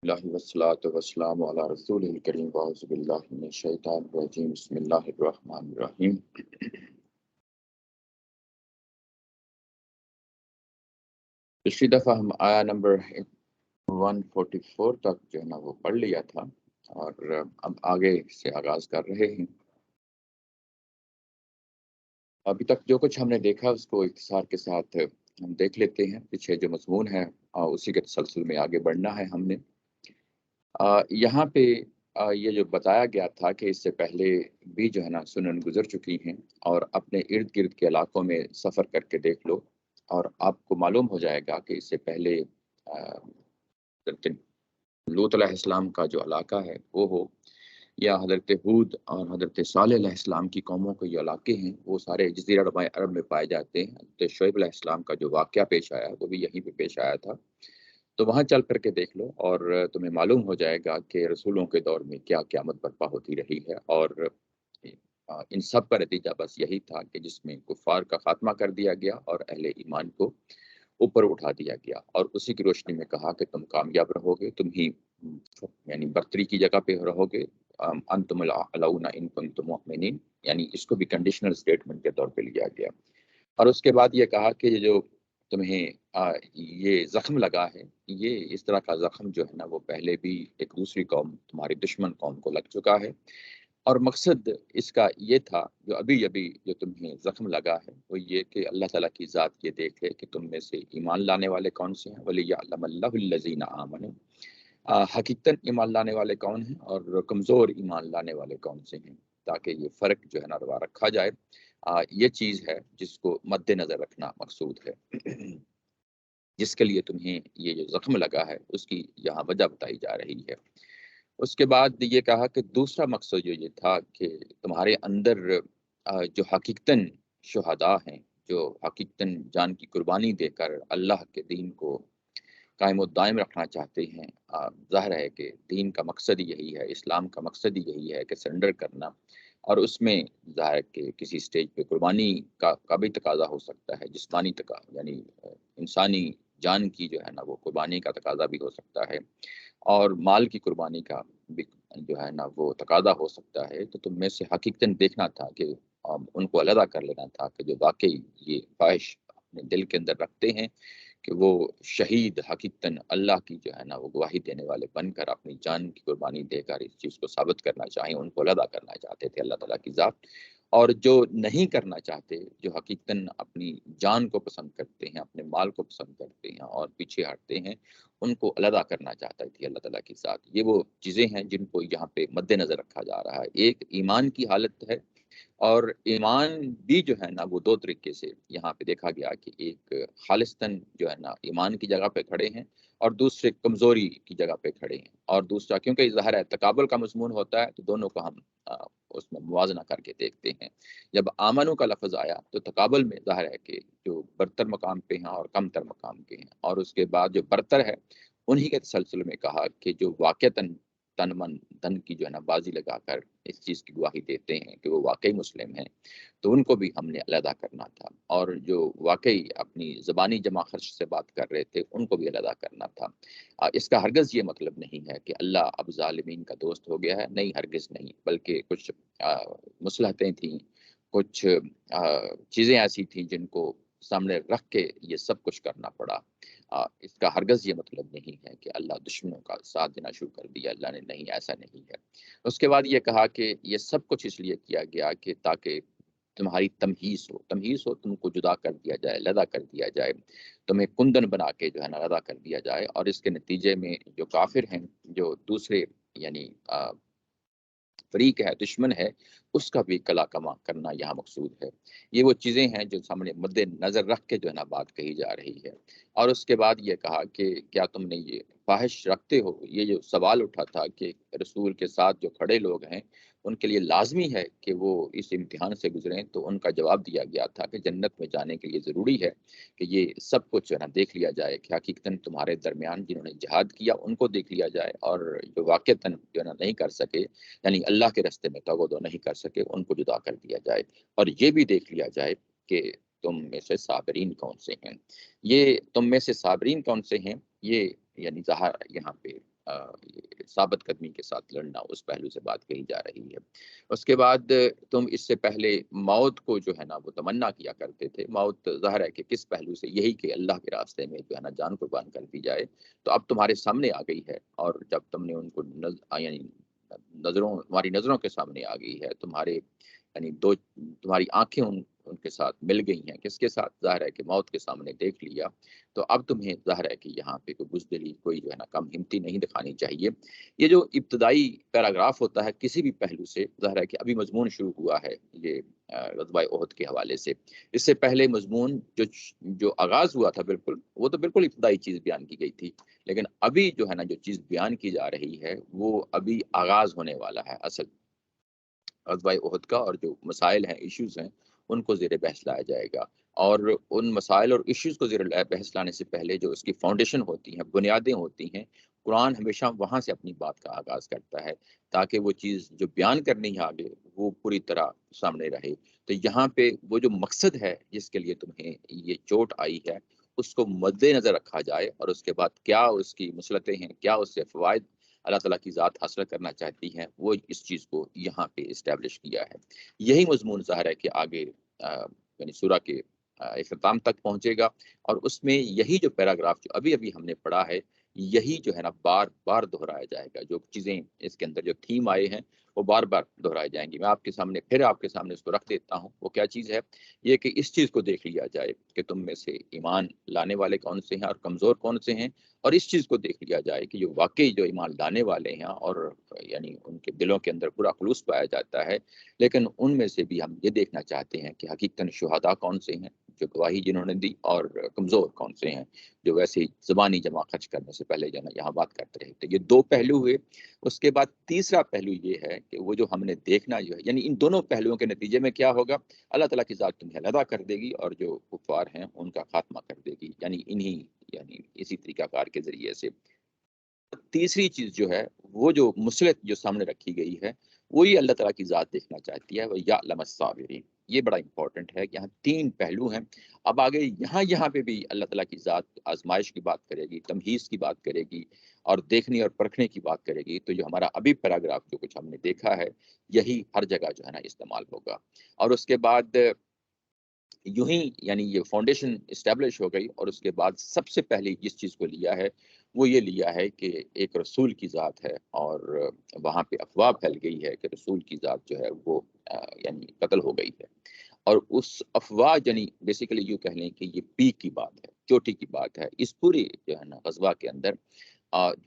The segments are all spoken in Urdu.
اللہ والصلاة والسلام علی رسول الکریم واعوذ باللہ من الشیطان الرجیم بسم اللہ الرحمن الرحیم۔ پچھلی دفعہ ہم آیا نمبر 144 تک جو ہے نا وہ پڑھ لیا تھا اور اب آگے سے آغاز کر رہے ہیں۔ ابھی تک جو کچھ ہم نے دیکھا اس کو اختصار کے ساتھ ہم دیکھ لیتے ہیں۔ پیچھے جو مضمون ہے اسی کے تسلسل میں آگے بڑھنا ہے ہم نے۔ یہاں پہ یہ جو بتایا گیا تھا کہ اس سے پہلے بھی جو ہے نا سنن گزر چکی ہیں، اور اپنے ارد گرد کے علاقوں میں سفر کر کے دیکھ لو اور آپ کو معلوم ہو جائے گا کہ اس سے پہلے حضرت لوط علیہ السلام کا جو علاقہ ہے وہ ہو، یا حضرت ہود اور حضرت صالح علیہ السلام کی قوموں کے جو علاقے ہیں وہ سارے جزیرہ نما عرب میں پائے جاتے ہیں۔ حضرت شعیب علیہ السلام کا جو واقعہ پیش آیا وہ بھی یہیں پہ پیش آیا تھا، تو وہاں چل کر کے دیکھ لو اور تمہیں معلوم ہو جائے گا کہ رسولوں کے دور میں کیا قیامت برپا ہوتی رہی ہے۔ اور ان سب کا نتیجہ بس یہی تھا کہ جس میں کفار کا خاتمہ کر دیا گیا اور اہل ایمان کو اوپر اٹھا دیا گیا، اور اسی کی روشنی میں کہا کہ تم کامیاب رہو گے، تم ہی یعنی برتری کی جگہ پہ رہو گے، انتم الاعلون ان کنتم مؤمنین، یعنی اس کو بھی کنڈیشنل اسٹیٹمنٹ کے طور پہ لیا گیا۔ اور اس کے بعد یہ کہا کہ یہ جو تمہیں یہ زخم لگا ہے، یہ اس طرح کا زخم جو ہے نا وہ پہلے بھی ایک دوسری قوم، تمہاری دشمن قوم کو لگ چکا ہے، اور مقصد اس کا یہ تھا جو ابھی جو تمہیں زخم لگا ہے وہ یہ کہ اللہ تعالیٰ کی ذات یہ دیکھ لے کہ تم میں سے ایمان لانے والے کون سے ہیں، وَلِيَعْلَمَ اللَّهُ الَّذِينَ آمَنُوا، حقیقتاً ایمان لانے والے کون ہیں اور کمزور ایمان لانے والے کون سے ہیں، تاکہ یہ فرق جو ہے نا روا رکھا جائے۔ یہ چیز ہے جس کو مد نظر رکھنا مقصود ہے، جس کے لیے تمہیں یہ جو زخم لگا ہے اس کی یہاں وجہ بتائی جا رہی ہے۔ اس کے بعد یہ کہا کہ دوسرا مقصد جو یہ تھا کہ تمہارے اندر جو حقیقتاً شہداء ہیں، جو حقیقتاً جان کی قربانی دے کر اللہ کے دین کو قائم و دائم رکھنا چاہتے ہیں، ظاہر ہے کہ دین کا مقصد ہی یہی ہے، اسلام کا مقصد ہی یہی ہے کہ سرنڈر کرنا، اور اس میں ظاہر ہے کہ کسی سٹیج پہ قربانی کا بھی تقاضا ہو سکتا ہے، جسمانی تقاضا یعنی انسانی جان کی جو ہے نا وہ قربانی کا تقاضا بھی ہو سکتا ہے، اور مال کی قربانی کا بھی جو ہے نا وہ تقاضا ہو سکتا ہے۔ تو تم میں سے حقیقتاً دیکھنا تھا کہ ان کو علیحدہ کر لینا تھا کہ جو واقعی یہ خواہش اپنے دل کے اندر رکھتے ہیں کہ وہ شہید حقیقتاً اللہ کی جو ہے نا وہ گواہی دینے والے بن کر اپنی جان کی قربانی دے کر اس چیز کو ثابت کرنا چاہیں، ان کو علیحدہ کرنا چاہتے تھے اللہ تعالیٰ کی ذات، اور جو نہیں کرنا چاہتے، جو حقیقتاً اپنی جان کو پسند کرتے ہیں، اپنے مال کو پسند کرتے ہیں اور پیچھے ہٹتے ہیں، ان کو علیحدہ کرنا چاہتا تھی اللہ تعالیٰ کی ذات۔ یہ وہ چیزیں ہیں جن کو یہاں پہ مد نظر رکھا جا رہا ہے۔ ایک ایمان کی حالت ہے، اور ایمان بھی جو ہے نا وہ دو طریقے سے یہاں پہ دیکھا گیا کہ ایک خالصتاً جو ہے نا ایمان کی جگہ پہ کھڑے ہیں، اور دوسرے کمزوری کی جگہ پہ کھڑے ہیں، اور دوسرا کیونکہ ظاہر ہے تقابل کا مضمون ہوتا ہے تو دونوں کو ہم اس میں موازنہ کر کے دیکھتے ہیں۔ جب آمنو کا لفظ آیا تو تقابل میں ظاہر ہے کہ جو برتر مقام پہ ہیں اور کم تر مقام کے ہیں، اور اس کے بعد جو برتر ہے انہی کے تسلسل میں کہا کہ جو واقعتاً تن من دھن کی جو ہے نا بازی لگا کر اس چیز کی گواہی دیتے ہیں کہ وہ واقعی مسلم ہیں، تو ان کو بھی ہم نے علیحدہ کرنا تھا، اور جو واقعی اپنی زبانی جمع خرچ سے بات کر رہے تھے ان کو بھی علیحدہ کرنا تھا۔ اس کا ہرگز یہ مطلب نہیں ہے کہ اللہ اب ظالمین کا دوست ہو گیا ہے، نہیں، ہرگز نہیں، بلکہ کچھ مصلحتیں تھیں، کچھ چیزیں ایسی تھیں جن کو سامنے رکھ کے یہ سب کچھ کرنا پڑا۔ اس کا ہرگز یہ مطلب نہیں ہے کہ اللہ دشمنوں کا ساتھ دینا شروع کر دیا، اللہ نے، نہیں، ایسا نہیں ہے۔ اس کے بعد یہ کہا کہ یہ سب کچھ اس لیے کیا گیا کہ تاکہ تمہاری تمہیز ہو، تم کو جدا کر دیا جائے، علیحدہ کر دیا جائے، تمہیں کندن بنا کے جو ہے نا علیحدہ کر دیا جائے، اور اس کے نتیجے میں جو کافر ہیں، جو دوسرے یعنی فریق ہے، دشمن ہے، اس کا بھی کلا کما کرنا یہاں مقصود ہے۔ یہ وہ چیزیں ہیں جو سامنے مد نظر رکھ کے جو ہے نا بات کہی جا رہی ہے۔ اور اس کے بعد یہ کہا کہ کیا تم نے یہ خواہش رکھتے ہو، یہ جو سوال اٹھا تھا کہ رسول کے ساتھ جو کھڑے لوگ ہیں ان کے لیے لازمی ہے کہ وہ اس امتحان سے گزریں، تو ان کا جواب دیا گیا تھا کہ جنت میں جانے کے لیے ضروری ہے کہ یہ سب کچھ جو ہے نا دیکھ لیا جائے کہ حقیقتاً تمہارے درمیان جنہوں نے جہاد کیا ان کو دیکھ لیا جائے، اور جو واقعتاً جو ہے نا نہیں کر سکے، یعنی اللہ کے راستے میں تغدو نہیں کر سکے، ان کو جدا کر دیا جائے، اور یہ بھی دیکھ لیا جائے کہ تم میں سے صابرین کون سے ہیں۔ یہ تم میں سے صابرین کون سے ہیں، یہ یعنی ظاہر یہاں پہ ثابت قدمی کے ساتھ لڑنا، اس پہلو سے بات کہی جا رہی ہے۔ اس کے بعد تم اس سے پہلے موت کو جو ہے نا وہ تمنا کیا کرتے تھے۔ موت ظاہر ہے کہ کس پہلو سے، یہی کہ اللہ کے راستے میں جو ہے نا جان قربان کر دی جائے، تو اب تمہارے سامنے آ گئی ہے، اور جب تم نے ان کو یعنی تمہاری نظروں کے سامنے آ گئی ہے، تمہارے یعنی تمہاری آنکھیں ان کے ساتھ مل گئی ہیں، کس کے ساتھ؟ ظاہر ہے کہ موت کے سامنے دیکھ لیا، تو اب تمہیں ظاہر ہے کہ یہاں پہ کوئی بزدلی، کوئی جو ہے نا کم ہمتی نہیں دکھانی چاہیے۔ یہ جو ابتدائی پیراگراف ہوتا ہے کسی بھی پہلو سے، ظاہر ہے کہ ابھی مضمون شروع ہوا ہے یہ غزوہ احد کے حوالے سے۔ اس سے پہلے مضمون جو آغاز ہوا تھا، بالکل وہ تو بالکل ابتدائی چیز بیان کی گئی تھی، لیکن ابھی جو ہے نا جو چیز بیان کی جا رہی ہے وہ ابھی آغاز ہونے والا ہے اصل غزوہ احد کا، اور جو مسائل ہیں، ایشوز ہیں، ان کو زیر بحث لایا جائے گا۔ اور ان مسائل اور ایشوز کو زیر بحث لانے سے پہلے جو اس کی فاؤنڈیشن ہوتی ہیں، بنیادیں ہوتی ہیں، قرآن ہمیشہ وہاں سے اپنی بات کا آغاز کرتا ہے، تاکہ وہ چیز جو بیان کرنی ہے آگے وہ پوری طرح سامنے رہے۔ تو یہاں پہ وہ جو مقصد ہے جس کے لیے تمہیں یہ چوٹ آئی ہے، اس کو مد نظر رکھا جائے، اور اس کے بعد کیا اس کی مصلحتیں ہیں، کیا اس سے فوائد اللہ تعالیٰ کی ذات حاصل کرنا چاہتی ہیں، وہ اس چیز کو یہاں پہ اسٹیبلش کیا ہے۔ یہی مضمون ظاہر ہے کہ آگے یعنی سورہ کے اختتام تک پہنچے گا، اور اس میں یہی جو پیراگراف جو ابھی ابھی ہم نے پڑھا ہے، یہی جو ہے نا بار بار دہرایا جائے گا۔ جو چیزیں اس کے اندر جو تھیم آئے ہیں وہ بار بار دہرائے جائیں گی۔ میں آپ کے سامنے اس کو رکھ دیتا ہوں۔ وہ کیا چیز ہے؟ یہ کہ اس چیز کو دیکھ لیا جائے کہ تم میں سے ایمان لانے والے کون سے ہیں اور کمزور کون سے ہیں، اور اس چیز کو دیکھ لیا جائے کہ جو واقعی جو ایمان لانے والے ہیں اور یعنی ان کے دلوں کے اندر پورا خلوص پایا جاتا ہے، لیکن ان میں سے بھی ہم یہ دیکھنا چاہتے ہیں کہ حقیقتاً شہداء کون سے ہیں جو گواہی جنہوں نے دی، اور کمزور کون سے ہیں جو ویسے ہی زبانی جمع خرچ کرنے سے پہلے جو ہے یہاں بات کرتے رہے۔ تو یہ دو پہلو ہوئے۔ اس کے بعد تیسرا پہلو یہ ہے کہ وہ جو ہم نے دیکھنا جو ہے، یعنی ان دونوں پہلوؤں کے نتیجے میں کیا ہوگا؟ اللہ تعالیٰ کی ذات تمہیں علیحدہ کر دے گی، اور جو کفار ہیں ان کا خاتمہ کر دے گی، یعنی اسی طریقہ کار کے ذریعے سے۔ تیسری چیز جو ہے، وہ جو مصلحت جو سامنے رکھی گئی ہے، وہی اللہ تعالیٰ کی ذات دیکھنا چاہتی ہے، وہ یعلم الصابرین۔ یہ بڑا امپورٹنٹ ہے کہ یہاں تین پہلو ہیں۔ اب آگے یہاں پہ بھی اللہ تعالیٰ کی ذات آزمائش کی بات کرے گی، تمہیز کی بات کرے گی، اور دیکھنے اور پرکھنے کی بات کرے گی۔ تو جو ہمارا ابھی پیراگراف جو کچھ ہم نے دیکھا ہے، یہی ہر جگہ جو ہے نا استعمال ہوگا۔ اور اس کے بعد یوں ہی یعنی یہ فاؤنڈیشن اسٹیبلش ہو گئی، اور اس کے بعد سب سے پہلے جس چیز کو لیا ہے وہ یہ لیا ہے کہ ایک رسول کی ذات ہے، اور وہاں پہ افواہ پھیل گئی ہے کہ رسول کی ذات جو ہے وہ یعنی قتل ہو گئی ہے، اور اس افواہ یعنی بیسیکلی یوں کہہ لیں کہ یہ پیک کی بات ہے، چوٹی کی بات ہے اس پوری جو ہے نا غزوہ کے اندر۔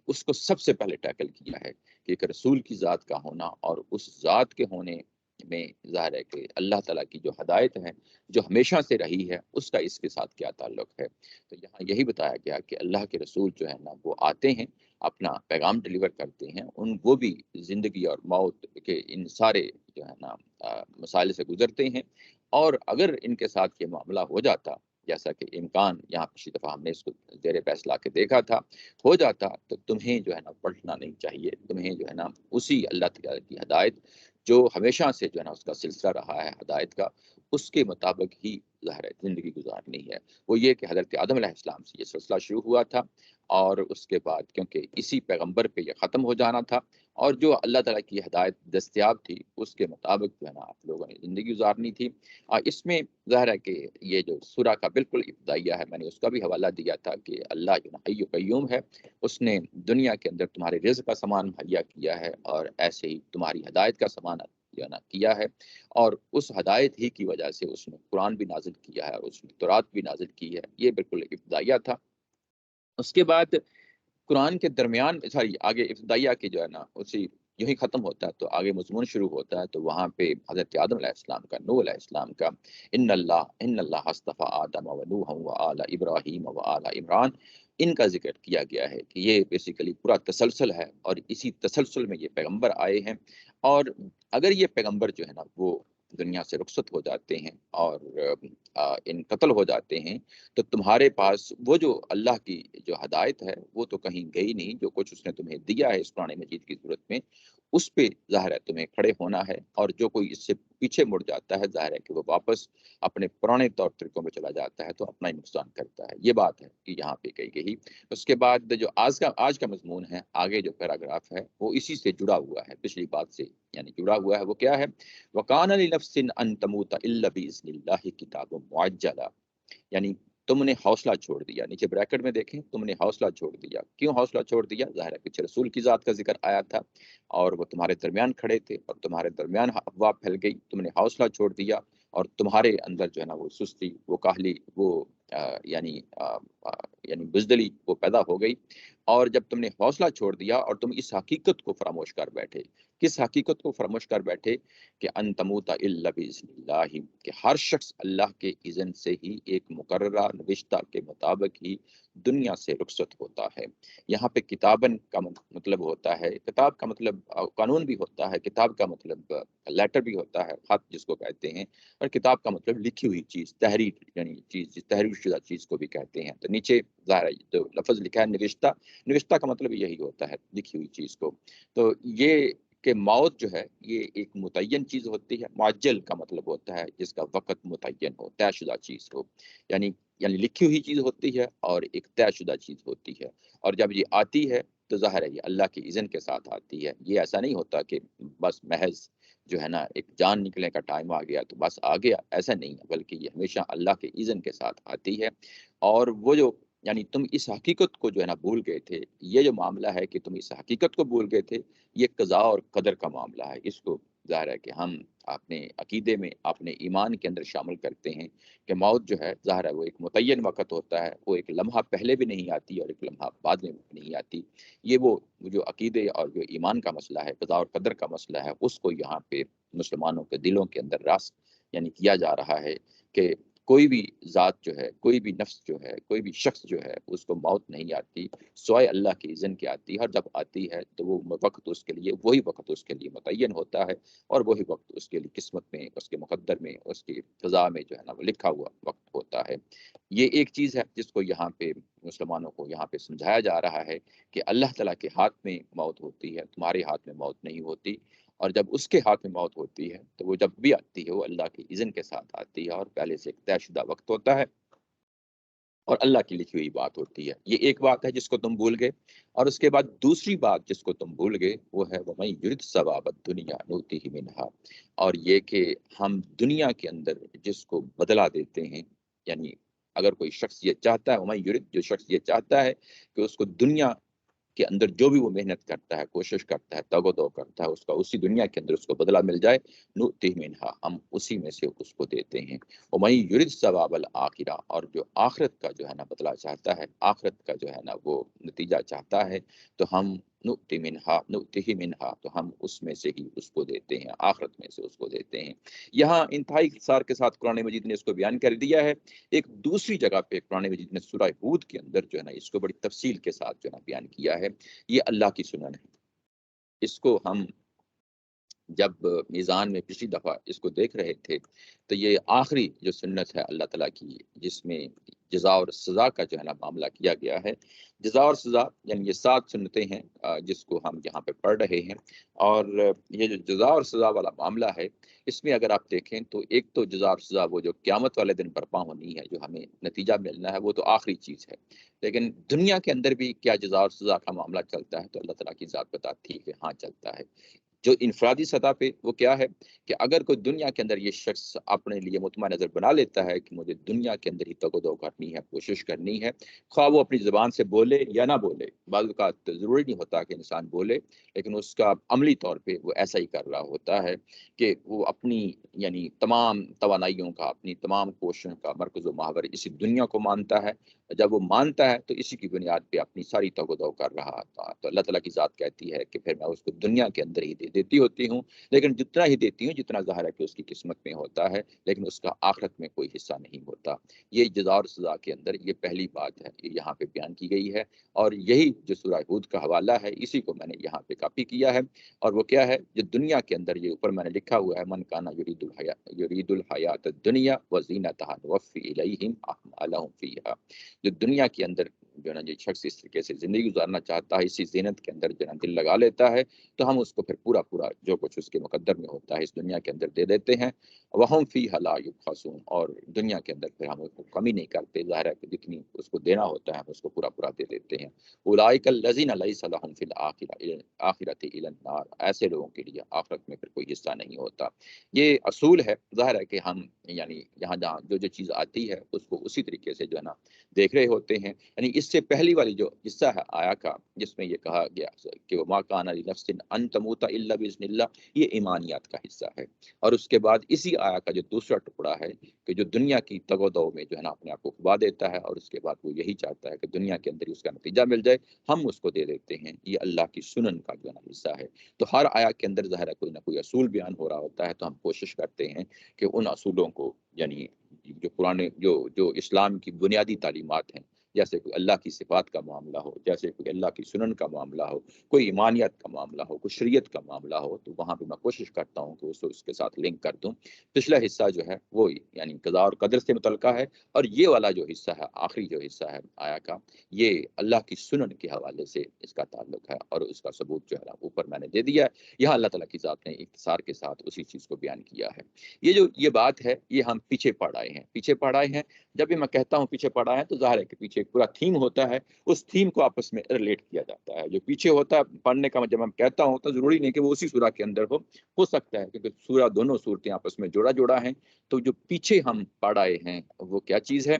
اس کو سب سے پہلے ٹیکل کیا ہے کہ ایک رسول کی ذات کا ہونا، اور اس ذات کے ہونے میں ظاہر ہے کہ اللہ تعالیٰ کی جو ہدایت ہے جو ہمیشہ سے رہی ہے، اس کا اس کے ساتھ کیا تعلق ہے۔ تو یہاں یہی بتایا گیا کہ اللہ کے رسول جو ہے نا وہ آتے ہیں، اپنا پیغام ڈلیور کرتے ہیں، وہ بھی زندگی اور موت کے ان سارے جو ہے نا مسائل سے گزرتے ہیں، اور اگر ان کے ساتھ یہ معاملہ ہو جاتا، جیسا کہ امکان یہاں پچھلی دفعہ ہم نے اس کو زیر بحث لا کے دیکھا تھا، ہو جاتا، تو تمہیں جو ہے نا پلٹنا نہیں چاہیے۔ تمہیں جو ہے نا اسی اللہ تعالیٰ کی ہدایت جو ہمیشہ سے جو ہے نا اس کا سلسلہ رہا ہے ہدایت کا، اس کے مطابق ہی ظاہر ہے زندگی گزارنی ہے۔ وہ یہ کہ حضرت آدم علیہ السلام سے یہ سلسلہ شروع ہوا تھا، اور اس کے بعد کیونکہ اسی پیغمبر پہ یہ ختم ہو جانا تھا، اور جو اللہ تعالیٰ کی ہدایت دستیاب تھی اس کے مطابق جو ہے نا آپ لوگوں نے زندگی گزارنی تھی۔ اس میں ظاہر ہے کہ یہ جو سورہ کا بالکل ابتدائیہ ہے، میں نے اس کا بھی حوالہ دیا تھا کہ اللہ جو حی و قیوم ہے، اس نے دنیا کے اندر تمہارے رزق کا سامان مہیا کیا ہے، اور ایسے ہی تمہاری ہدایت کا سامان جو ہے نا کیا ہے، اور اس ہدایت ہی کی وجہ سے اس نے قرآن بھی نازل کیا ہے، اور اس نے تورات بھی نازل کی ہے۔ یہ بالکل ابتدائیہ تھا۔ اس کے بعد قرآن کے درمیان آگے ابتدائیہ کی جو ہے نا اسی یوں ہی ختم ہوتا ہے، تو آگے مضمون شروع ہوتا ہے، تو وہاں پہ حضرت آدم علیہ السلام کا، نوح علیہ السلام کا، ان اللہ اصطفى آدم و نوحا و آل ابراہیم و آل عمران، ان کا ذکر کیا گیا ہے کہ یہ بیسیکلی پورا تسلسل ہے، اور اسی تسلسل میں یہ پیغمبر آئے ہیں، اور اگر یہ پیغمبر جو ہے نا وہ دنیا سے رخصت ہو جاتے ہیں اور ان قتل ہو جاتے ہیں، تو تمہارے پاس وہ جو اللہ کی جو ہدایت ہے وہ تو کہیں گئی نہیں، جو کچھ اس نے تمہیں دیا ہے اس قرآن مجید کی صورت میں، اس پہ ظاہر ہے تمہیں کھڑے ہونا ہے، اور جو کوئی اس سے پیچھے مڑ جاتا ہے ظاہر ہے کہ وہ واپس اپنے پرانے طور طریقوں میں چلا جاتا ہے تو اپنا ہی نقصان کرتا ہے. یہ بات ہے کہ یہاں پہ کہی گئی. اس کے بعد جو آج کا مضمون ہے، آگے جو پیراگراف ہے وہ اسی سے جڑا ہوا ہے، پچھلی بات سے یعنی جڑا ہوا ہے. وہ کیا ہے؟ وَقَانَ لِنَفْسٍ أَن تَمُوتَ إِلَّا بِإِذْنِ اللَّهِ كِتَابٌ مُعَجَّلٌ، یعنی تم نے حوصلہ چھوڑ دیا. نیچے بریکٹ میں دیکھیں، تم نے حوصلہ چھوڑ دیا. کیوں حوصلہ چھوڑ دیا؟ ظاہر ہے پیچھے رسول کی ذات کا ذکر آیا تھا اور وہ تمہارے درمیان کھڑے تھے اور تمہارے درمیان افواہ پھیل گئی. تم نے حوصلہ چھوڑ دیا اور تمہارے اندر جو ہے نا وہ سستی، وہ کاہلی، وہ یعنی بزدلی وہ پیدا ہو گئی. اور جب تم نے حوصلہ چھوڑ دیا اور تم اس حقیقت کو فراموش کر بیٹھے. کس حقیقت کو فراموش کر بیٹھے؟ کہ ان تموت الا باذن اللہ، کہ ہر شخص اللہ کے اذن سے ہی ایک مقررہ نوشتہ کے مطابق ہی دنیا سے رخصت ہوتا ہے. یہاں پہ کتابن کا مطلب ہوتا ہے، کتاب کا مطلب قانون بھی ہوتا ہے، کتاب کا مطلب لیٹر بھی ہوتا ہے، خط جس کو کہتے ہیں، اور کتاب کا مطلب لکھی ہوئی چیز، تحریر یعنی چیز، تحریر شدہ چیز کو بھی کہتے ہیں. تو نیچے ظاہر ہے جو لفظ لکھا ہے نوشتہ، نوشتہ کا مطلب یہی ہوتا ہے لکھی ہوئی چیز کو. تو یہ کہ موت جو ہے یہ ایک متعین چیز ہوتی ہے. معجل کا مطلب ہوتا ہے جس کا وقت متعین ہو، طے شدہ چیز ہو، یعنی لکھی ہوئی چیز ہوتی ہے اور ایک طے شدہ چیز ہوتی ہے. اور جب یہ آتی ہے تو ظاہر ہے یہ اللہ کے اذن کے ساتھ آتی ہے. یہ ایسا نہیں ہوتا کہ بس محض جو ہے نا ایک جان نکلنے کا ٹائم آ گیا تو بس آ گیا، ایسا نہیں ہے، بلکہ یہ ہمیشہ اللہ کے اذن کے ساتھ آتی ہے. اور وہ جو یعنی تم اس حقیقت کو جو ہے نا بھول گئے تھے، یہ جو معاملہ ہے کہ تم اس حقیقت کو بھول گئے تھے، یہ قضاء اور قدر کا معاملہ ہے. اس کو ظاہر ہے کہ ہم اپنے عقیدے میں، اپنے ایمان کے اندر شامل کرتے ہیں کہ موت جو ہے ظاہر ہے وہ ایک متعین وقت ہوتا ہے، وہ ایک لمحہ پہلے بھی نہیں آتی اور ایک لمحہ بعد میں بھی نہیں آتی. یہ وہ جو عقیدے اور جو ایمان کا مسئلہ ہے، قضاء اور قدر کا مسئلہ ہے، اس کو یہاں پہ مسلمانوں کے دلوں کے اندر راسخ یعنی کیا جا رہا ہے کہ کوئی بھی ذات جو ہے، کوئی بھی نفس جو ہے، کوئی بھی شخص جو ہے، اس کو موت نہیں آتی سوائے اللہ کے اذن کے آتی ہے. اور جب آتی ہے تو وہ وقت اس کے لیے، وہی وقت اس کے لیے متعین ہوتا ہے اور وہی وقت اس کے لیے قسمت میں، اس کے مقدر میں، اس کی قضاء میں جو ہے نا وہ لکھا ہوا وقت ہوتا ہے. یہ ایک چیز ہے جس کو یہاں پہ مسلمانوں کو یہاں پہ سمجھایا جا رہا ہے کہ اللہ تعالیٰ کے ہاتھ میں موت ہوتی ہے، تمہارے ہاتھ میں موت نہیں ہوتی. اور جب اس کے ہاتھ میں موت ہوتی ہے تو وہ جب بھی آتی ہے وہ اللہ کے اذن کے ساتھ آتی ہے اور پہلے سے ایک طے شدہ وقت ہوتا ہے اور اللہ کی لکھی ہوئی بات ہوتی ہے. یہ ایک بات ہے جس کو تم بھول گئے. اور اس کے بعد دوسری بات جس کو تم بھول گئے وہ ہے وَمَن يُرِدْ ثَوَابَ الدُّنْيَا نُؤْتِهِ مِنْهَا، اور یہ کہ ہم دنیا کے اندر جس کو بدلہ دیتے ہیں، یعنی اگر کوئی شخص یہ چاہتا ہے، وَمَن يُرِدْ، جو شخص یہ چاہتا ہے کہ اس کو دنیا کے اندر جو بھی وہ محنت کرتا ہے، کوشش کرتا ہے، تگ و دو کرتا ہے، اس کا اسی دنیا کے اندر اس کو بدلہ مل جائے، نُؤْتِهِ مِنْهَا، ہم اسی میں سے اس کو دیتے ہیں. وَمَن يُرِدْ ثَوَابَ الْآخِرَةِ، اور جو آخرت کا جو ہے نا بدلہ چاہتا ہے، آخرت کا جو ہے نا وہ نتیجہ چاہتا ہے، تو ہم نُؤْتِهِ مِنْهَا، تو ہم اس میں سے ہی اس کو دیتے ہیں، آخرت میں سے اس کو دیتے ہیں. یہاں انتہائی اختصار کے ساتھ قرآن مجید نے اس کو بیان کر دیا ہے. ایک دوسری جگہ پہ قرآن مجید نے سورہ ہود کے اندر جو ہے نا اس کو بڑی تفصیل کے ساتھ جو ہے نا بیان کیا ہے. یہ اللہ کی سنن ہے. اس کو ہم جب میزان میں پچھلی دفعہ اس کو دیکھ رہے تھے تو یہ آخری جو سنت ہے اللہ تعالیٰ کی، جس میں جزا اور سزا کا جو ہے نا معاملہ کیا گیا ہے. جزا اور سزا یعنی یہ 7 سنتیں ہیں جس کو ہم یہاں پہ پڑھ رہے ہیں. اور یہ جو جزا اور سزا والا معاملہ ہے، اس میں اگر آپ دیکھیں تو ایک تو جزا اور سزا وہ جو قیامت والے دن برپا ہونی ہے، جو ہمیں نتیجہ ملنا ہے، وہ تو آخری چیز ہے. لیکن دنیا کے اندر بھی کیا جزا اور سزا کا معاملہ چلتا ہے؟ تو اللہ تعالیٰ کی ذات بتاتی ہے کہ ہاں چلتا ہے. جو انفرادی سطح پہ وہ کیا ہے کہ اگر کوئی دنیا کے اندر یہ شخص اپنے لیے مطمع نظر بنا لیتا ہے کہ مجھے دنیا کے اندر ہی تگ و دو کرنی ہے، کوشش کرنی ہے، خواہ وہ اپنی زبان سے بولے یا نہ بولے. بعض اوقات ضروری نہیں ہوتا کہ انسان بولے، لیکن اس کا عملی طور پہ وہ ایسا ہی کر رہا ہوتا ہے کہ وہ اپنی یعنی تمام توانائیوں کا، اپنی تمام کوششوں کا مرکز و محور اسی دنیا کو مانتا ہے. جب وہ مانتا ہے تو اسی کی بنیاد پہ اپنی ساری تگ و دو کر رہا تھا. تو اللہ تعالیٰ کی ذات کہتی ہے کہ پھر میں اس کو دنیا کے اندر ہی دے دیتی ہوتی ہوں، لیکن جتنا ہی دیتی ہوں جتنا ظاہر ہے کہ اس کی قسمت میں ہوتا ہے، لیکن اس کا آخرت میں کوئی حصہ نہیں ہوتا. یہ جزا اور سزا کے اندر یہ پہلی بات ہے، یہ یہاں پہ بیان کی گئی ہے. اور یہی جو سورہ ہود کا حوالہ ہے، اسی کو میں نے یہاں پہ کاپی کیا ہے. اور وہ کیا ہے؟ جو دنیا کے اندر یہ اوپر میں نے لکھا ہوا ہے، من کانا یرید الحیات الدنیا وزینتہا نوفی الیہم اعمالہم فیہا، جو دنیا کے اندر جو ہے نا یہ شخص اس طریقے سے زندگی گزارنا چاہتا ہے، اسی زینت کے اندر جو ہے نا دل لگا لیتا ہے، تو ہم اس کو پھر پورا پورا جو کچھ اس کے مقدر میں ہوتا ہے اس دنیا کے اندر دے دیتے ہیں۔ وَهُمْ فِيهَا لَا يُبْخَسُونَ، اور دنیا کے اندر پھر ہم اس کو کمی نہیں کرتے، ظاہر ہے کہ جتنی اس کو دینا ہوتا ہے ہم اس کو پورا پورا دے دیتے ہیں۔ أُولَٰئِكَ الَّذِينَ لَيْسَ لَهُمْ فِي الْآخِرَةِ إِلَّا النَّارُ، ایسے لوگوں کے لیے آخرت میں پھر کوئی حصہ نہیں ہوتا۔ یہ اصول ہے، ظاہر ہے کہ ہم یعنی یہاں جہاں جو چیز آتی ہے اس کو اسی طریقے سے جو ہے نا دیکھ رہے ہوتے ہیں۔ یعنی اس سے پہلی والی جو حصہ ہے آیا کا، جس میں یہ کہا گیا کہ وَمَا كَانَ لِنَفْسٍ أَن تَمُوتَ إِلَّا بِإِذْنِ اللَّهِ، یہ ایمانیات کا حصہ ہے۔ اور اس کے بعد اسی آیا کا جو دوسرا ٹکڑا ہے کہ جو دنیا کی تگ و دو میں جو ہے نا اپنے آپ کو کھبا دیتا ہے، اور اس کے بعد وہ یہی چاہتا ہے کہ دنیا کے اندر ہی اس کا نتیجہ مل جائے، ہم اس کو دے دیتے ہیں۔ یہ اللہ کی سنن کا جو ہے نا حصہ ہے۔ تو ہر آیا کے اندر ظاہر ہے کوئی نہ کوئی اصول بیان ہو رہا ہوتا ہے، تو ہم کوشش کرتے ہیں کہ ان اصولوں کو یعنی جو پرانے جو اسلام کی بنیادی تعلیمات ہیں، جیسے کوئی اللہ کی صفات کا معاملہ ہو، جیسے کوئی اللہ کی سنن کا معاملہ ہو، کوئی ایمانیت کا معاملہ ہو، کوئی شریعت کا معاملہ ہو، تو وہاں پہ میں کوشش کرتا ہوں کہ اس کے ساتھ لنک کر دوں۔ پچھلا حصہ جو ہے وہ یعنی قضاء اور قدر سے متعلقہ ہے، اور یہ والا جو حصہ ہے، آخری جو حصہ ہے آیا کا، یہ اللہ کی سنن کے حوالے سے اس کا تعلق ہے، اور اس کا ثبوت جو ہے نا اوپر میں نے دے دیا ہے۔ یہاں اللہ تعالیٰ کی ذات نے اختصار کے ساتھ اسی چیز کو بیان کیا ہے۔ یہ بات ہے، یہ ہم پیچھے پڑھ آئے ہیں، پیچھے پڑھ آئے ہیں۔ جب بھی میں کہتا ہوں پیچھے پڑھ آئے ہیں، تو ظاہر ہے کہ پیچھے ایک پورا تھیم ہوتا ہے، اس تھیم کو آپس میں ریلیٹ کیا جاتا ہے۔ جو پیچھے ہوتا ہے پڑھنے کا جب میں کہتا ہوں تو ضروری نہیں کہ وہ اسی سورہ کے اندر ہو سکتا ہے کیونکہ سورہ دونوں صورتیں آپس میں جوڑا ہیں۔ تو جو پیچھے ہم پڑھ آئے ہیں وہ کیا چیز ہے،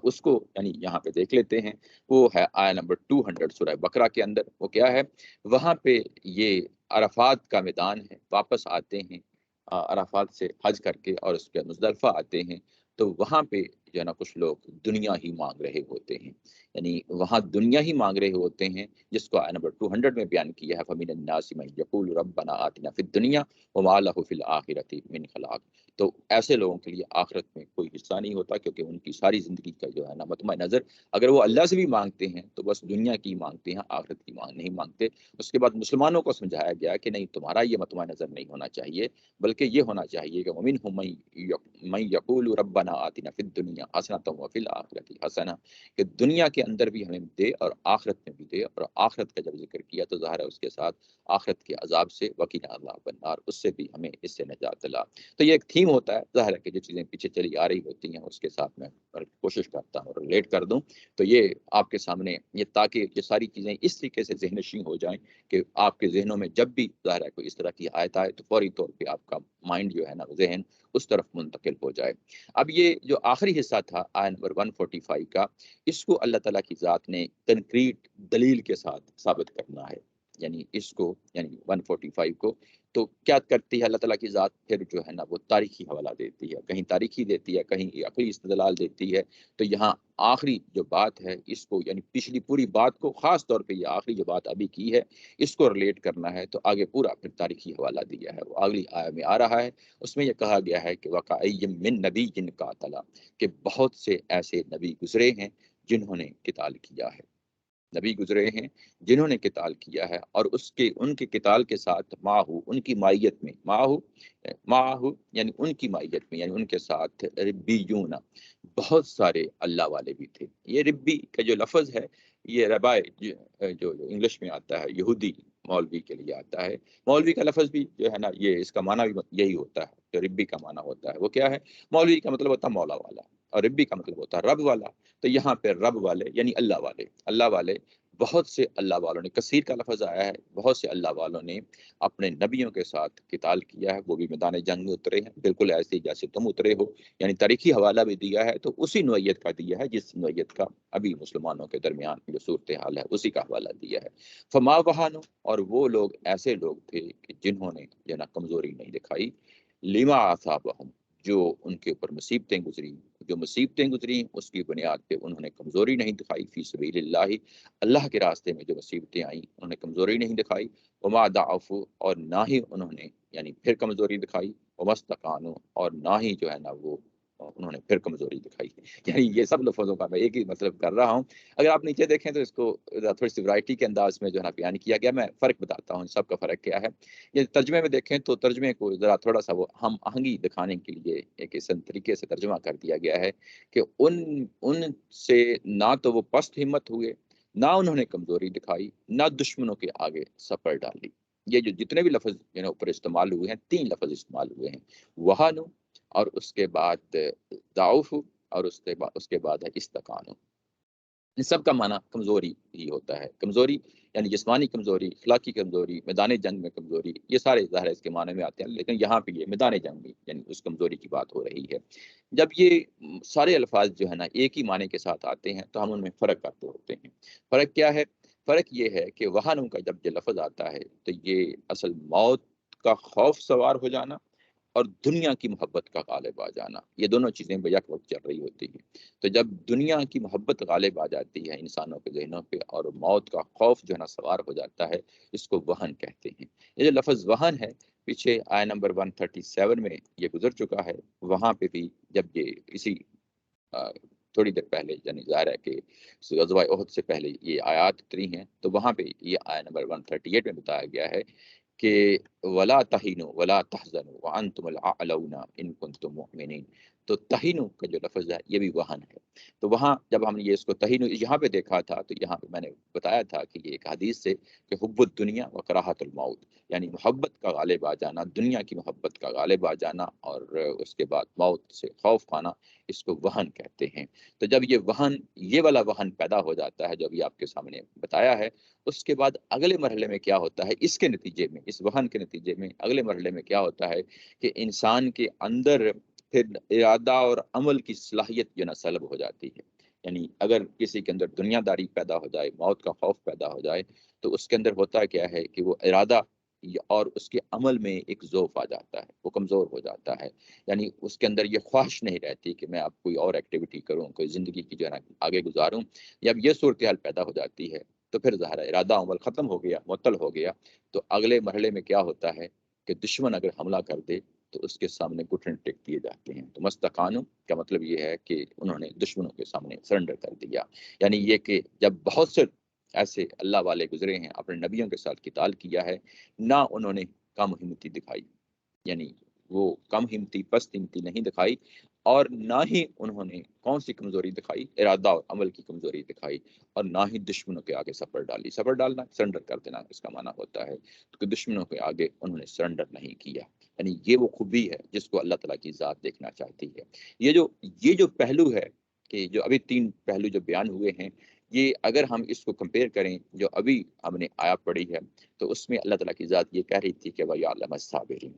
اس کو یعنی یہاں پہ دیکھ لیتے ہیں۔ وہ ہے آیا نمبر 200 سورہ بقرہ کے اندر۔ وہ کیا ہے، وہاں پہ یہ عرفات کا میدان ہے، واپس آتے ہیں عرفات سے حج کر کے، اور اس کے مزدلفہ آتے ہیں، تو وہاں پہ جو ہے نا کچھ لوگ دنیا ہی مانگ رہے ہوتے ہیں، یعنی وہاں دنیا ہی مانگ رہے ہوتے ہیں، جس کو آیا نمبر 200 میں بیان کیا ہے، فَمِنَ النَّاسِ مَن يَقُولُ رَبَّنَا آتِنَا فِي الدُّنْيَا وَمَا لَهُ فِي الْآخِرَةِ مِنْ خَلَاقٍ۔ تو ایسے لوگوں کے لیے آخرت میں کوئی حصہ نہیں ہوتا، کیونکہ ان کی ساری زندگی کا جو ہے نا مطمع نظر، اگر وہ اللہ سے بھی مانگتے ہیں تو بس دنیا کی مانگتے ہیں، آخرت کی نہیں مانگتے۔ اس کے بعد مسلمانوں کو سمجھایا گیا کہ نہیں، تمہارا یہ مطمع نظر نہیں ہونا چاہیے، بلکہ یہ ہونا چاہیے کہ وَمِنْهُم مَن يَقُولُ رَبَّنَا آتِنَا فِي الدُّنْيَا حَسَنَةً وَفِي الْآخِرَةِ حَسَنَةً، کہ دنیا کے اندر بھی ہمیں دے اور آخرت میں بھی دے۔ اور آخرت کا جب ذکر کیا تو ظاہر ہے اس کے ساتھ آخرت کے عذاب سے، وَقِنَا عَذَابَ النَّارِ، اس سے بھی ہمیں اس سے نجات دلا۔ تو یہ ایک تھیم ہوتا ہے، ظاہر ہے کہ جو چیزیں پیچھے چلی آ رہی ہوتی ہیں اس کے ساتھ میں کوشش کرتا ہوں ریلیٹ کر دوں، تو یہ آپ کے سامنے یہ، تاکہ یہ ساری چیزیں اس طریقے سے ذہن نشین ہو جائیں کہ آپ کے ذہنوں میں جب بھی ظاہر ہے کوئی اس طرح کی آیت آئے تو فوری طور پہ آپ کا مائنڈ جو ہے نا، ذہن اس طرف منتقل ہو جائے۔ اب یہ جو آخری حصہ تھا آیت نمبر 145 کا، اس کو اللہ تعالیٰ کی ذات نے کنکریٹ دلیل کے ساتھ ثابت کرنا ہے، یعنی اس کو یعنی 145 کو تو کیا کرتی ہے اللہ تعالیٰ کی ذات، پھر جو ہے نا وہ تاریخی حوالہ دیتی ہے، کہیں تاریخی دیتی ہے، کہیں عقلی استدلال دیتی ہے۔ تو یہاں آخری جو بات ہے اس کو یعنی پچھلی پوری بات کو، خاص طور پہ یہ آخری جو بات ابھی کی ہے اس کو ریلیٹ کرنا ہے، تو آگے پورا پھر تاریخی حوالہ دیا ہے، وہ اگلی آیت میں آ رہا ہے۔ اس میں یہ کہا گیا ہے کہ وَكَأَيٍّ مِّن نَبِيٍّ قَاتَلَ، کہ بہت سے ایسے نبی گزرے ہیں جنہوں نے قتال کیا ہے، نبی گزرے ہیں جنہوں نے قتال کیا ہے، اور ان کے قتال کے ساتھ ماہو، ان کی مائیت میں، ماہو یعنی ان کی مائیت میں، یعنی ان کے ساتھ ربیون، بہت سارے اللہ والے بھی تھے۔ یہ ربی کا جو لفظ ہے، یہ ربائے جو انگلش میں آتا ہے، یہودی مولوی کے لیے آتا ہے۔ مولوی کا لفظ بھی جو ہے نا، یہ اس کا معنی بھی یہی ہوتا ہے، جو ربی کا معنی ہوتا ہے وہ کیا ہے، مولوی کا مطلب ہوتا ہے مولا والا، اور ربی کا مطلب ہوتا ہے رب والا۔ تو یہاں پہ رب والے یعنی اللہ والے، اللہ والے، بہت سے اللہ والوں نے، کثیر کا لفظ آیا ہے، بہت سے اللہ والوں نے اپنے نبیوں کے ساتھ قتال کیا ہے، وہ بھی میدان جنگ میں اترے ہیں، بالکل ایسے جیسے تم اترے ہو، یعنی تاریخی حوالہ بھی دیا ہے، تو اسی نوعیت کا دیا ہے جس نوعیت کا ابھی مسلمانوں کے درمیان جو صورتحال ہے اسی کا حوالہ دیا ہے۔ فما وہانو، اور وہ لوگ ایسے لوگ تھے کہ جنہوں نے جو نا کمزوری نہیں دکھائی، لما اصابہم، جو ان کے اوپر مصیبتیں گزری، جو مصیبتیں گزری اس کی بنیاد پہ انہوں نے کمزوری نہیں دکھائی، فی سبیل اللہ، اللہ کے راستے میں جو مصیبتیں آئیں انہوں نے کمزوری نہیں دکھائی، وما ضعفوا، اور نہ ہی انہوں نے یعنی پھر کمزوری دکھائی، ومستقانوا، اور نہ ہی جو ہے نا وہ اور انہوں نے پھر کمزوری دکھائی. یعنی یہ سب لفظوں کا میں ایک ہی مطلب کر رہا ہوں. اگر آپ نیچے دیکھیں تو اس کو تھوڑی سی ورائٹی کے انداز میں جو ہے نا بیان کیا گیا. میں فرق بتاتا ہوں سب کا فرق کیا ہے. یہ ترجمے میں دیکھیں تو ترجمے کو ذرا تھوڑا سا وہ ہم آہنگی دکھانے کے لیے ایک اس طریقے سے ترجمہ کر دیا گیا ہے کہ ان سے نہ تو وہ پست ہمت ہوئے، نہ انہوں نے کمزوری دکھائی، نہ دشمنوں کے آگے سپر ڈالی. یہ جو جتنے بھی لفظ اوپر استعمال ہوئے ہیں، 3 لفظ استعمال ہوئے ہیں. وہانو، اور اس کے بعد ضعف، اور اس کے بعد ہے استقانو. ان سب کا معنی کمزوری ہی ہوتا ہے. کمزوری یعنی جسمانی کمزوری، اخلاقی کمزوری، میدان جنگ میں کمزوری، یہ سارے ظاہر اس کے معنی میں آتے ہیں. لیکن یہاں پہ یہ میدان جنگ میں یعنی اس کمزوری کی بات ہو رہی ہے. جب یہ سارے الفاظ جو ہے نا ایک ہی معنی کے ساتھ آتے ہیں تو ہم ان میں فرق کرتے ہوتے ہیں. فرق کیا ہے؟ فرق یہ ہے کہ وہن کا جب یہ لفظ آتا ہے تو یہ اصل موت کا خوف سوار ہو جانا اور دنیا کی محبت کا غالب آ جانا، یہ دونوں چیزیں بیک وقت چل رہی ہوتی ہیں. تو جب دنیا کی محبت غالب آ جاتی ہے انسانوں کے ذہنوں پہ اور موت کا خوف جو ہے نا سوار ہو جاتا ہے، اس کو وہن کہتے ہیں. یہ جو لفظ وہن ہے پیچھے آیہ نمبر 137 میں یہ گزر چکا ہے. وہاں پہ بھی جب یہ اسی تھوڑی دیر پہلے یعنی ظاہر ہے کہ غزوہ احد سے پہلے یہ آیات اتری ہیں، تو وہاں پہ یہ آیہ نمبر 138 میں بتایا گیا ہے کہ ولا تہینوا ولا تحزنوا وانتم الاعلون ان کنتم مؤمنین. تو تہینو کا جو لفظ ہے یہ بھی وہن ہے. تو وہاں جب ہم نے یہ اس کو تہینو یہاں پہ دیکھا تھا تو یہاں پہ میں نے بتایا تھا کہ یہ ایک حدیث سے کہ حب الدنیا و کراہت الموت، یعنی محبت کا غالب آ جانا، دنیا کی محبت کا غالب آ جانا اور اس کے بعد موت سے خوف کھانا، اس کو وہن کہتے ہیں. تو جب یہ والا وہن پیدا ہو جاتا ہے جو ابھی آپ کے سامنے بتایا ہے، اس کے بعد اگلے مرحلے میں کیا ہوتا ہے؟ اس کے نتیجے میں، اس وہن کے نتیجے میں اگلے مرحلے میں کیا ہوتا ہے کہ انسان کے اندر پھر ارادہ اور عمل کی صلاحیت جو نا سلب ہو جاتی ہے. یعنی اگر کسی کے اندر دنیا داری پیدا ہو جائے، موت کا خوف پیدا ہو جائے، تو اس کے اندر ہوتا کیا ہے کہ وہ ارادہ اور اس کے عمل میں ایک ضعف آ جاتا ہے، وہ کمزور ہو جاتا ہے. یعنی اس کے اندر یہ خواہش نہیں رہتی کہ میں اب کوئی اور ایکٹیویٹی کروں، کوئی زندگی کی جو ہے نا آگے گزاروں. جب یہ صورتحال پیدا ہو جاتی ہے تو پھر ظاہر ارادہ عمل ختم ہو گیا، معطل ہو گیا. تو اگلے مرحلے میں کیا ہوتا ہے کہ دشمن اگر حملہ کر دے تو اس کے سامنے گھٹن ٹیک دیے جاتے ہیں. تو مستقانو کا مطلب یہ ہے کہ انہوں نے دشمنوں کے سامنے سرنڈر کر دیا. یعنی یہ کہ جب بہت سے ایسے اللہ والے گزرے ہیں، اپنے نبیوں کے ساتھ قتال کیا ہے، نہ انہوں نے کم ہمتی دکھائی، یعنی وہ کم ہمتی پست ہمتی نہیں دکھائی، اور نہ ہی انہوں نے کون سی کمزوری دکھائی؟ ارادہ اور عمل کی کمزوری دکھائی، اور نہ ہی دشمنوں کے آگے سپر ڈالی. سپر ڈالنا سرنڈر کر دینا اس کا معنی ہوتا ہے. تو دشمنوں کے آگے انہوں نے سرنڈر نہیں کیا. یعنی یہ وہ خوبی ہے جس کو اللہ تعالیٰ کی ذات دیکھنا چاہتی ہے. یہ جو پہلو ہے کہ جو ابھی 3 پہلو جو بیان ہوئے ہیں، یہ اگر ہم اس کو کمپیئر کریں جو ابھی ہم نے آیات پڑھی ہے، تو اس میں اللہ تعالیٰ کی ذات یہ کہہ رہی تھی کہ وَيَعْلَمَ الصَّابِرِينَ،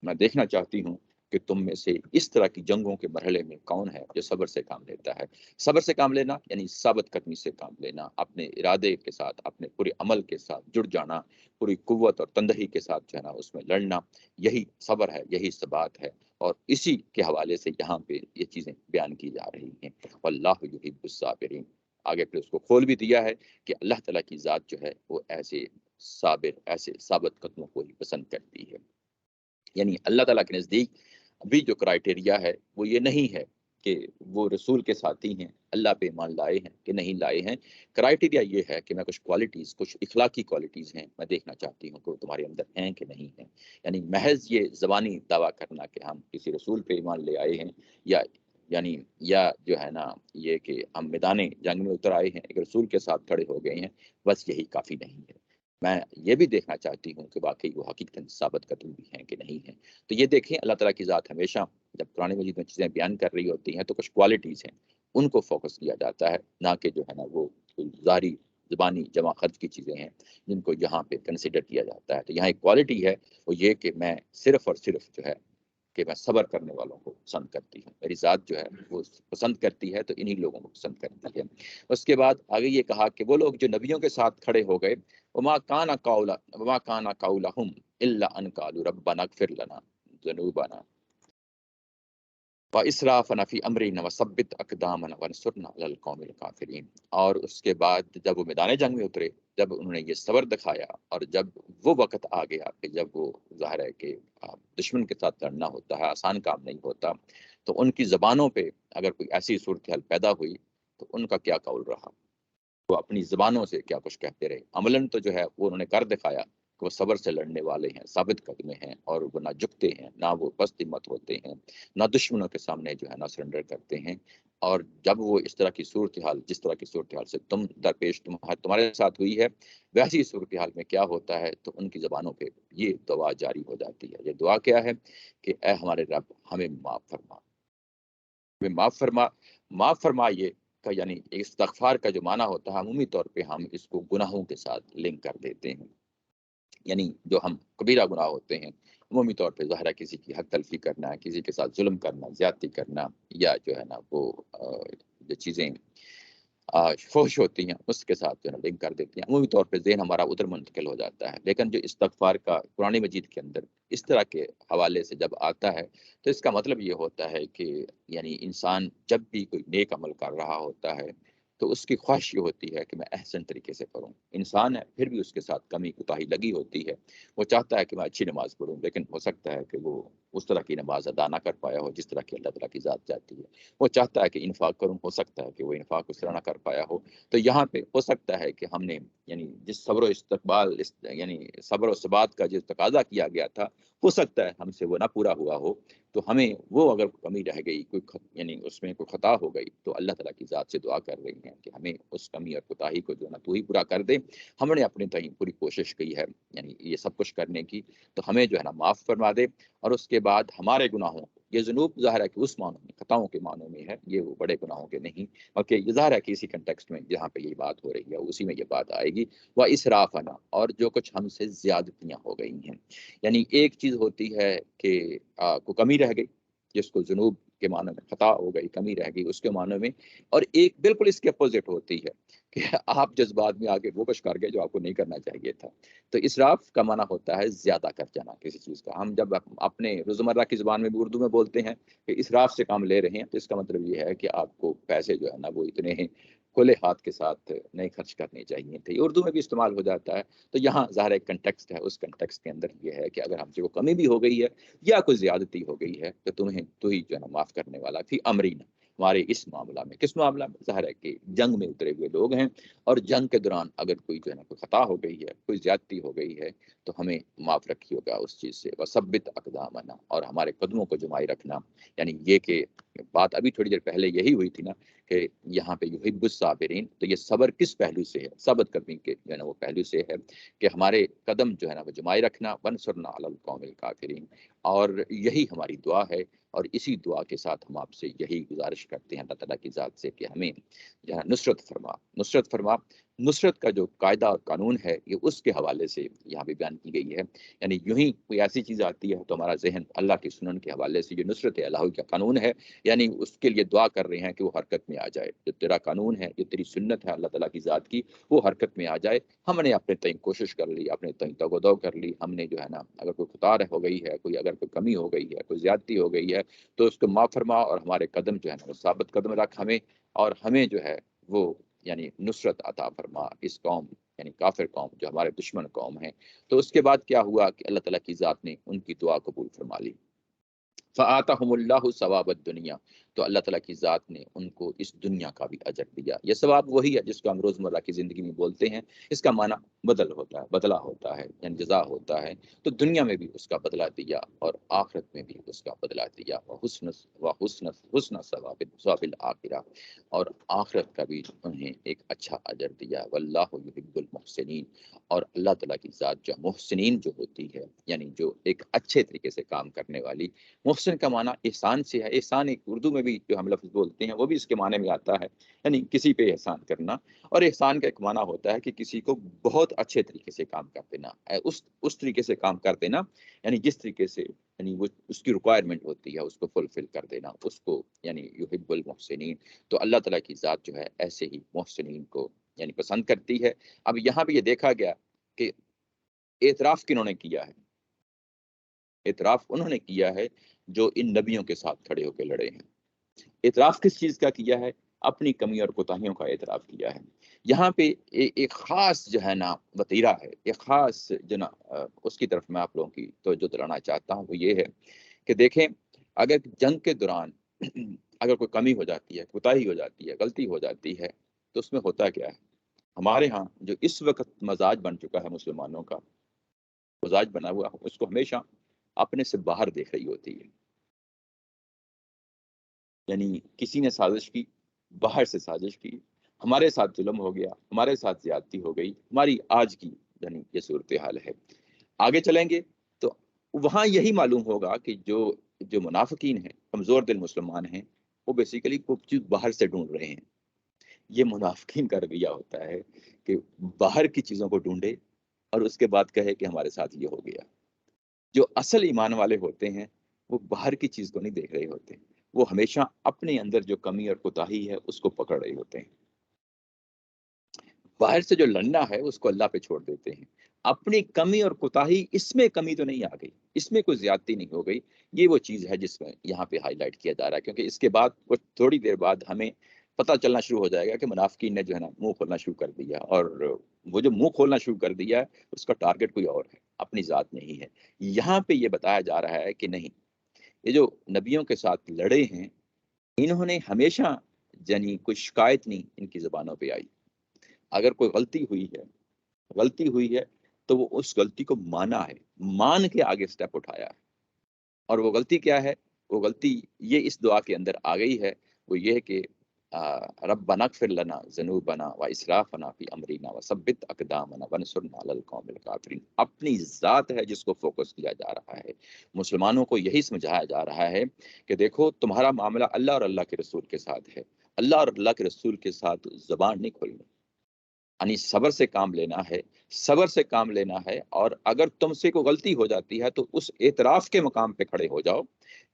میں دیکھنا چاہتی ہوں کہ تم میں سے اس طرح کی جنگوں کے مرحلے میں کون ہے جو صبر سے کام لیتا ہے. صبر سے کام لینا یعنی ثابت قدمی سے کام لینا، اپنے ارادے کے ساتھ، اپنے پورے عمل کے ساتھ جڑ جانا، پوری قوت اور تندہی کے ساتھ جو ہے نا اس میں لڑنا، یہی صبر ہے، یہی ثبات ہے. اور اسی کے حوالے سے یہاں پہ یہ چیزیں بیان کی جا رہی ہیں. واللہ یحب الصابرین. آگے پھر اس کو کھول بھی دیا ہے کہ اللہ تعالیٰ کی ذات جو ہے وہ ایسے صابر، ایسے ثابت قدموں کو ہی پسند کرتی ہے. یعنی اللہ تعالیٰ کے نزدیک ابھی جو کرائٹیریا ہے وہ یہ نہیں ہے کہ وہ رسول کے ساتھی ہیں، اللہ پہ ایمان لائے ہیں کہ نہیں لائے ہیں. کرائٹیریا یہ ہے کہ میں کچھ کوالٹیز، کچھ اخلاقی کوالٹیز ہیں، میں دیکھنا چاہتی ہوں کہ وہ تمہارے اندر ہیں کہ نہیں ہیں. یعنی محض یہ زبانی دعویٰ کرنا کہ ہم کسی رسول پہ ایمان لے آئے ہیں، یا جو ہے نا یہ کہ ہم میدان جنگ میں اتر آئے ہیں، ایک رسول کے ساتھ کھڑے ہو گئے ہیں، بس یہی کافی نہیں ہے. میں یہ بھی دیکھنا چاہتی ہوں کہ واقعی وہ حقیقتاً ثابت قدم بھی ہیں کہ نہیں ہیں. تو یہ دیکھیں اللہ تعالیٰ کی ذات ہمیشہ جب قرآن مجید میں چیزیں بیان کر رہی ہوتی ہیں تو کچھ کوالٹیز ہیں ان کو فوکس کیا جاتا ہے، نہ کہ جو ہے نا وہ ظاہری زبانی جمع خرچ کی چیزیں ہیں جن کو یہاں پہ کنسیڈر کیا جاتا ہے. تو یہاں ایک کوالٹی ہے، وہ یہ کہ میں صرف اور صرف جو ہے کہ میں صبر کرنے والوں کو پسند کرتی ہوں. میری ذات جو ہے وہ پسند کرتی ہے تو انہی لوگوں کو پسند کرتی ہے. اس کے بعد آگے یہ کہا کہ وہ لوگ جو نبیوں کے ساتھ کھڑے ہو گئے، وما كان قولهم الا ان قالوا ربنا اغفر لنا ذنوبنا واسرافنا في امرنا وثبت اقدامنا وانصرنا على القوم الكافرين. اور اس کے بعد جب وہ میدان جنگ میں اترے، جب انہوں نے یہ صبر دکھایا، اور جب وہ وقت آ گیا کہ جب وہ ظاہر ہے کہ دشمن کے ساتھ لڑنا ہوتا ہے، آسان کام نہیں ہوتا، تو ان کی زبانوں پہ اگر کوئی ایسی صورتحال پیدا ہوئی تو ان کا کیا قول رہا، وہ اپنی زبانوں سے کیا کچھ کہتے رہے۔ عملاً تو جو ہے وہ انہوں نے کر دکھایا کہ وہ صبر سے لڑنے والے ہیں، ثابت قدمے ہیں، اور وہ نہ جھکتے ہیں، نہ وہ پست ہمت ہوتے ہیں، نہ دشمنوں کے سامنے جو ہے نہ سرنڈر کرتے ہیں۔ اور جب وہ اس طرح کی صورتحال، جس طرح کی صورتحال سے تم درپیش تمہارے ساتھ ہوئی ہے، ویسی صورتحال میں کیا ہوتا ہے، تو ان کی زبانوں پہ یہ دعا جاری ہو جاتی ہے۔ یہ دعا کیا ہے کہ اے ہمارے رب، ہمیں معاف فرما، ہمیں معاف فرما۔ معاف فرما یہ کا یعنی استغفار کا جو معنی ہوتا ہے، عمومی طور پہ ہم اس کو گناہوں کے ساتھ لنک کر دیتے ہیں، یعنی جو ہم کبیرہ گناہ ہوتے ہیں، عمومی طور پہ ظاہر ہے کسی کی حق تلفی کرنا، کسی کے ساتھ ظلم کرنا، زیادتی کرنا، یا جو ہے نا وہ جو چیزیں فحش ہوتی ہیں اس کے ساتھ جو ہے لنک کر دیتی ہیں، عمومی طور پہ ذہن ہمارا ادھر منتقل ہو جاتا ہے۔ لیکن جو استغفار کا قرآن مجید کے اندر اس طرح کے حوالے سے جب آتا ہے، تو اس کا مطلب یہ ہوتا ہے کہ یعنی انسان جب بھی کوئی نیک عمل کر رہا ہوتا ہے تو اس کی خواہش یہ ہوتی ہے کہ میں احسن طریقے سے کروں۔ انسان ہے پھر بھی اس کے ساتھ کمی کوتاہی لگی ہوتی ہے، وہ چاہتا ہے کہ میں اچھی نماز پڑھوں، لیکن ہو سکتا ہے کہ وہ اس طرح کی نماز ادا نہ کر پایا ہو جس طرح کی اللہ تعالیٰ کی ذات چاہتی ہے۔ وہ چاہتا ہے کہ انفاق کروں، ہو سکتا ہے کہ وہ انفاق اس طرح نہ کر پایا ہو۔ تو یہاں پہ ہو سکتا ہے کہ ہم نے یعنی جس صبر و استقبال یعنی صبر و ثبات کا جس تقاضا کیا گیا تھا، ہو سکتا ہے ہم سے وہ نہ پورا ہوا ہو، تو ہمیں وہ اگر کمی رہ گئی، کوئی یعنی اس میں کوئی خطا ہو گئی، تو اللہ تعالیٰ کی ذات سے دعا کر رہی ہیں کہ ہمیں اس کمی اور کوتاہی کو جو ہے نا تو ہی پورا کر دے۔ ہم نے اپنے تئیں پوری کوشش کی ہے یعنی یہ سب کچھ کرنے کی، تو ہمیں جو ہے نا معاف فرما دے۔ اور اس کے بعد ہمارے گناہوں، یہ ذنوب ظاہر ہے کہ اس معنوں میں، خطاؤں کے معنوں میں ہے، یہ وہ بڑے گناہوں کے نہیں، بلکہ یہ ظاہر ہے کہ اسی کنٹیکسٹ میں جہاں پہ یہ بات ہو رہی ہے اسی میں یہ بات آئے گی۔ وہ اسرافنا، اور جو کچھ ہم سے زیادتیاں ہو گئی ہیں، یعنی ایک چیز ہوتی ہے کہ کو کمی رہ گئی، جس کو ذنوب کے معنی میں خطا ہو گئی، کمی رہ گئی اس کے معنی میں، اور ایک بالکل اس کے اپوزٹ ہوتی ہے کہ آپ جذبات میں آگے وہ کچھ کر گئے جو آپ کو نہیں کرنا چاہیے تھا۔ تو اسراف کا معنی ہوتا ہے زیادہ کر جانا کسی چیز کا۔ ہم جب اپنے روزمرہ کی زبان میں بھی اردو میں بولتے ہیں کہ اسراف سے کام لے رہے ہیں، تو اس کا مطلب یہ ہے کہ آپ کو پیسے جو ہے نا وہ اتنے ہیں کھلے ہاتھ کے ساتھ نہیں خرچ کرنے چاہیے تھے۔ یہ اردو میں بھی استعمال ہو جاتا ہے۔ تو یہاں ظاہر ایک کنٹیکسٹ ہے، اس کنٹیکسٹ کے اندر یہ ہے کہ اگر ہم سے وہ کمی بھی ہو گئی ہے یا کوئی زیادتی ہو گئی ہے، تو تمہیں تو ہی جو ہے نا معاف کرنے والا تھی امرینا، ہمارے اس معاملہ میں۔ کس معاملہ میں؟ ظاہر ہے کہ جنگ میں اترے ہوئے لوگ ہیں، اور جنگ کے دوران اگر کوئی جو ہے نا کوئی خطا ہو گئی ہے، کوئی زیادتی ہو گئی ہے، تو ہمیں معاف رکھیے گا اس چیز سے۔ وثبت اقدامنا، اور ہمارے قدموں کو جمائے رکھنا، یعنی یہ کہ بات ابھی تھوڑی دیر پہلے یہی ہوئی تھی نا کہ یہاں پہ یحب الصابرین، تو یہ صبر کس پہلو سے ہے؟ ثابت قدمی کے جو ہے نا وہ پہلو سے ہے کہ ہمارے قدم جو ہے نا وہ جمائے رکھنا، ونصرنا علی القوم الکافرین، اور یہی ہماری دعا ہے۔ اور اسی دعا کے ساتھ ہم آپ سے یہی گزارش کرتے ہیں اللہ تعالیٰ کی ذات سے کہ ہمیں جو ہے نصرت فرما، نصرت فرما۔ نصرت کا جو قاعدہ اور قانون ہے یہ اس کے حوالے سے یہاں پہ بیان کی گئی ہے، یعنی یوں ہی کوئی ایسی چیز آتی ہے تو ہمارا ذہن اللہ کی سنن کے حوالے سے جو نصرت الہی کا قانون ہے، یعنی اس کے لیے دعا کر رہے ہیں کہ وہ حرکت میں آ جائے، جو تیرا قانون ہے، جو تیری سنت ہے اللہ تعالیٰ کی ذات کی، وہ حرکت میں آ جائے۔ ہم نے اپنے تئیں کوشش کر لی، اپنے تئیں تگ و دو کر لی، ہم نے جو ہے نا اگر کوئی خطا ہو گئی ہے، کوئی اگر کوئی کمی ہو گئی ہے، کوئی زیادتی ہو گئی ہے، تو اس کو معاف فرما، اور ہمارے قدم جو ہے نا وہ ثابت قدم رکھ ہمیں، اور ہمیں جو ہے وہ یعنی نصرت عطا فرما اس قوم یعنی کافر قوم جو ہمارے دشمن قوم ہیں۔ تو اس کے بعد کیا ہوا کہ اللہ تعالیٰ کی ذات نے ان کی دعا قبول فرما لی۔ فآتاہم اللہ ثواب الدنیا، تو اللہ تعالیٰ کی ذات نے ان کو اس دنیا کا بھی اجر دیا۔ یہ ثواب وہی ہے جس کو ہم روزمرہ کی زندگی میں بولتے ہیں، اس کا معنی بدل ہوتا ہے، بدلہ ہوتا ہے، یعنی جزا ہوتا ہے۔ تو دنیا میں بھی اس کا بدلہ دیا اور آخرت میں بھی اس کا بدلہ دیا، حسن ثواب الآخرہ، اور آخرت کا بھی انہیں ایک اچھا اجر دیا۔ واللہ یحب المحسنین، اور اللہ تعالیٰ کی ذات جو محسنین جو ہوتی ہے، یعنی جو ایک اچھے طریقے سے کام کرنے والی۔ محسن کا معنی احسان سے ہے، احسان ایک اردو میں بھی جو ہم لفظ بولتے ہیں وہ بھی اس کے معنی میں آتا ہے، یعنی کسی پہ احسان کرنا۔ اور احسان کا ایک معنی ہوتا ہے کہ کسی کو بہت اچھے طریقے سے کام کر دینا، اس طریقے سے کام کر دینا، یعنی جس طریقے سے یعنی وہ اس کی ریکوائرمنٹ ہوتی ہے اس کو فلفل کر دینا، اس کو یعنی یحب المحسنین۔ تو اللہ تعالیٰ کی ذات جو ہے ایسے ہی محسنین کو یعنی پسند کرتی ہے۔ اب یہاں پہ یہ دیکھا گیا کہ اعتراف کنہوں نے کیا ہے؟ اعتراف انہوں نے کیا ہے جو ان نبیوں کے ساتھ کھڑے ہو کے لڑے ہیں۔ اعتراف کس چیز کا کیا ہے؟ اپنی کمی اور کوتاہیوں کا اعتراف کیا ہے۔ یہاں پہ ایک خاص جو ہے نا وتیرہ ہے، ایک خاص جو نا اس کی طرف میں آپ لوگوں کی توجہ دلانا چاہتا ہوں، وہ یہ ہے کہ دیکھیں اگر جنگ کے دوران اگر کوئی کمی ہو جاتی ہے، کوتاہی ہو جاتی ہے، غلطی ہو جاتی ہے، تو اس میں ہوتا کیا ہے؟ ہمارے ہاں جو اس وقت مزاج بن چکا ہے مسلمانوں کا، مزاج بنا ہوا، اس کو ہمیشہ اپنے سے باہر دیکھ رہی ہوتی ہے. یعنی کسی نے سازش کی، باہر سے سازش کی، ہمارے ساتھ ظلم ہو گیا، ہمارے ساتھ زیادتی ہو گئی، ہماری آج کی یعنی یہ صورتحال ہے. آگے چلیں گے تو وہاں یہی معلوم ہوگا کہ جو منافقین ہیں، کمزور دل مسلمان ہیں، وہ بیسیکلی کچھ چیز باہر سے ڈھونڈ رہے ہیں. یہ منافقین کا رویہ ہوتا ہے کہ باہر کی چیزوں کو ڈھونڈے اور اس کے بعد کہے کہ ہمارے ساتھ یہ ہو گیا. جو اصل ایمان والے ہوتے ہیں وہ باہر کی چیز کو نہیں دیکھ رہے ہوتے، وہ ہمیشہ اپنے اندر جو کمی اور کوتاہی ہے اس کو پکڑ رہے ہوتے ہیں. باہر سے جو لڑنا ہے اس کو اللہ پہ چھوڑ دیتے ہیں. اپنی کمی اور کوتاہی، اس میں کمی تو نہیں آ گئی، اس میں کوئی زیادتی نہیں ہو گئی. یہ وہ چیز ہے جس میں یہاں پہ ہائی لائٹ کیا جا رہا ہے، کیونکہ اس کے بعد کچھ تھوڑی دیر بعد ہمیں پتہ چلنا شروع ہو جائے گا کہ منافقین نے جو ہے نا منہ کھولنا شروع کر دیا، اور وہ جو منہ کھولنا شروع کر دیا ہے اس کا ٹارگٹ کوئی اور ہے، اپنی ذات نہیں ہے. یہاں پہ یہ بتایا جا رہا ہے کہ نہیں، یہ جو نبیوں کے ساتھ لڑے ہیں، انہوں نے ہمیشہ یعنی کوئی شکایت نہیں ان کی زبانوں پہ آئی. اگر کوئی غلطی ہوئی ہے تو وہ اس غلطی کو مانا ہے، مان کے آگے سٹیپ اٹھایا ہے. اور وہ غلطی کیا ہے؟ وہ غلطی یہ اس دعا کے اندر آ گئی ہے، وہ یہ ہے کہ ربنا اغفر لنا ذنوبنا واسرافنا فی امرنا وثبت اقدامنا وانصرنا علی القوم الکافرین. اپنی ذات ہے جس کو فوکس کیا جا رہا ہے. مسلمانوں کو یہی سمجھایا جا رہا ہے کہ دیکھو تمہارا معاملہ اللہ اور اللہ کے رسول کے ساتھ ہے. اللہ اور اللہ کے رسول کے ساتھ زبان نہیں کھولنی، یعنی صبر سے کام لینا ہے، صبر سے کام لینا ہے. اور اگر تم سے کوئی غلطی ہو جاتی ہے تو اس اعتراف کے مقام پہ کھڑے ہو جاؤ.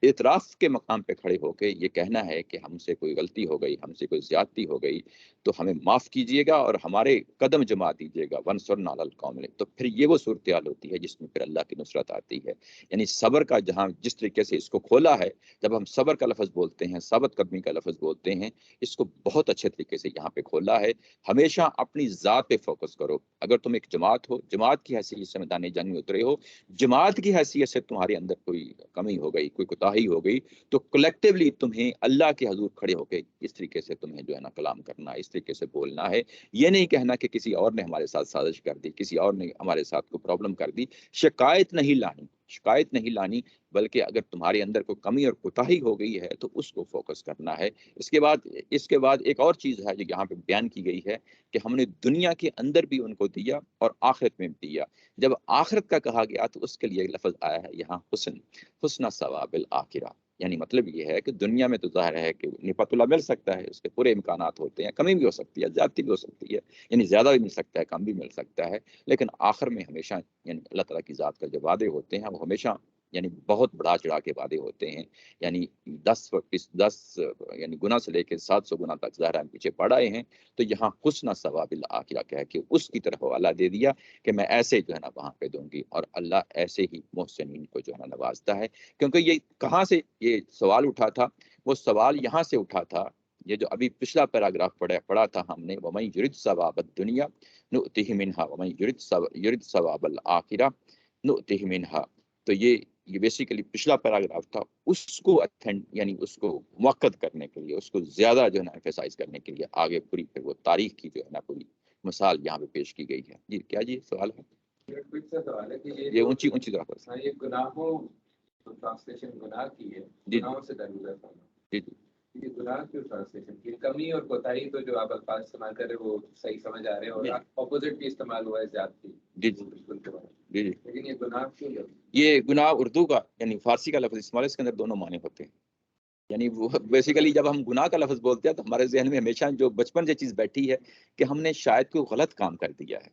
اعتراف کے مقام پہ کھڑے ہو کے یہ کہنا ہے کہ ہم سے کوئی غلطی ہو گئی، ہم سے کوئی زیادتی ہو گئی تو ہمیں معاف کیجئے گا اور ہمارے قدم جما دیجئے گا، وانصرنا علی القوم. تو پھر یہ وہ صورتحال ہوتی ہے جس میں پھر اللہ کی نصرت آتی ہے. یعنی صبر کا جہاں جس طریقے سے اس کو کھولا ہے، جب ہم صبر کا لفظ بولتے ہیں، ثابت قدمی کا لفظ بولتے ہیں، اس کو بہت اچھے طریقے سے یہاں پہ کھولا ہے. ہمیشہ اپنی ذات پہ فوکس کرو. اگر تم ایک جماعت ہو، جماعت کی حیثیت سے میدان جنگ میں اترے ہو، جماعت کی حیثیت سے تمہارے اندر کوئی کمی ہو گئی، کوئی کوتاہی ہو گئی، تو کلیکٹیولی تمہیں اللہ کے حضور کھڑے ہو کے اس طریقے سے تمہیں جو ہے نا کلام کرنا، اس طریقے سے بولنا ہے. یہ نہیں کہنا کہ کسی اور نے ہمارے ساتھ سازش کر دی، کسی اور نے ہمارے ساتھ کوئی پرابلم کر دی. شکایت نہیں لانی، شکایت نہیں لانی، بلکہ اگر تمہارے اندر کوئی کمی اور کوتاہی ہو گئی ہے تو اس کو فوکس کرنا ہے. اس کے بعد ایک اور چیز ہے جو یہاں پہ بیان کی گئی ہے کہ ہم نے دنیا کے اندر بھی ان کو دیا اور آخرت میں بھی دیا. جب آخرت کا کہا گیا تو اس کے لیے لفظ آیا ہے یہاں حسن ثواب الآخرہ. یعنی مطلب یہ ہے کہ دنیا میں تو ظاہر ہے کہ نفعت اللہ مل سکتا ہے، اس کے پورے امکانات ہوتے ہیں، کمی بھی ہو سکتی ہے، زیادتی بھی ہو سکتی ہے، یعنی زیادہ بھی مل سکتا ہے، کم بھی مل سکتا ہے. لیکن آخر میں ہمیشہ یعنی اللہ تعالیٰ کی ذات کا جو وعدے ہوتے ہیں وہ ہمیشہ یعنی بہت بڑا چڑھا کے وعدے ہوتے ہیں. یعنی 10 یعنی گنا سے لے کے 700 گنا تک ظاہر ہم پیچھے پڑ آئے ہیں. تو یہاں حسن ثواب الآخرہ کہہ کے اس کی طرف حوالہ دے دیا کہ میں ایسے جو ہے نا وہاں پہ دوں گی، اور اللہ ایسے ہی محسنین کو جو ہے نا نوازتا ہے. کیونکہ یہ کہاں سے یہ سوال اٹھا تھا؟ وہ سوال یہاں سے اٹھا تھا، یہ جو ابھی پچھلا پیراگراف پڑھا تھا ہم نے، وَمَن يُرِدْ ثَوَابَ الدُّنْيَا نُؤْتِهِ مِنْهَا وَمَن يُرِدْ ثَوَابَ الْآخِرَةِ نُؤْتِهِ مِنْهَا. تو یہ بیسیکلی پچھلا پیراگراف تھا، اس کو یعنی اس کو موقع کرنے کے لیے، اس کو زیادہ جو ہے نا ایمفیسائز کرنے کے لیے آگے پوری پھر وہ تاریخ کی جو ہے نا پوری مثال یہاں پہ پیش کی گئی ہے. جی کیا جی سوال ہے؟ سوال ہے کہ یہ اونچی طرح پر یہ گناہوں ٹرانسلیشن گناہ کی ہے، گناہوں سے درگزر کرنا. جی جی یہ گناہ کیوں ٹرانسلیشن کی؟ کمی اور کوتاہی تو جو آپ الفاظ استعمال کر رہے ہیں وہ صحیح سمجھ آ رہے ہیں، اور اپوزٹ بھی استعمال ہوا ہے زیادتی. جی جی بالکل کے بعد جی جی لیکن یہ گناہ کیوں ہے؟ یہ گناہ اردو کا یعنی فارسی کا لفظ استعمال ہے، اس کے اندر دونوں معنی ہوتے ہیں. یعنی وہ بیسیکلی جب ہم گناہ کا لفظ بولتے ہیں تو ہمارے ذہن میں ہمیشہ جو بچپن سے چیز بیٹھی ہے کہ ہم نے شاید کوئی غلط کام کر دیا ہے.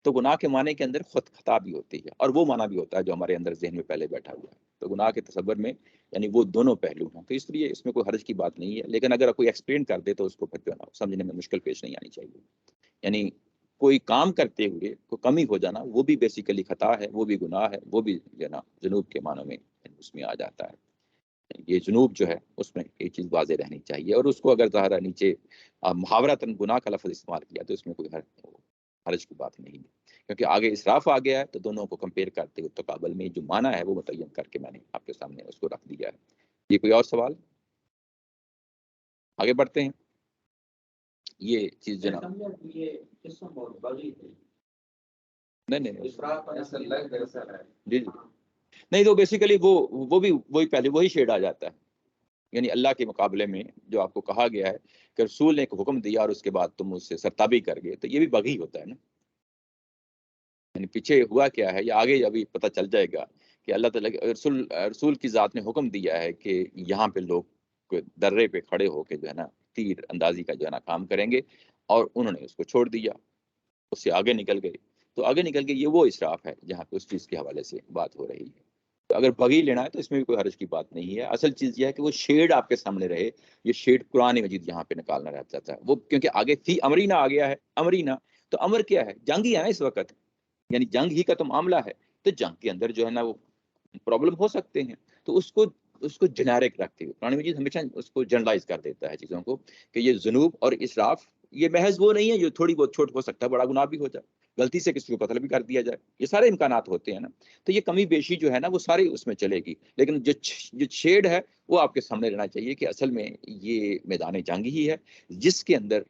تو گناہ کے معنی کے اندر خود خطا بھی ہوتی ہے، اور وہ معنی بھی ہوتا ہے جو ہمارے اندر ذہن میں پہلے بیٹھا ہوا ہے. تو گناہ کے تصور میں یعنی وہ دونوں پہلو ہیں، تو اس لیے اس میں کوئی حرج کی بات نہیں ہے. لیکن اگر کوئی ایکسپلین کر دے تو اس کو پھر جو ہے نا سمجھنے میں مشکل پیش نہیں آنی چاہیے. یعنی کوئی کام کرتے ہوئے کوئی کمی ہو جانا وہ بھی بیسیکلی خطا ہے، وہ بھی گناہ ہے، وہ بھی جو ہے نا جنوب کے معنوں میں اس میں آ جاتا ہے. یہ جنوب جو ہے اس میں یہ چیز واضح رہنی چاہیے. اور اس کو اگر ظاہر نیچے محاورتاً گناہ کا لفظ استعمال کیا تو اس میں کوئی حرج کی بات نہیں ہے، کیونکہ آگے اسراف آ گیا ہے تو دونوں کو کمپیئر کرتے ہوئے تقابل میں جو معنی ہے وہ متعین کر کے میں نے آپ کے سامنے اس کو رکھ دیا ہے. یہ کوئی اور سوال؟ آگے بڑھتے ہیں. یہ چیز جناب نہیں جی نہیں تو بیسیکلی وہ بھی وہی پہلے وہی شیڈ آ جاتا ہے. یعنی اللہ کے مقابلے میں جو آپ کو کہا گیا ہے کہ رسول نے ایک حکم دیا اور اس کے بعد تم اس سے سرتابی کر گئے، تو یہ بھی بغی ہوتا ہے نا. یعنی پیچھے ہوا کیا ہے، یا آگے ابھی پتہ چل جائے گا کہ اللہ تعالیٰ رسول کی ذات نے حکم دیا ہے کہ یہاں پہ لوگ درے پہ کھڑے ہو کے جو ہے نا تیر اندازی کا جو ہے نا کام کریں گے، اور انہوں نے اس کو چھوڑ دیا، اس سے آگے نکل گئے. تو آگے نکل کے یہ وہ اسراف ہے جہاں پہ اس چیز کے حوالے سے بات ہو رہی ہے. تو اگر بغی لینا ہے تو اس میں بھی کوئی حرج کی بات نہیں ہے. اصل چیز یہ ہے کہ وہ شیڈ آپ کے سامنے رہے. یہ شیڈ قرآن مجید یہاں پہ نکالنا رہتا ہے وہ، کیونکہ آگے فی امرینا آ گیا ہے. امرینا تو امر کیا ہے؟ جنگ ہی ہے نا اس وقت، یعنی جنگ ہی کا تو معاملہ ہے. تو جنگ کے اندر جو ہے نا وہ پرابلم ہو سکتے ہیں، تو اس کو جنیرک رکھتے ہوئے قرآن مجید ہمیشہ اس کو جنرلائز کر دیتا ہے چیزوں کو، کہ یہ ذنوب اور اسراف یہ محض وہ نہیں ہے جو تھوڑی بہت چھوٹ ہو سکتا ہے، بڑا گناہ بھی ہو جائے، غلطی سے کسی کو قتل بھی کر دیا جائے، یہ سارے امکانات ہوتے ہیں نا. تو یہ کمی بیشی جو ہے نا وہ سارے اس میں چلے گی، لیکن جو شیڈ ہے وہ آپ کے سامنے رہنا چاہیے کہ اصل میں یہ میدان جنگ ہی ہے جس کے اندر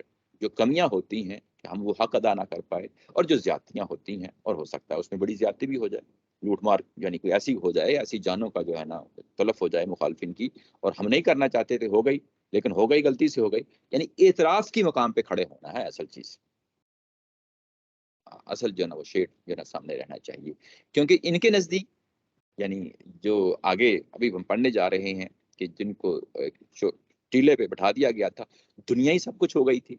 جو کمیاں ہوتی ہیں کہ ہم وہ حق ادا نہ کر پائے، اور جو زیادتیاں ہوتی ہیں، اور ہو سکتا ہے اس میں بڑی زیادتی بھی ہو جائے، لوٹ مار یعنی کوئی ایسی ہو جائے، ایسی جانوں کا جو ہے نا تلف ہو جائے مخالفین کی، اور ہم نہیں کرنا چاہتے تھے، ہو گئی، لیکن ہو گئی، غلطی سے ہو گئی. یعنی اعتراف کی مقام پہ کھڑے ہونا ہے اصل چیز. اصل جو ہے نا وہ شیڈ جو ہے نا سامنے رہنا چاہیے، کیونکہ ان کے نزدیک یعنی جو آگے ابھی ہم پڑھنے جا رہے ہیں کہ جن کو ٹیلے پہ بٹھا دیا گیا تھا، دنیا ہی سب کچھ ہو گئی تھی.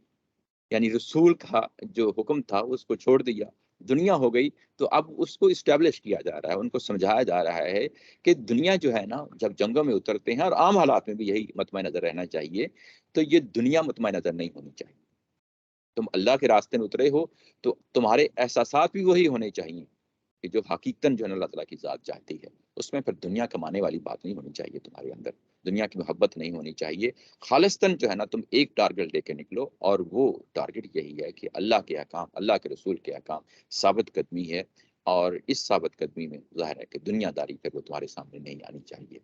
یعنی رسول کا جو حکم تھا اس کو چھوڑ دیا، دنیا ہو گئی. تو اب اس کو اسٹیبلش کیا جا رہا ہے، ان کو سمجھایا جا رہا ہے کہ دنیا جو ہے نا جب جنگوں میں اترتے ہیں، اور عام حالات میں بھی یہی مطمع نظر رہنا چاہیے، تو یہ دنیا مطمع نظر نہیں ہونی چاہیے. تم اللہ کے راستے میں اترے ہو تو تمہارے احساسات بھی وہی ہونے چاہیے کہ جو حقیقتاً جو ہے اللہ تعالیٰ کی ذات چاہتی ہے. اس میں پھر دنیا کمانے والی بات نہیں ہونی چاہیے تمہارے اندر، دنیا کی محبت نہیں ہونی چاہیے. خالصتاً جو ہے نا تم ایک ٹارگٹ لے کے نکلو، اور وہ ٹارگٹ یہی ہے کہ اللہ کے احکام، اللہ کے رسول کے احکام ثابت قدمی ہے. اور اس ثابت قدمی میں ظاہر ہے کہ دنیا داری پھر وہ تمہارے سامنے نہیں آنی چاہیے.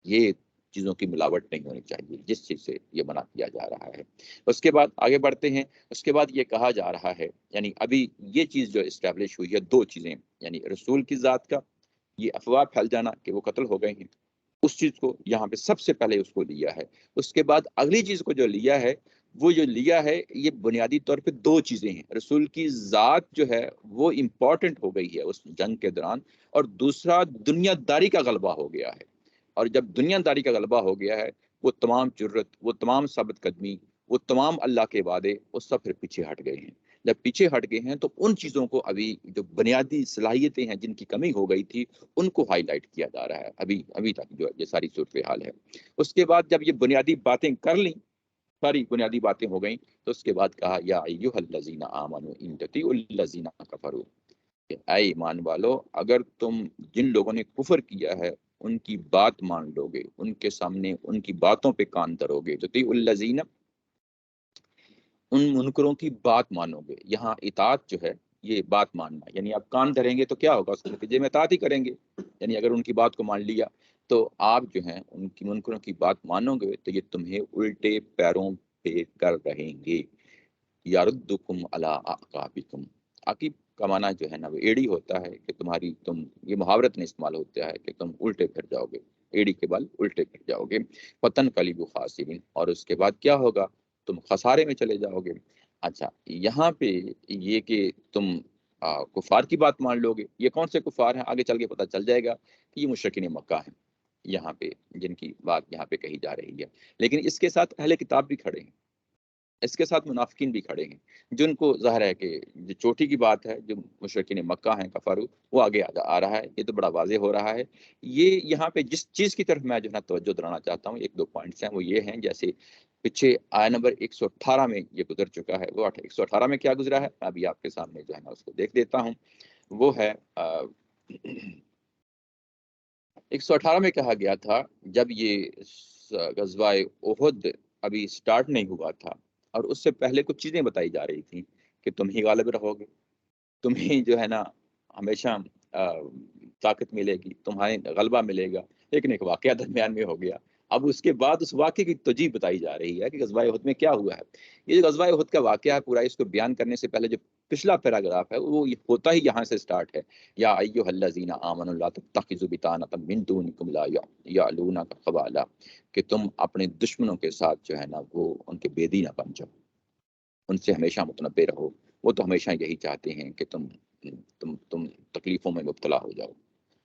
یہ چیزوں کی ملاوٹ نہیں ہونی چاہیے جس چیز سے یہ منع کیا جا رہا ہے. اس کے بعد آگے بڑھتے ہیں. اس کے بعد یہ کہا جا رہا ہے، یعنی ابھی یہ چیز جو اسٹیبلش ہوئی ہے، دو چیزیں، یعنی رسول کی ذات کا یہ افواہ پھیل جانا کہ وہ قتل ہو گئے ہیں، اس چیز کو یہاں پہ سب سے پہلے اس کو لیا ہے. اس کے بعد اگلی چیز کو جو لیا ہے، وہ جو لیا ہے یہ بنیادی طور پہ دو چیزیں ہیں. رسول کی ذات جو ہے وہ امپورٹنٹ ہو گئی ہے اس جنگ کے دوران، اور دوسرا دنیا داری کا غلبہ ہو گیا ہے. اور جب دنیا داری کا غلبہ ہو گیا ہے، وہ تمام جرت، وہ تمام ثابت قدمی، وہ تمام اللہ کے وعدے، وہ سب پھر پیچھے ہٹ گئے ہیں. جب پیچھے ہٹ گئے ہیں تو ان چیزوں کو ابھی جو بنیادی صلاحیتیں ہیں جن کی کمی ہو گئی تھی ان کو ہائی لائٹ کیا جا رہا ہے ابھی تک جو یہ ساری صورتحال ہے. اس کے بعد جب یہ بنیادی باتیں کر لیں، ساری بنیادی باتیں ہو گئیں، تو اس کے بعد کہا یا ایھا الذین آمنوا ان تطیعوا الذین کفروا، کہ اے ایمان والو اگر تم جن لوگوں نے کفر کیا ہے ان کی بات مان لو گے، ان کے سامنے ان کی باتوں پہ کان دھرو گے. تو تطیعوا الذین، ان منکروں کی بات مانو گے. یہاں اطاعت جو ہے یہ بات ماننا، یعنی آپ کان دھریں گے تو کیا ہوگا، اس کے نتیجے میں اطاعت ہی کریں گے. یعنی اگر ان کی بات کو مان لیا تو آپ جو ہیں ان کی منکروں کی بات مانو گے تو یہ تمہیں الٹے پیروں پہ کر رہیں گے. یردکم علی اعقابکم، عقیب کا معنی جو ہے نا وہ ایڑی ہوتا ہے، کہ تم یہ محاورت میں استعمال ہوتا ہے کہ تم الٹے پھر جاؤ گے، ایڑی کے بل الٹے پھر جاؤ گے. فتنقلبوا خاسرین، اور اس کے بعد کیا ہوگا، تم خسارے میں چلے جاؤ گے. اچھا یہاں پہ یہ کہ تم کفار کی بات مان لو گے، یہ کون سے کفار ہیں آگے چل کے پتہ چل جائے گا کہ یہ مشرکین مکہ ہیں یہاں پہ جن کی بات یہاں پہ کہی جا رہی ہے. لیکن اس کے ساتھ اہل کتاب بھی کھڑے ہیں، اس کے ساتھ منافقین بھی کھڑے ہیں، جن کو ظاہر ہے کہ جو چوٹی کی بات ہے، جو مشرکین مکہ ہیں کفارو، وہ آگے آ رہا ہے. یہ تو بڑا واضح ہو رہا ہے. یہ یہاں پہ جس چیز کی طرف میں جو ہے نا توجہ دلانا چاہتا ہوں، ایک دو پوائنٹس ہیں، وہ یہ ہیں جیسے پیچھے آیا نمبر 118 میں یہ گزر چکا ہے. وہ 118 میں کیا گزرا ہے ابھی آپ کے سامنے جو ہے نا اس کو دیکھ دیتا ہوں. وہ ہے 118 میں کہا گیا تھا جب یہ غزوہ احد ابھی سٹارٹ نہیں ہوا تھا، اور اس سے پہلے کچھ چیزیں بتائی جا رہی تھیں کہ تم ہی غالب رہو گے، تمہیں جو ہے نا ہمیشہ طاقت ملے گی، تمہیں غلبہ ملے گا. لیکن ایک واقعہ درمیان میں ہو گیا، اب اس کے بعد اس واقعے کی توجیہ بتائی جا رہی ہے کہ غزوہ احد میں کیا ہوا ہے. یہ جو غزوہ احد کا واقعہ ہے پورا، اس کو بیان کرنے سے پہلے جو پچھلا پیراگراف ہے وہ ہوتا ہی یہاں سے سٹارٹ ہے. یا ایھا الذین آمنوا لا تتخذوا بطانۃ من دونکم لا یعلونکم خبالا، کہ تم اپنے دشمنوں کے ساتھ جو ہے نا وہ ان کے بیدی نہ بن جاؤ، ان سے ہمیشہ متنبع رہو. وہ تو ہمیشہ یہی چاہتے ہیں کہ تم تکلیفوں میں مبتلا ہو جاؤ،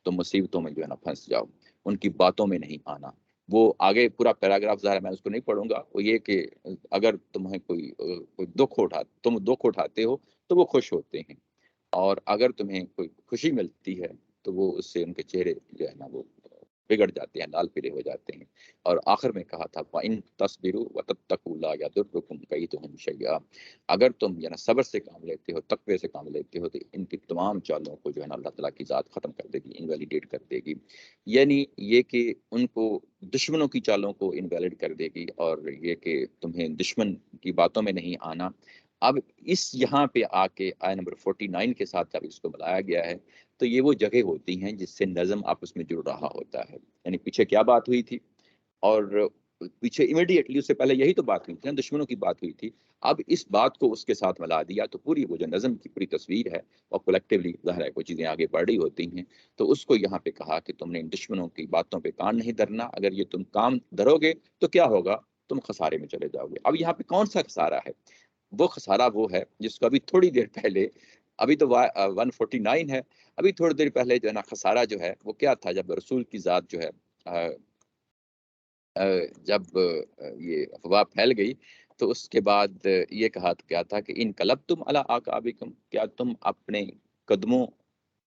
تم مصیبتوں میں جو ہے نا پھنس جاؤ، ان کی باتوں میں نہیں آنا. وہ آگے پورا پیراگراف ظاہر ہے میں اس کو نہیں پڑھوں گا. وہ یہ کہ اگر تمہیں کوئی تم دکھ اٹھاتے ہو تو وہ خوش ہوتے ہیں، اور اگر تمہیں کوئی خوشی ملتی ہے تو وہ اس سے ان کے چہرے جو ہے نا وہ بگڑ جاتے ہیں، لال پیلے ہو جاتے ہیں. اور آخر میں کہا تھا وَإِن تَصْبِرُوا وَتَتَّقُوا لَا يَضُرُّكُمْ كَيْدُهُمْ شَيْئًا، اگر تم یا صبر سے کام لیتے ہو، تقوی سے کام لیتے ہو، تو ان کی تمام چالوں کو جو ہے نا اللہ تعالیٰ کی ذات ختم کر دے گی، انویلیڈیٹ کر دے گی. یعنی یہ کہ ان کو دشمنوں کی چالوں کو انویلڈ کر دے گی، اور یہ کہ تمہیں دشمن کی باتوں میں نہیں آنا. اب اس یہاں پہ آ کے آیت نمبر 49 کے ساتھ جب اس کو بلایا گیا ہے تو یہ وہ جگہ ہوتی ہیں جس سے نظم آپس میں جڑ رہا ہوتا ہے. یعنی پیچھے کیا بات ہوئی تھی، اور پیچھے امیڈیٹلی اس سے پہلے یہی تو بات ہوئی تھی نا، دشمنوں کی بات ہوئی تھی. اب اس بات کو اس کے ساتھ ملا دیا تو پوری وہ جو نظم کی پوری تصویر ہے اور کولیکٹیولی ظاہر ہے کوئی چیزیں آگے بڑھ رہی ہوتی ہیں. تو اس کو یہاں پہ کہا کہ تم نے ان دشمنوں کی باتوں پہ کان نہیں دھرنا، اگر یہ تم کام دھرو گے تو کیا ہوگا، تم خسارے میں چلے جاؤ گے. اب یہاں پہ کون سا خسارہ ہے؟ وہ خسارہ وہ ہے جس کو ابھی تھوڑی دیر پہلے، ابھی تو 149 ہے، ابھی تھوڑی دیر پہلے جو ہے نا خسارہ جو ہے وہ کیا تھا. جب رسول کی ذات جو ہے جب یہ افواہ پھیل گئی تو اس کے بعد یہ کہا کیا تھا کہ انقلبتم علی اعقابکم، کیا تم اپنے قدموں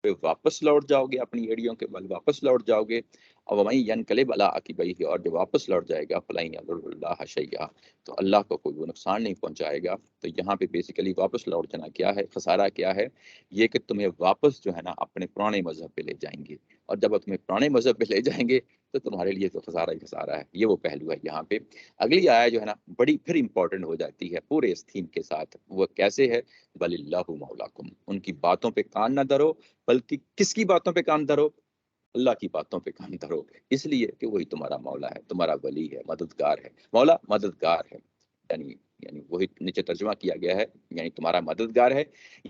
پہ واپس لوٹ جاؤ گے، اپنی ایڑیوں کے بل واپس لوٹ جاؤ گے. اور وَمَن يَنقلب عَلَىٰ عَقِبَيْهِ، اور جو واپس لوٹ جائے گا فَلَن يَضُرَّ اللَّهَ شَيْئًا، تو اللہ کو کوئی وہ نقصان نہیں پہنچائے گا. تو یہاں پہ بیسیکلی واپس لوٹ جانا کیا ہے، خسارہ کیا ہے، یہ کہ تمہیں واپس جو ہے نا اپنے پرانے مذہب پہ لے جائیں گے. اور جب تمہیں پرانے مذہب پہ لے جائیں گے تو تمہارے لیے تو خسارہ ہی خسارہ ہے. یہ وہ پہلو ہے یہاں پہ. اگلی آیت جو ہے نا بڑی پھر امپورٹنٹ ہو جاتی ہے پورے اس تھیم کے ساتھ. وہ کیسے ہے، بل اللہ مولاکم، ان کی باتوں پہ کان نہ دھرو، بلکہ کس کی باتوں پہ کان دھرو، اللہ کی باتوں پہ کان دھرو، اس لیے کہ وہی تمہارا مولا ہے، تمہارا ولی ہے، مددگار ہے. مولا مددگار ہے، یعنی وہی نیچے ترجمہ کیا گیا ہے، یعنی تمہارا مددگار ہے.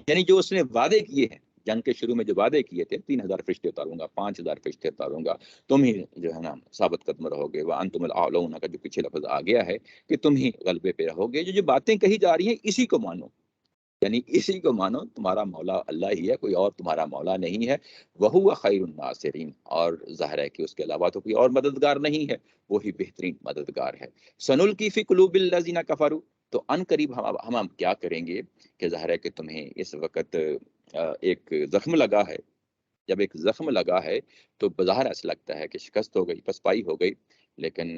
یعنی جو اس نے وعدے کیے ہیں جنگ کے شروع میں، جو وعدے کیے تھے 3000 فرشتے اتاروں گا، 5000 فرشتے اتاروں گا، تم ہی جو ہے نا ثابت قدم رہو گے. وانتم الاعلون کا جو پیچھے لفظ آ گیا ہے کہ تم ہی غلبے پہ رہو گے. جو باتیں کہی جا رہی ہیں اسی کو مانو، یعنی اسی کو مانو. تمہارا مولا اللہ ہی ہے، کوئی اور تمہارا مولا نہیں ہے. وَهُوَ خَيْرُ النَّاصِرِينَ، اور ظاہر ہے کہ اس کے علاوہ تو کوئی اور مددگار نہیں ہے، وہی بہترین مددگار ہے. سَنُلْقِي فِي قُلُوبِ الَّذِينَ كَفَرُوا، تو ان قریب ہم کیا کریں گے کہ ظاہر ہے کہ تمہیں اس وقت ایک زخم لگا ہے. جب ایک زخم لگا ہے تو بظاہر ایسا لگتا ہے کہ شکست ہو گئی، پسپائی ہو گئی، لیکن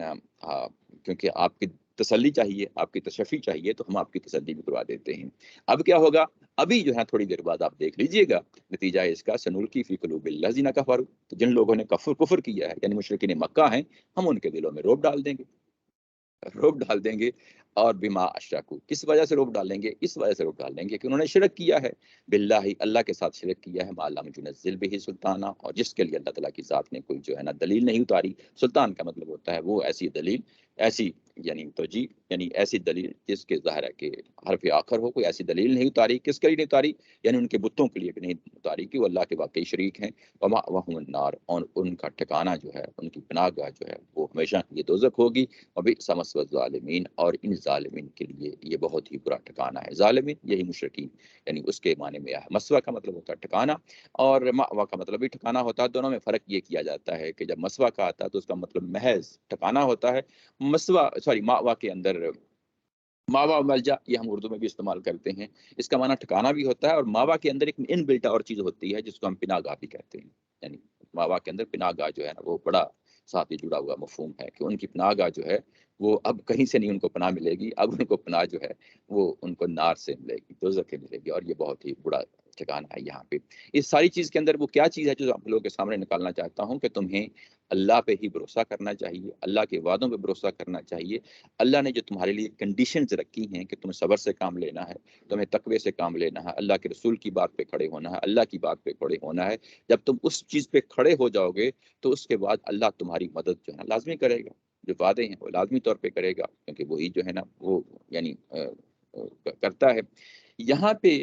کیونکہ آپ کی تسلی چاہیے، آپ کی تشفی چاہیے، تو ہم آپ کی تسلی بھی کروا دیتے ہیں. اب کیا ہوگا، ابھی جو ہے تھوڑی دیر بعد آپ دیکھ لیجئے گا نتیجہ اس کا. سنلقی فی قلوب الذین کفروا، تو جن لوگوں نے کفر کیا ہے یعنی مشرکین مکہ ہیں، ہم ان کے دلوں میں رعب ڈال دیں گے. اور بما اشرکو، کس وجہ سے روک ڈالیں گے، اس وجہ سے روک ڈالیں گے کہ انہوں نے شرک کیا ہے باللہ، اللہ کے ساتھ شرک کیا ہے، ما لم ينزل به سلطانہ، اور جس کے لیے اللہ تعالیٰ کی ذات نے کوئی جو ہے نا دلیل نہیں اتاری. سلطان کا مطلب ہوتا ہے وہ ایسی دلیل، ایسی یعنی توجیہ، یعنی ایسی دلیل جس کے ظاہر ہے کہ حرف آخر ہو. کوئی ایسی دلیل نہیں اتاری. کس کے لیے نہیں اتاری، یعنی ان کے بتوں کے لیے بھی نہیں اتاری کہ وہ اللہ کے واقعی شریک ہیں. ومأواہم النار، اور ان کا ٹھکانہ جو ہے، ان کی پناہ گاہ جو ہے وہ ہمیشہ یہ دوزخ ہوگی. وبئس مثوى الظالمین، اور ان ظالمین کے لیے یہ بہت ہی برا ٹھکانہ ہے. ظالمین یہی مشرکین، یعنی اس کے معنی میں ہے. مسوہ کا مطلب ہوتا ہے ٹھکانہ، اور مأویٰ کا مطلب بھی ٹھکانہ ہوتا ہے. دونوں میں فرق یہ کیا جاتا ہے کہ جب مسوہ کا آتا ہے تو اس کا مطلب محض ٹھکانہ ہوتا ہے. مأویٰ کے اندر ماوا ملجا، یہ ہم اردو میں بھی استعمال کرتے ہیں، اس کا معنی ٹھکانہ بھی ہوتا ہے. اور ماوا کے اندر ایک ان بلٹ اور چیز ہوتی ہے جس کو ہم پناہ گاہ بھی کہتے ہیں. یعنی ماوا کے اندر پناہ گاہ جو ہے نا وہ بڑا ساتھ ہی جڑا ہوا مفہوم ہے کہ ان کی پناہ گاہ جو ہے وہ اب کہیں سے نہیں ان کو پناہ ملے گی. اب ان کو پناہ جو ہے وہ ان کو نار سے ملے گی، دوزخ سے ملے گی، اور یہ بہت ہی بڑا ٹھکانہ ہے. یہاں پہ اس ساری چیز کے اندر وہ کیا چیز ہے جو آپ لوگوں کے سامنے نکالنا چاہتا ہوں کہ تمہیں اللہ پہ ہی بھروسہ کرنا چاہیے، اللہ کے وعدوں پہ بھروسہ کرنا چاہیے. اللہ نے جو تمہارے لیے کنڈیشنز رکھی ہیں کہ تمہیں صبر سے کام لینا ہے، تمہیں تقوی سے کام لینا ہے، اللہ کے رسول کی بات پہ کھڑے ہونا ہے، اللہ کی بات پہ کھڑے ہونا ہے. جب تم اس چیز پہ کھڑے ہو جاؤ گے تو اس کے بعد اللہ تمہاری مدد جو ہے نا لازمی کرے گا. جو وعدے ہیں وہ لازمی طور پہ کرے گا، کیونکہ وہی جو ہے نا وہ یعنی کرتا ہے۔ یہاں پہ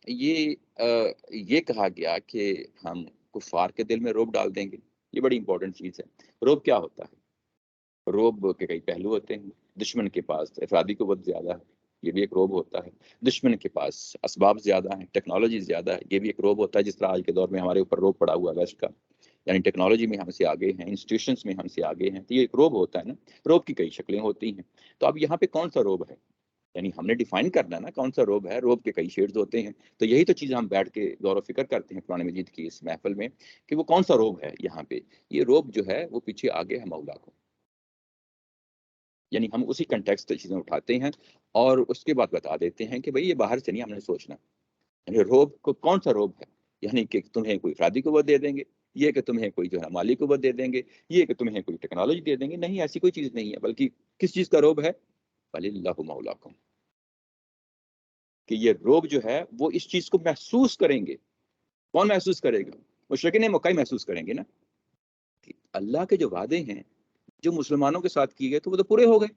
یہ کہا گیا کہ ہم کفار کے دل میں روب ڈال دیں گے، یہ بڑی امپورٹنٹ چیز ہے۔ روب کیا ہوتا ہے؟ روب کے کئی پہلو ہوتے ہیں۔ دشمن کے پاس افرادی قوت زیادہ ہے، یہ بھی ایک روب ہوتا ہے۔ دشمن کے پاس اسباب زیادہ ہیں، ٹیکنالوجی زیادہ ہے، یہ بھی ایک روب ہوتا ہے۔ جس طرح آج کے دور میں ہمارے اوپر روب پڑا ہوا ہے ویسٹ کا، یعنی ٹیکنالوجی میں ہم سے آگے ہیں، انسٹیٹیوشنز میں ہم سے آگے ہیں، تو یہ ایک روب ہوتا ہے نا۔ روب کی کئی شکلیں ہوتی ہیں، تو اب یہاں پہ کون سا روب ہے، یعنی ہم نے ڈیفائن کرنا ہے نا کون سا روب ہے۔ روب کے کئی شیڈز ہوتے ہیں، تو یہی تو چیز ہم بیٹھ کے غور و فکر کرتے ہیں قرآن مجید کی اس محفل میں کہ وہ کون سا روب ہے۔ یہاں پہ یہ روب جو ہے وہ پیچھے آگے ہے مولا کو، یعنی ہم اسی کنٹیکسٹ سے چیزیں اٹھاتے ہیں اور اس کے بعد بتا دیتے ہیں کہ بھئی یہ باہر سے نہیں ہم نے سوچنا، یعنی روب کو کون سا روب ہے، یعنی کہ تمہیں کوئی افرادی قوت دے دیں گے، یہ کہ تمہیں کوئی جو ہے مالی قوت دے دیں گے، یہ کہ تمہیں کوئی ٹیکنالوجی دے دیں گے، نہیں، ایسی کوئی چیز نہیں ہے، بلکہ کس چیز کا روب ہے؟ وَلِلَّهُ مَوْلَاكُمْ، کہ یہ روب جو ہے وہ اس چیز کو محسوس کریں گے۔ کون محسوس کرے گا؟ مشرکین مکہ محسوس کریں گے نا، کہ اللہ کے جو وعدے ہیں جو مسلمانوں کے ساتھ کیے گئے تو وہ تو پورے ہو گئے،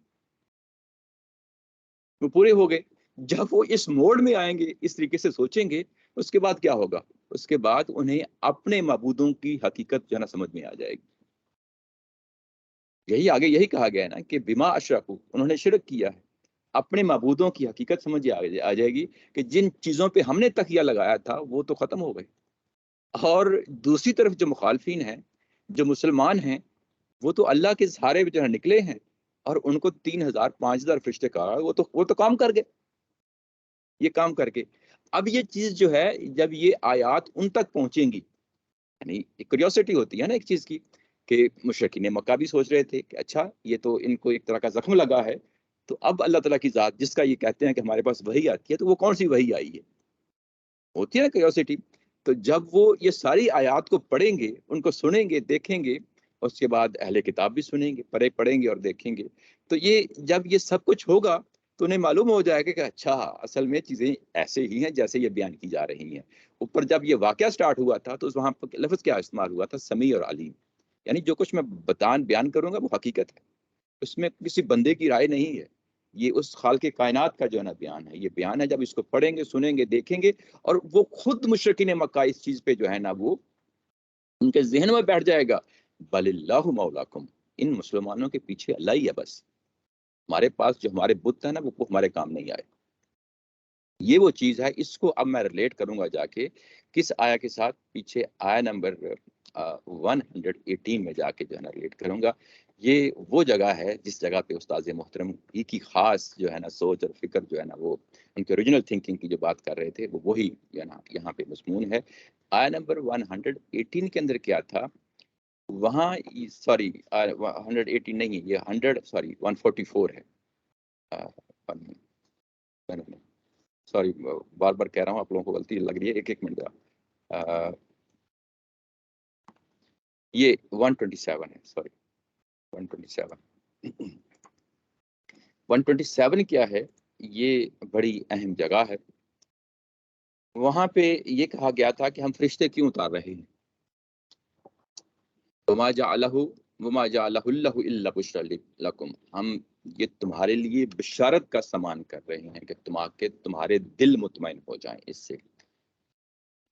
وہ پورے ہو گئے۔ جب وہ اس موڈ میں آئیں گے، اس طریقے سے سوچیں گے، اس کے بعد کیا ہوگا؟ اس کے بعد انہیں اپنے معبودوں کی حقیقت جو ہے نا سمجھ میں آ جائے گی۔ یہی آگے یہی کہا گیا ہے نا کہ بما اشرکو، انہوں نے شرک کیا ہے، اپنے معبودوں کی حقیقت سمجھ آ جائے گی کہ جن چیزوں پہ ہم نے تکیہ لگایا تھا وہ تو ختم ہو گئے۔ اور دوسری طرف جو مخالفین ہیں، جو مسلمان ہیں، وہ تو اللہ کے سہارے جو ہے نکلے ہیں، اور ان کو 3000 5000 فرشتے کا وہ تو کام کر گئے، یہ کام کر کے۔ اب یہ چیز جو ہے جب یہ آیات ان تک پہنچیں گی، یعنی ایک کیوریوسٹی ہوتی ہے نا ایک چیز کی، کہ مشرکین مکہ بھی سوچ رہے تھے کہ اچھا یہ تو ان کو ایک طرح کا زخم لگا ہے، تو اب اللہ تعالیٰ کی ذات جس کا یہ کہتے ہیں کہ ہمارے پاس وحی آتی ہے، تو وہ کون سی وحی آئی ہے؟ ہوتی ہے نا کیوریوسٹی۔ تو جب وہ یہ ساری آیات کو پڑھیں گے، ان کو سنیں گے، دیکھیں گے، اس کے بعد اہل کتاب بھی سنیں گے، پڑھیں گے اور دیکھیں گے، تو یہ جب یہ سب کچھ ہوگا تو انہیں معلوم ہو جائے گا کہ اچھا اصل میں چیزیں ایسے ہی ہیں جیسے یہ بیان کی جا رہی ہیں۔ اوپر جب یہ واقعہ سٹارٹ ہوا تھا تو وہاں پر لفظ کیا استعمال ہوا تھا؟ سمیع اور علیم، یعنی جو کچھ میں بیان کروں گا وہ حقیقت ہے، اس میں کسی بندے کی رائے نہیں ہے، یہ اس خالق کائنات کا جو ہے نا بیان ہے۔ یہ بیان ہے جب اس کو پڑھیں گے، سنیں گے، دیکھیں گے، اور وہ خود مشرکین مکہ اس چیز پہ جو ہے نا وہ ان کے ذہن میں بیٹھ جائے گا، بل اللہ مولاکم، ان مسلمانوں کے پیچھے اللہ ہی ہے بس، ہمارے پاس جو ہمارے بت ہیں نا وہ ہمارے کام نہیں آئے۔ یہ وہ چیز ہے، اس کو اب میں ریلیٹ کروں گا جا کے کس آیا کے ساتھ؟ پیچھے آیا نمبر 118 میں جا کے جو ہے نا ریلیٹ کروں گا۔ یہ وہ جگہ ہے جس جگہ پہ استاذ محترم کی خاص جو ہے نا سوچ اور فکر جو ہے نا وہ ان کے اوریجنل تھنکنگ کی جو بات کر رہے تھے وہ وہی جو ہے نا یہاں پہ مضمون ہے۔ آیا نمبر 118 کے اندر کیا تھا وہاں؟ سوری 118 نہیں، یہ 144 ہے۔ سوری بار بار کہہ رہا ہوں، آپ لوگوں کو غلطی لگ رہی ہے، ایک منٹ کا، یہ 127 ہے، سوری 127 127 کیا ہے؟ یہ بڑی اہم جگہ ہے۔ وہاں پہ یہ کہا گیا تھا کہ ہم فرشتے کیوں اتار رہے ہیں؟ وما جعلہ اللہ الا بشری لکم، ہم یہ تمہارے لیے بشارت کا سامان کر رہے ہیں کہ تمہارے دل مطمئن ہو جائیں اس سے۔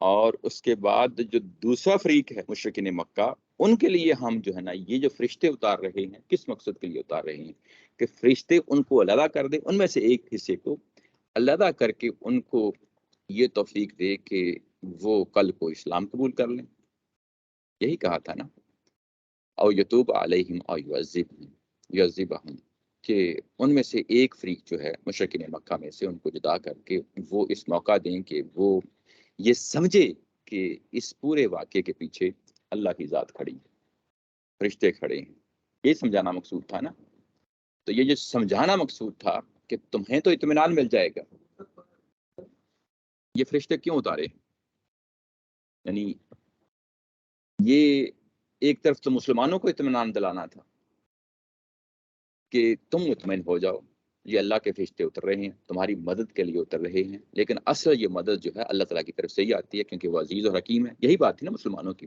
اور اس کے بعد جو دوسرا فریق ہے مشرکین مکہ، ان کے لیے ہم جو ہے نا یہ جو فرشتے اتار رہے ہیں کس مقصد کے لیے اتار رہے ہیں؟ کہ فرشتے ان کو علیحدہ کر دیں، ان میں سے ایک حصے کو علیحدہ کر کے ان کو یہ توفیق دے کہ وہ کل کو اسلام قبول کر لیں۔ یہی کہا تھا نا، او یتوب علیہم او یعذبہم، کہ ان میں سے ایک فریق جو ہے مشرکین مکہ میں سے ان کو جدا کر کے وہ اس موقع دیں کہ وہ یہ سمجھے کہ اس پورے واقعے کے پیچھے اللہ کی ذات کھڑی ہے، فرشتے کھڑے ہیں۔ یہ سمجھانا مقصود تھا نا۔ تو یہ جو سمجھانا مقصود تھا کہ تمہیں تو اطمینان مل جائے گا، یہ فرشتے کیوں اتارے؟ یعنی یہ ایک طرف تو مسلمانوں کو اطمینان دلانا تھا کہ تم مطمئن ہو جاؤ، یہ اللہ کے فرشتے اتر رہے ہیں، تمہاری مدد کے لیے اتر رہے ہیں، لیکن اصل یہ مدد جو ہے اللہ تعالیٰ کی طرف سے ہی آتی ہے کیونکہ وہ عزیز اور حکیم ہے۔ یہی بات تھی نا مسلمانوں کی۔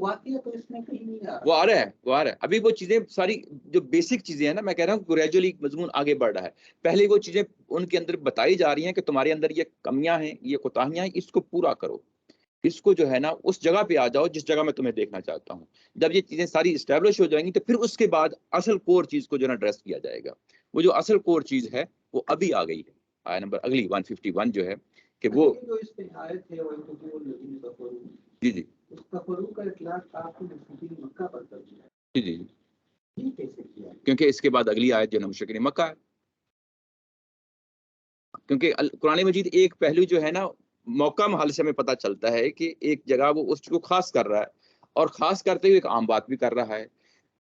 واقعہ تو اس میں کہیں نہیں وہ آ رہا ہے، وہ آ رہا ہے. ابھی وہ چیزیں ساری جو بیسک چیزیں ہیں نا، میں کہہ رہا ہوں گریجولی مضمون آگے بڑھ رہا ہے. پہلے وہ چیزیں ان کے اندر بتائی جا رہی ہیں کہ تمہارے اندر یہ کمیاں ہیں، یہ کوتاہیاں ہیں، اس کو پورا کرو، اس کو جو ہے نا اس جگہ پہ آ جاؤ جس جگہ میں تمہیں دیکھنا چاہتا ہوں. جب یہ چیزیں ساری اسٹیبلش ہو جائیں گی تو پھر اس کے بعد اصل کور چیز کو جو ہے نا ایڈریس کیا جائے گا. وہ جو اصل کور چیز ہے وہ ابھی آ گئی ہے. آیا نمبر اگلی 151 جو ہے کہ وہ جو اس میں آئے تھے جی جی اس تفرق کا اطلاق آپ نے مشرکین مکہ پر کر دیا. جی جی یہ کیسے کیا؟ کیونکہ اس کے بعد اگلی آیت جو ہے نا مشرکین مکہ ہے. کیونکہ قرآن مجید ایک پہلو جو ہے نا موقع محل سے ہمیں پتہ چلتا ہے کہ ایک جگہ وہ اس کو خاص کر رہا ہے، اور خاص کرتے ہوئے ایک عام بات بھی کر رہا ہے.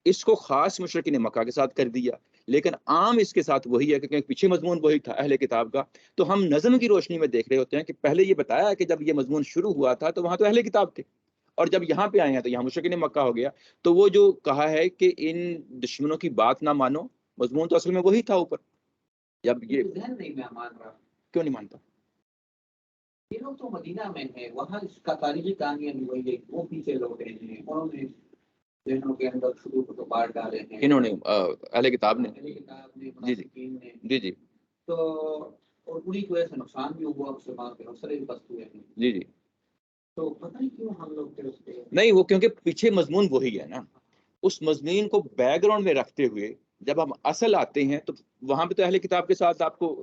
اس کو خاص مشرکین مکہ کے ساتھ کر دیا، لیکن عام اس کے ساتھ وہی ہے کیونکہ پیچھے مضمون وہی تھا اہل کتاب کا. تو ہم نظم کی روشنی میں دیکھ رہے ہوتے ہیں کہ پہلے یہ بتایا کہ جب یہ مضمون شروع ہوا تھا تو وہاں تو اہل کتاب تھے، اور جب یہاں پہ آئے ہیں تو یہاں مشرکین مکہ ہو گیا. تو وہ جو کہا ہے کہ ان دشمنوں کی بات نہ مانو، مضمون تو اصل میں وہی تھا اوپر. جب یہ ذہن نہیں میں مان رہا، کیوں نہیں مانتا؟ یہ لوگ تو مدینہ میں ہیں، وہاں اس کا تاریخی کہانیاں نہیں ہوئی ہے، وہ پیچھے لوٹے ہیں، انہوں نے ذہنوں کے اندر شروع کو تو بار ڈالے ہیں. انہوں نے اہل کتاب نے اہل کتاب نے، جی جی منافقین نے. جی جی تو اور پوری کی وجہ سے نقصان بھی ہوا، مسلمان کے حوصلے بھی پست ہوئے ہیں. جی جی تو پتہ نہیں کیوں ہم لوگ پھر اس پہ نہیں، وہ کیونکہ پیچھے مضمون وہی ہے نا. اس مضمون کو بیک گراؤنڈ میں رکھتے ہوئے جب ہم اصل آتے ہیں تو وہاں پہ تو اہل کتاب کے ساتھ آپ کو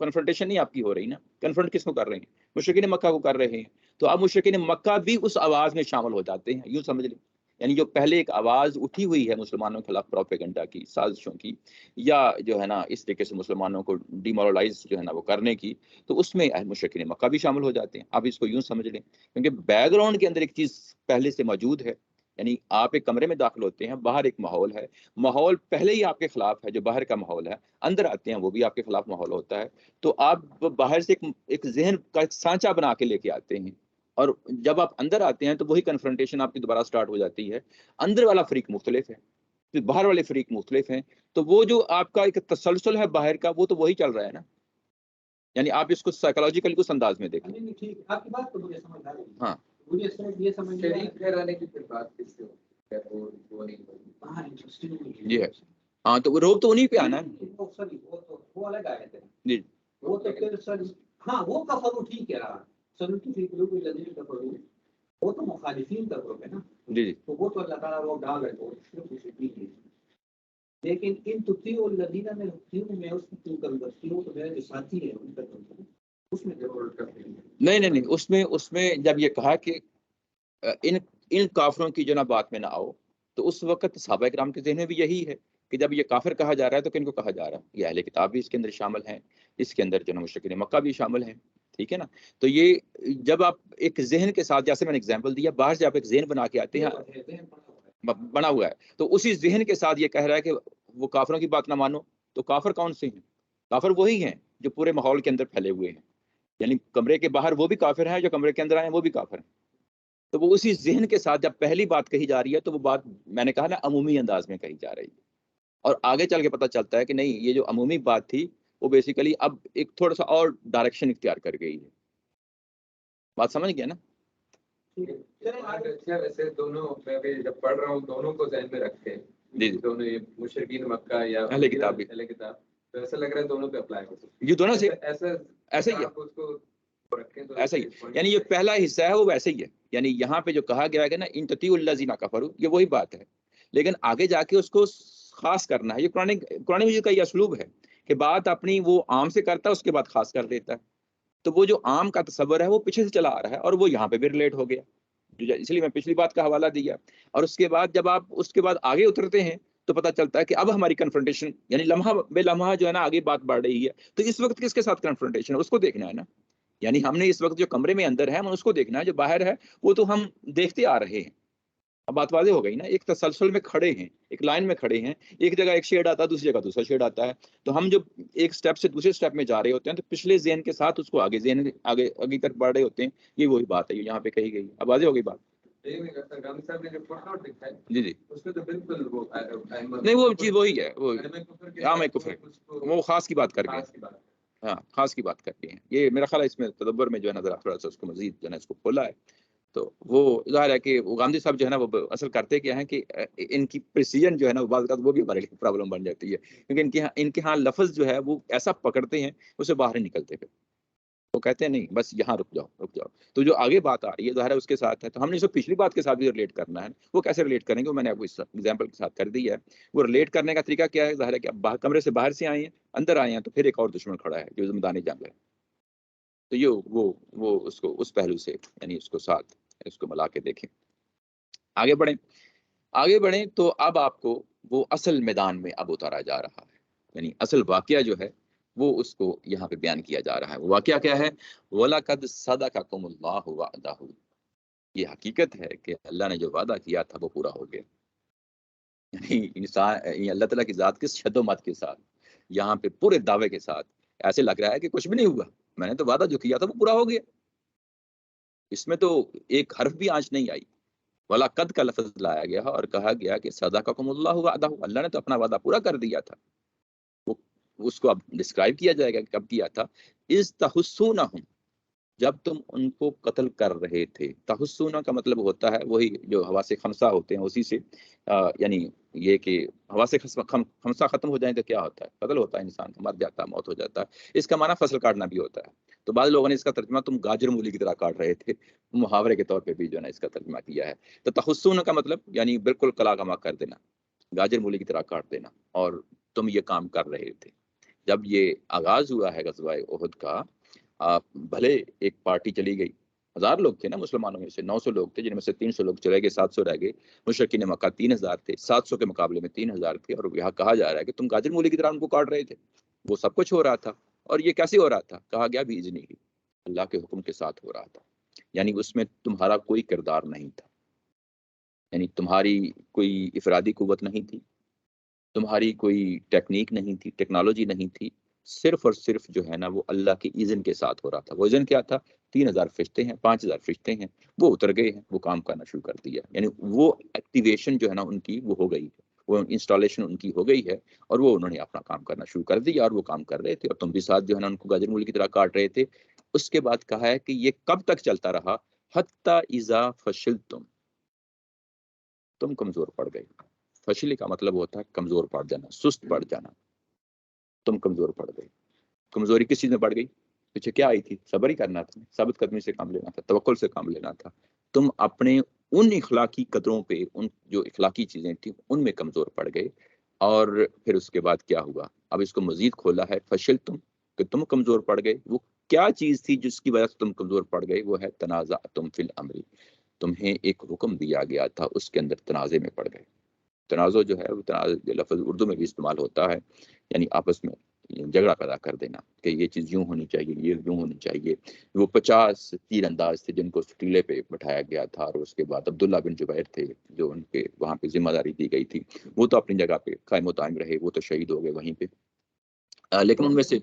کنفرنٹیشن نہیں آپ کی ہو رہی نا. کنفرنٹ کس کو کر رہے ہیں؟ مشرکین مکہ کو کر رہے ہیں. تو اب مشرکین مکہ بھی اس آواز میں شامل ہو جاتے ہیں، یوں سمجھ لیں. یعنی جو پہلے ایک آواز اٹھی ہوئی ہے مسلمانوں کے خلاف پروپیگنڈا کی، سازشوں کی، یا جو ہے نا اس طریقے سے مسلمانوں کو ڈیمورلائز جو ہے نا وہ کرنے کی، تو اس میں مشرکین مکہ بھی شامل ہو جاتے ہیں. اب اس کو یوں سمجھ لیں کیونکہ بیک گراؤنڈ کے اندر ایک چیز پہلے سے موجود ہے. یعنی آپ ایک کمرے میں داخل ہوتے ہیں، باہر ایک ماحول ہے، ماحول پہلے ہی آپ کے خلاف ہے جو باہر کا ماحول ہے، اندر آتے ہیں وہ بھی آپ کے خلاف ماحول ہوتا ہے. تو آپ باہر سے ایک ذہن کا ایک سانچہ بنا کے لے کے آتے ہیں، اور جب آپ اندر آتے ہیں تو وہی کنفرنٹیشن آپ کی دوبارہ سٹارٹ ہو جاتی ہے. اندر والا فریق مختلف ہے، پھر باہر والے فریق مختلف ہیں. تو وہ جو آپ کا ایک تسلسل ہے باہر کا، وہ تو وہی چل رہا ہے نا. یعنی آپ اس کو سائیکولوجیکل کس انداز میں دیکھیں. نہیں ٹھیک، آپ کی بات تو مجھے سمجھ آ رہی ہے. ہاں مجھے صرف یہ سمجھ شریک ٹھہرانے کی پھر بات کس سے وہ نہیں ہوئی. ہاں انٹرسٹنگ جی ہے. ہاں تو روب تو انہیں پہ آنا ہے. وہ الگ آئے تھے جی وہ تو پھر سر. ہاں وہ کفر ٹھیک ہے رہا سن کی فکر کو لذیذ کفر، وہ تو مخالفین کا گروپ ہے نا. جی جی تو وہ تو اللہ تعالیٰ وہ ڈال ہے وہ لیکن ان تطیع الذین میں اس کی کیوں کم کرتی ہوں تو میرے جو ساتھی ہے ان کا اس میں ضرورت کرتے ہیں. نہیں اس میں جب یہ کہا کہ ان کافروں کی جو نا بات میں نہ آؤ، تو اس وقت صحابہ کرام کے ذہن میں بھی یہی ہے کہ جب یہ کافر کہا جا رہا ہے تو کن کو کہا جا رہا ہے؟ یہ اہل کتاب بھی اس کے اندر شامل ہیں، اس کے اندر جو نا مشرکین مکہ بھی شامل ہیں. ٹھیک ہے نا. تو یہ جب آپ ایک ذہن کے ساتھ، جیسے میں نے اگزامپل دیا، باہر سے آپ ایک ذہن بنا کے آتے ہیں، بنا ہوا ہے، تو اسی ذہن کے ساتھ یہ کہہ رہا ہے کہ وہ کافروں کی بات نہ مانو. تو کافر کون سے ہیں؟ کافر وہی ہیں جو پورے ماحول کے اندر پھیلے ہوئے ہیں. یعنی کمرے کے باہر وہ بھی کافر ہیں، جو کمرے کے اندر آئے ہیں وہ بھی کافر ہیں. تو وہ اسی ذہن کے ساتھ جب پہلی بات کہی جا رہی ہے تو وہ بات میں نے کہا نا عمومی انداز میں کہی جا رہی ہے، اور آگے چل کے پتہ چلتا ہے کہ نہیں، یہ جو عمومی بات تھی وہ بیسیکلی اب ایک تھوڑا سا اور ڈائریکشن اختیار کر گئی ہے. بات سمجھ گیا نا؟ اچھا ویسے دونوں میں بھی جب پڑھ رہا ہوں دونوں کو ذہن میں رکھتے ہیں. جی دونوں یہ مشرکین مکہ یا اہل کتاب بھی، اہل کتاب، تو ایسا لگ رہا ہے دونوں پہ اپلائی ہو سکتا ہے. یہ دونوں سے ایسا ہی ہے، آپ اس کو رکھیں تو ایسا ہی. یعنی یہ پہلا حصہ ہے وہ ویسے ہی ہے. یعنی یہاں پہ جو کہا گیا ہے نا ان تطیعوا الذین کفروا، یہ وہی بات ہے، لیکن آگے جا کے اس کو خاص کرنا ہے. یہ قرآن مجید کا یہ اسلوب ہے کہ بات اپنی وہ عام سے کرتا ہے، اس کے بعد خاص کر دیتا ہے. تو وہ جو عام کا تصور ہے وہ پیچھے سے چلا آ رہا ہے، اور وہ یہاں پہ بھی ریلیٹ ہو گیا، اس لیے میں پچھلی بات کا حوالہ دیا. اور اس کے بعد جب آپ اس کے بعد آگے اترتے ہیں تو پتہ چلتا ہے کہ اب ہماری کنفرنٹیشن یعنی لمحہ بے لمحہ جو ہے نا آگے بات بڑھ رہی ہے. تو اس وقت کس کے ساتھ کنفرنٹیشن ہے اس کو دیکھنا ہے نا. یعنی ہم نے اس وقت جو کمرے میں اندر ہے ہم اس کو دیکھنا ہے، جو باہر ہے وہ تو ہم دیکھتے آ رہے ہیں. اب بات واضح ہو گئی نا. ایک تسلسل میں کھڑے ہیں، ایک لائن میں کھڑے ہیں، ایک جگہ ایک شیڈ آتا ہے، دوسری جگہ دوسرا شیڈ آتا ہے. تو ہم جو ایک سٹیپ سے دوسرے سٹیپ میں جا رہے ہوتے ہیں تو پچھلے ذہن کے ساتھ اس کو آگے ذہن آگے تک بڑھ رہے ہوتے ہیں. یہ وہی بات ہے یہاں پہ کہی گئی. اب واضح ہو گئی بات؟ جی جی اس میں تو بالکل نہیں، وہ چیز وہی ہے، وہ عام کفر ہے، وہ خاص کی بات کر کے، ہاں خاص کی بات کر کے ہیں. یہ میرا خیال ہے اس میں تدبر میں جو ہے نا ذرا تھوڑا سا اس کو مزید جو ہے نا اس کو کھولا ہے. تو وہ ظاہر ہے کہ وہ گاندھی صاحب جو ہے نا وہ اصل کرتے کیا ہے کہ ان کی پریسیجن جو ہے نا بعض اوقات وہ بھی ہمارے لیے پرابلم بن جاتی ہے، کیونکہ ان کے ہاں لفظ جو ہے وہ ایسا پکڑتے ہیں اسے باہر نہیں نکلتے پھر، وہ کہتے ہیں نہیں بس یہاں رک جاؤ. تو جو آگے بات آ رہی ہے ظاہر ہے اس کے ساتھ ہے، تو ہم نے اس کو پچھلی بات کے ساتھ بھی ریلیٹ کرنا ہے. وہ کیسے ریلیٹ کریں گے وہ میں نے آپ کو اس ایگزامپل کے ساتھ کر دی ہے. وہ ریلیٹ کرنے کا طریقہ کیا ہے؟ ظاہر ہے کہ اب کمرے سے باہر سے آئے ہیں، اندر آئے ہیں، تو پھر ایک اور دشمن کھڑا ہے جو میدان جنگ ہے. تو یہ وہ اس کو اس پہلو سے یعنی اس کو ساتھ اس کو ملا کے دیکھیں. آگے بڑھیں تو اب آپ کو وہ اصل میدان میں اب اتارا جا رہا ہے، یعنی اصل واقعہ جو ہے وہ اس کو یہاں پہ بیان کیا جا رہا ہے. وہ واقعہ کیا ہے؟ وَلَقَدْ صَدَقَكُمُ اللَّهُ وَعْدَهُ. یہ حقیقت ہے کہ اللہ نے جو وعدہ کیا تھا وہ پورا ہو گیا. یعنی انسان اللہ تعالیٰ کی ذات کس شد و مت کے ساتھ یہاں پہ پورے دعوے کے ساتھ ایسے لگ رہا ہے کہ کچھ بھی نہیں ہوا، میں نے تو وعدہ جو کیا تھا وہ پورا ہو گیا. اس میں تو ایک حرف بھی آنچ نہیں آئی. وَلَقَدْ کا لفظ لایا گیا اور کہا گیا کہ صدقکم اللہ وعدہ، اللہ نے تو اپنا وعدہ پورا کر دیا تھا. وہ اس کو اب ڈسکرائب کیا جائے گا کہ کب کیا تھا. اذ تحسونہم، جب تم ان کو قتل کر رہے تھے. تحسون کا مطلب ہوتا ہے وہی جو حواس خمسہ ہوتے ہیں اسی سے یعنی یہ کہ حواس خمسہ ختم ہو جائیں تو کیا ہوتا ہے؟ قتل ہوتا ہے، انسان مر جاتا ہے، موت ہو جاتا ہے. اس کا معنی فصل کاٹنا بھی ہوتا ہے. تو بعض لوگوں نے اس کا ترجمہ تم گاجر مولی کی طرح کاٹ رہے تھے محاورے کے طور پہ بھی جو ہے نا اس کا ترجمہ کیا ہے. تو تحسون کا مطلب یعنی بالکل کلا کما کر دینا، گاجر مولی کی طرح کاٹ دینا، اور تم یہ کام کر رہے تھے. جب یہ آغاز ہوا ہے غزوہ احد کا، بھلے ایک پارٹی چلی گئی، 1000 لوگ تھے نا مسلمانوں میں سے، 900 لوگ تھے جن میں سے 300 لوگ چلے گئے، 700 رہ گئے. مشرکین مکہ 3000 تھے، 700 کے مقابلے میں 3000 تھے. اور یہاں کہا جا رہا ہے کہ تم گاجر مولی کی طرح ان کو کاٹ رہے تھے. وہ سب کچھ ہو رہا تھا. اور یہ کیسے ہو رہا تھا؟ کہا گیا بھی اذنی ہی، اللہ کے حکم کے ساتھ ہو رہا تھا. یعنی اس میں تمہارا کوئی کردار نہیں تھا، یعنی تمہاری کوئی افرادی قوت نہیں تھی، تمہاری کوئی ٹیکنیک نہیں تھی، ٹیکنالوجی نہیں تھی. صرف اور صرف جو ہے نا وہ اللہ کے اذن کے ساتھ ہو رہا تھا. وہ اذن کیا تھا؟ 3000 فرشتے ہیں، 5000 فرشتے ہیں، وہ اتر گئے ہیں، وہ کام کرنا شروع کر دیا. یعنی وہ ایکٹیویشن جو ہے نا ان کی وہ ہو گئی ہے، وہ انسٹالیشن ان کی ہو گئی ہے، اور وہ انہوں نے اپنا کام کرنا شروع کر دیا. اور وہ کام کر رہے تھے اور تم بھی ساتھ جو ہے نا ان کو گاجر مولی کی طرح کاٹ رہے تھے. اس کے بعد کہا ہے کہ یہ کب تک چلتا رہا؟ حتی اذا فشلتم، تم کمزور پڑ گئے. فشل کا مطلب ہوتا ہے کمزور پڑ جانا، سست پڑ جانا. تم کمزور پڑ گئے. کمزوری کس چیز میں پڑ گئی؟ پیچھے کیا آئی تھی؟ صبر ہی کرنا تھا، ثابت قدمی سے کام لینا تھا، توکل سے کام لینا تھا. تم اپنے ان اخلاقی قدروں پہ، ان جو اخلاقی چیزیں تھیں ان میں کمزور پڑ گئے. اور پھر اس کے بعد کیا ہوا؟ اب اس کو مزید کھولا ہے، فشل تم، کہ تم کمزور پڑ گئے. وہ کیا چیز تھی جس کی وجہ سے تم کمزور پڑ گئے؟ وہ ہے تنازعتم فی الامر، تمہیں ایک حکم دیا گیا تھا، اس کے اندر تنازع میں پڑ گئے. تنازع جو ہے وہ تنازع لفظ اردو میں بھی استعمال ہوتا ہے، یعنی آپس میں جھگڑا پیدا کر دینا کہ یہ چیز یوں ہونی چاہیے، یہ یوں ہونی چاہیے. وہ 50 تیر انداز تھے جن کو ٹیلے پہ بٹھایا گیا تھا. اور اس کے بعد عبداللہ بن جبیر تھے جو ان کے وہاں پہ ذمہ داری دی گئی تھی، وہ تو اپنی جگہ پہ قائم و دائم رہے، وہ تو شہید ہو گئے وہیں پہ. لیکن ان میں سے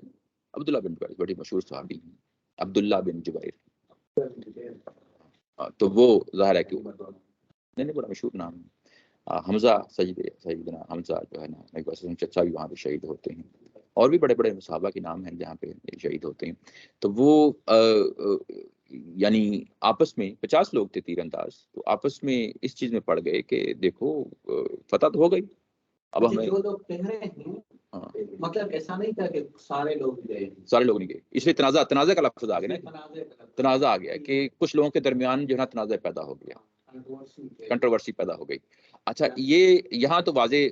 عبداللہ بن جبیر بڑی مشہور صحابی ہیں، عبداللہ بن جبیر. تو وہ ظاہر ہے کہ نہیں بڑا مشہور نام ہے. حمزہ سیدنا حمزہ جو ہے نا چچا بھی وہاں پہ شہید ہوتے ہیں. اور بھی بڑے بڑے صحابہ کے نام ہیں جہاں پہ شہید ہوتے ہیں. تو وہ یعنی آپس میں 50 لوگ تھے تیر انداز، تو آپس میں اس چیز میں پڑ گئے کہ دیکھو فتح تو ہو گئی، اب ہمیں جو لوگ کہہ رہے ہیں مطلب ایسا نہیں تھا کہ سارے لوگ گئے، سارے لوگ نہیں گئے. اس لیے تنازع کا لفظ آ گیا نا، تنازع آ گیا کہ کچھ لوگوں کے درمیان جو ہے نا تنازع پیدا ہو گیا، کنٹروورسی پیدا ہو گئی. اچھا یہ یہاں تو واضح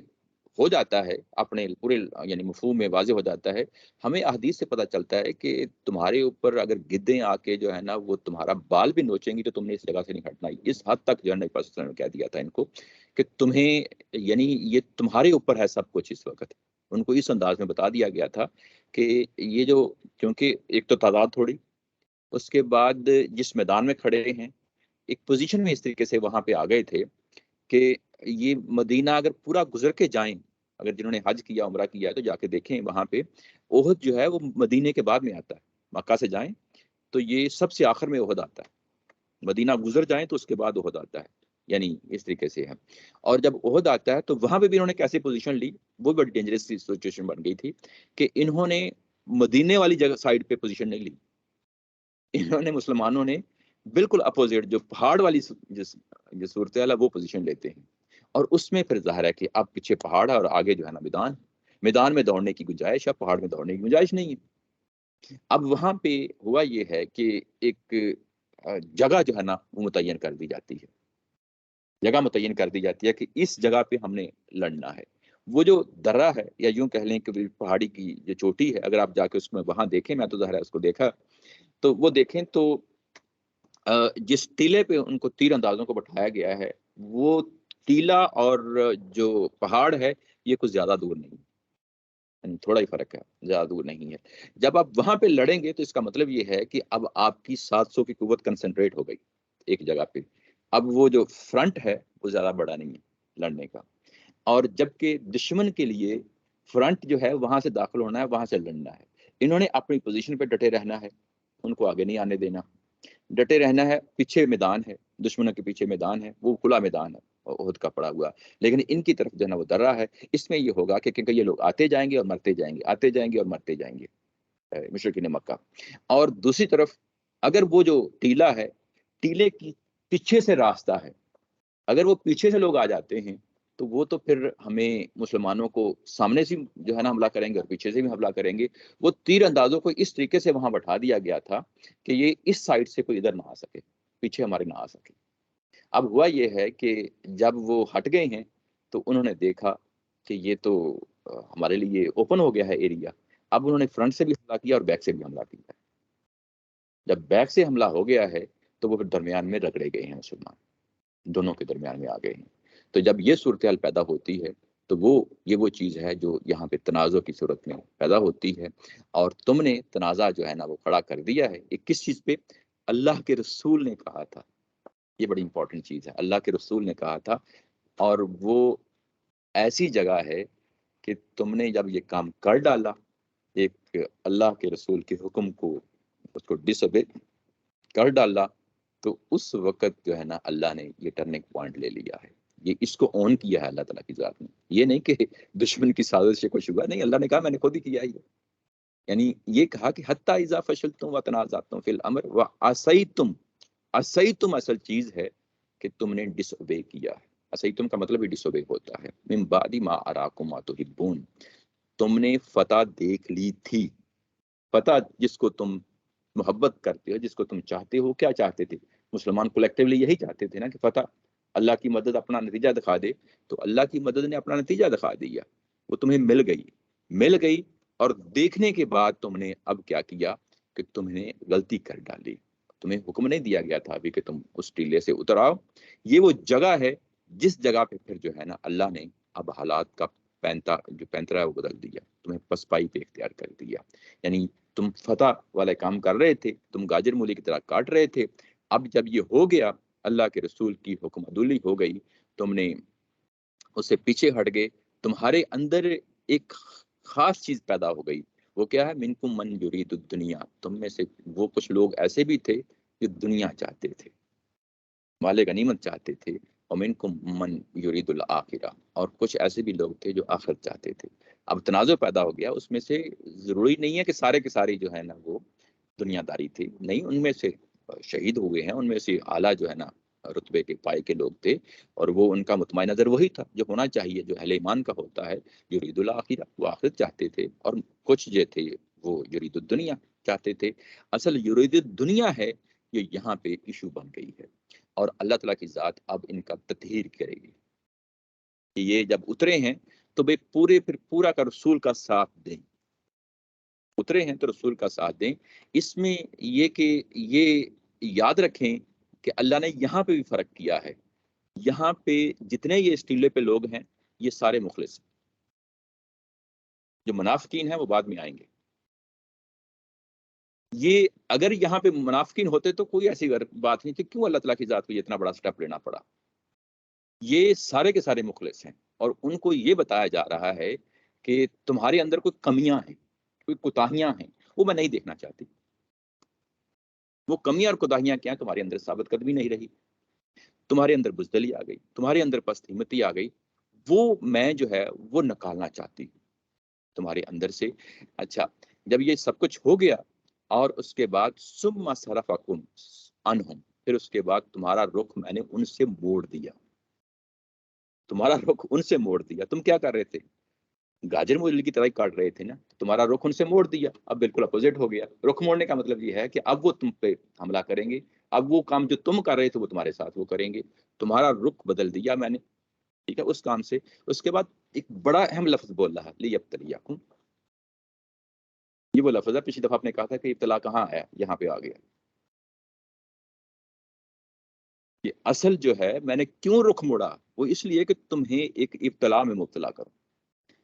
ہو جاتا ہے، اپنے پورے یعنی مفہوم میں واضح ہو جاتا ہے. ہمیں احادیث سے پتہ چلتا ہے کہ تمہارے اوپر اگر گدھیں آ کے جو ہے نا وہ تمہارا بال بھی نوچیں گی تو تم نے اس جگہ سے نہیں ہٹنا. اس حد تک جو ہے نا پرسنل نے کہہ دیا تھا ان کو کہ تمہیں یعنی یہ تمہارے اوپر ہے سب کچھ. اس وقت ان کو اس انداز میں بتا دیا گیا تھا کہ یہ جو، کیونکہ ایک تو تعداد تھوڑی، اس کے بعد جس میدان میں کھڑے ہیں ایک پوزیشن میں اس طریقے سے وہاں پہ آ گئے تھے کہ یہ مدینہ اگر پورا گزر کے جائیں، اگر جنہوں نے حج کیا عمرہ کیا ہے تو جا کے دیکھیں وہاں پہ احد جو ہے وہ مدینے کے بعد میں آتا ہے. مکہ سے جائیں تو یہ سب سے آخر میں احد آتا ہے، مدینہ گزر جائیں تو اس کے بعد احد آتا ہے. یعنی اس طریقے سے ہے. اور جب احد آتا ہے تو وہاں پہ بھی انہوں نے کیسے پوزیشن لی، وہ بڑی ڈینجرس سچویشن بن گئی تھی کہ انہوں نے مدینے والی جگہ سائڈ پہ پوزیشن نہیں لی. انہوں نے مسلمانوں نے بالکل اپوزٹ جو پہاڑ والی جو صورتحال ہے وہ پوزیشن لیتے ہیں، اور اس میں پھر ظاہر ہے کہ اب پیچھے پہاڑ ہے اور آگے جو ہے نا میدان میں دوڑنے کی گنجائش ہے، پہاڑ میں دوڑنے کی گنجائش نہیں ہے۔ اب وہاں پہ ہوا یہ ہے کہ ایک جگہ جو ہے نا وہ متعین کر دی جاتی ہے، جگہ متعین کر دی جاتی ہے کہ اس جگہ پہ ہم نے لڑنا ہے۔ وہ جو درہ ہے یا یوں کہہ لیں کہ پہاڑی کی جو چوٹی ہے، اگر آپ جا کے اس میں وہاں دیکھیں، میں تو ظاہر ہے اس کو دیکھا، تو وہ دیکھیں تو جس ٹیلے پہ ان کو تیر اندازوں کو بٹھایا گیا ہے، وہ ٹیلا اور جو پہاڑ ہے یہ کچھ زیادہ دور نہیں، یعنی تھوڑا ہی فرق ہے، زیادہ دور نہیں ہے۔ جب آپ وہاں پہ لڑیں گے تو اس کا مطلب یہ ہے کہ اب آپ کی 700 کی قوت کنسنٹریٹ ہو گئی ایک جگہ پہ۔ اب وہ جو فرنٹ ہے وہ زیادہ بڑا نہیں ہے لڑنے کا، اور جبکہ دشمن کے لیے فرنٹ جو ہے وہاں سے داخل ہونا ہے، وہاں سے لڑنا ہے۔ انہوں نے اپنی پوزیشن پہ ڈٹے رہنا ہے، ان کو آگے نہیں آنے دینا، ڈٹے رہنا ہے۔ پیچھے میدان ہے، دشمنوں کے پیچھے میدان ہے، وہ کھلا میدان ہے احد کا پڑا ہوا، لیکن ان کی طرف جو ہے نا وہ درہ ہے۔ اس میں یہ ہوگا کہ کیونکہ یہ لوگ آتے جائیں گے اور مرتے جائیں گے، آتے جائیں گے اور مرتے جائیں گے، مشرکین مکہ۔ اور دوسری طرف اگر وہ جو ٹیلا ہے، ٹیلے کی پیچھے سے راستہ ہے، اگر وہ پیچھے سے لوگ آ جاتے ہیں تو وہ تو پھر ہمیں مسلمانوں کو سامنے سے جو ہے نا حملہ کریں گے اور پیچھے سے بھی حملہ کریں گے۔ وہ تیر اندازوں کو اس طریقے سے وہاں بٹھا دیا گیا تھا کہ یہ اس سائڈ سے کوئی ادھر نہ آ سکے، پیچھے ہمارے نہ آ سکے۔ اب ہوا یہ ہے کہ جب وہ ہٹ گئے ہیں تو انہوں نے دیکھا کہ یہ تو ہمارے لیے اوپن ہو گیا ہے ایریا۔ اب انہوں نے فرنٹ سے بھی حملہ کیا اور بیک سے بھی حملہ کیا۔ جب بیک سے حملہ ہو گیا ہے تو وہ پھر درمیان میں رگڑے گئے ہیں مسلمان، دونوں کے درمیان میں آ گئے ہیں۔ تو جب یہ صورتحال پیدا ہوتی ہے تو وہ چیز ہے جو یہاں پہ تنازع کی صورت میں پیدا ہوتی ہے، اور تم نے تنازع جو ہے نا وہ کھڑا کر دیا ہے۔ یہ کس چیز پہ؟ اللہ کے رسول نے کہا تھا، یہ بڑی امپورٹنٹ چیز ہے، اللہ کے رسول نے کہا تھا، اور وہ ایسی جگہ ہے کہ تم نے جب یہ کام کر ڈالا، ایک اللہ کے رسول کے حکم کو اس کو ڈس اوبے کر ڈالا، تو اس وقت جو ہے نا اللہ نے یہ ٹرننگ پوائنٹ لے لیا ہے، یہ اس کو اون کیا ہے اللہ تعالیٰ کی ذات نے۔ یہ نہیں کہ دشمن کی سازش سے کچھ ہوا، نہیں، اللہ نے کہا میں نے خود ہی کیا ہے۔ یعنی یہ کہا کہ حتی اذا فشلتم وتنازعتم فی الامر وعصیتم، عصیتم اصل چیز ہے کہ تم نے ڈس اوبے کیا ہے۔ عصیتم کا مطلب ہی ڈس اوبے ہوتا ہے۔ من بعد ما اراکم ما تحبون، تم نے فتح دیکھ لی تھی۔ فتح جس کو تم محبت کرتے ہو، جس کو تم چاہتے ہو، کیا چاہتے تھے مسلمان کولیکٹیولی؟ یہی چاہتے تھے نا کہ فتح، اللہ کی مدد اپنا نتیجہ دکھا دے۔ تو اللہ کی مدد نے اپنا نتیجہ دکھا دیا، وہ تمہیں مل گئی، اور دیکھنے کے بعد تم نے اب کیا کیا کہ تم نے غلطی کر ڈالی۔ تمہیں حکم نہیں دیا گیا تھا ابھی کہ تم اس ٹیلے سے اتر آؤ۔ یہ وہ جگہ ہے جس جگہ پہ پھر جو ہے نا اللہ نے اب حالات کا پینترا ہے وہ بدل دیا، تمہیں پسپائی پہ اختیار کر دیا۔ یعنی تم فتح والے کام کر رہے تھے، تم گاجر مولی کی طرح کاٹ رہے تھے، اب جب یہ ہو گیا، اللہ کے رسول کی حکم عدولی ہو گئی، تم نے اس سے پیچھے ہٹ گئے، تمہارے اندر ایک خاص چیز پیدا ہو گئی۔ وہ کیا ہے؟ منکم من یرید الدنیا، تم میں سے وہ کچھ لوگ ایسے بھی تھے جو دنیا چاہتے تھے، مال غنیمت چاہتے تھے، اور منکم من یرید الآخرہ، اور کچھ ایسے بھی لوگ تھے جو آخرت چاہتے تھے۔ اب تنازع پیدا ہو گیا، اس میں سے ضروری نہیں ہے کہ سارے کے سارے جو ہے نا وہ دنیا داری تھے، نہیں، ان میں سے شہید ہوئے ہیں، ان میں سے اعلیٰ جو ہے نا رتبے کے پائے کے لوگ تھے، اور وہ ان کا مطمئن نظر وہی تھا جو ہونا چاہیے، جو اہل ایمان کا ہوتا ہے، یرید الآخرہ، وہ آخرت چاہتے تھے، اور کچھ جو تھے وہ یرید الدنیا چاہتے تھے۔ اصل یرید الدنیا ہے یہ یہاں پہ ایشو بن گئی ہے، اور اللہ تعالیٰ کی ذات اب ان کا تطہیر کرے گی کہ یہ جب اترے ہیں تو بے پھر پورا کا رسول کا ساتھ دیں، اترے ہیں تو رسول کا ساتھ دیں۔ اس میں یہ کہ یہ یاد رکھیں کہ اللہ نے یہاں پہ بھی فرق کیا ہے، یہاں پہ جتنے یہ اس ٹیلے پہ لوگ ہیں یہ سارے مخلص ہیں، جو منافقین ہیں وہ بعد میں آئیں گے۔ یہ اگر یہاں پہ منافقین ہوتے تو کوئی ایسی بات نہیں تھی، کیوں اللہ تعالیٰ کی ذات کو یہ اتنا بڑا سٹیپ لینا پڑا؟ یہ سارے کے سارے مخلص ہیں، اور ان کو یہ بتایا جا رہا ہے کہ تمہارے اندر کوئی کمیاں ہیں، کوئی کوتاہیاں ہیں، وہ میں نہیں دیکھنا چاہتی۔ وہ کمیاں اور کوتاہیاں کیا؟ تمہارے اندر ثابت قدمی نہیں رہی، تمہارے اندر بزدلی آ گئی، تمہارے اندر پست ہمتی آ گئی، وہ میں جو ہے وہ نکالنا چاہتی ہوں تمہارے اندر سے۔ اچھا، جب یہ سب کچھ ہو گیا اور اس کے بعد ثم صرفکم عنہم، پھر اس کے بعد تمہارا رخ میں نے ان سے موڑ دیا، تمہارا رخ ان سے موڑ دیا۔ تم کیا کر رہے تھے؟ گاجر مولی کی طرح ہی کاٹ رہے تھے نا، تمہارا رخ ان سے موڑ دیا، اب بالکل اپوزٹ ہو گیا۔ رخ موڑنے کا مطلب یہ ہے کہ اب وہ تم پہ حملہ کریں گے، اب وہ کام جو تم کر رہے تھے وہ تمہارے ساتھ وہ کریں گے، تمہارا رخ بدل دیا میں نے، ٹھیک ہے، اس کام سے۔ اس کے بعد ایک بڑا اہم لفظ بول رہا ہے، لیبتلیکم، یہ وہ لفظ ہے پچھلی دفعہ آپ نے کہا تھا کہ ابتلا کہاں ہے، یہاں پہ آ گیا۔ یہ اصل جو ہے میں نے کیوں رخ موڑا، وہ اس لیے کہ تمہیں ایک ابتلا میں مبتلا کرو۔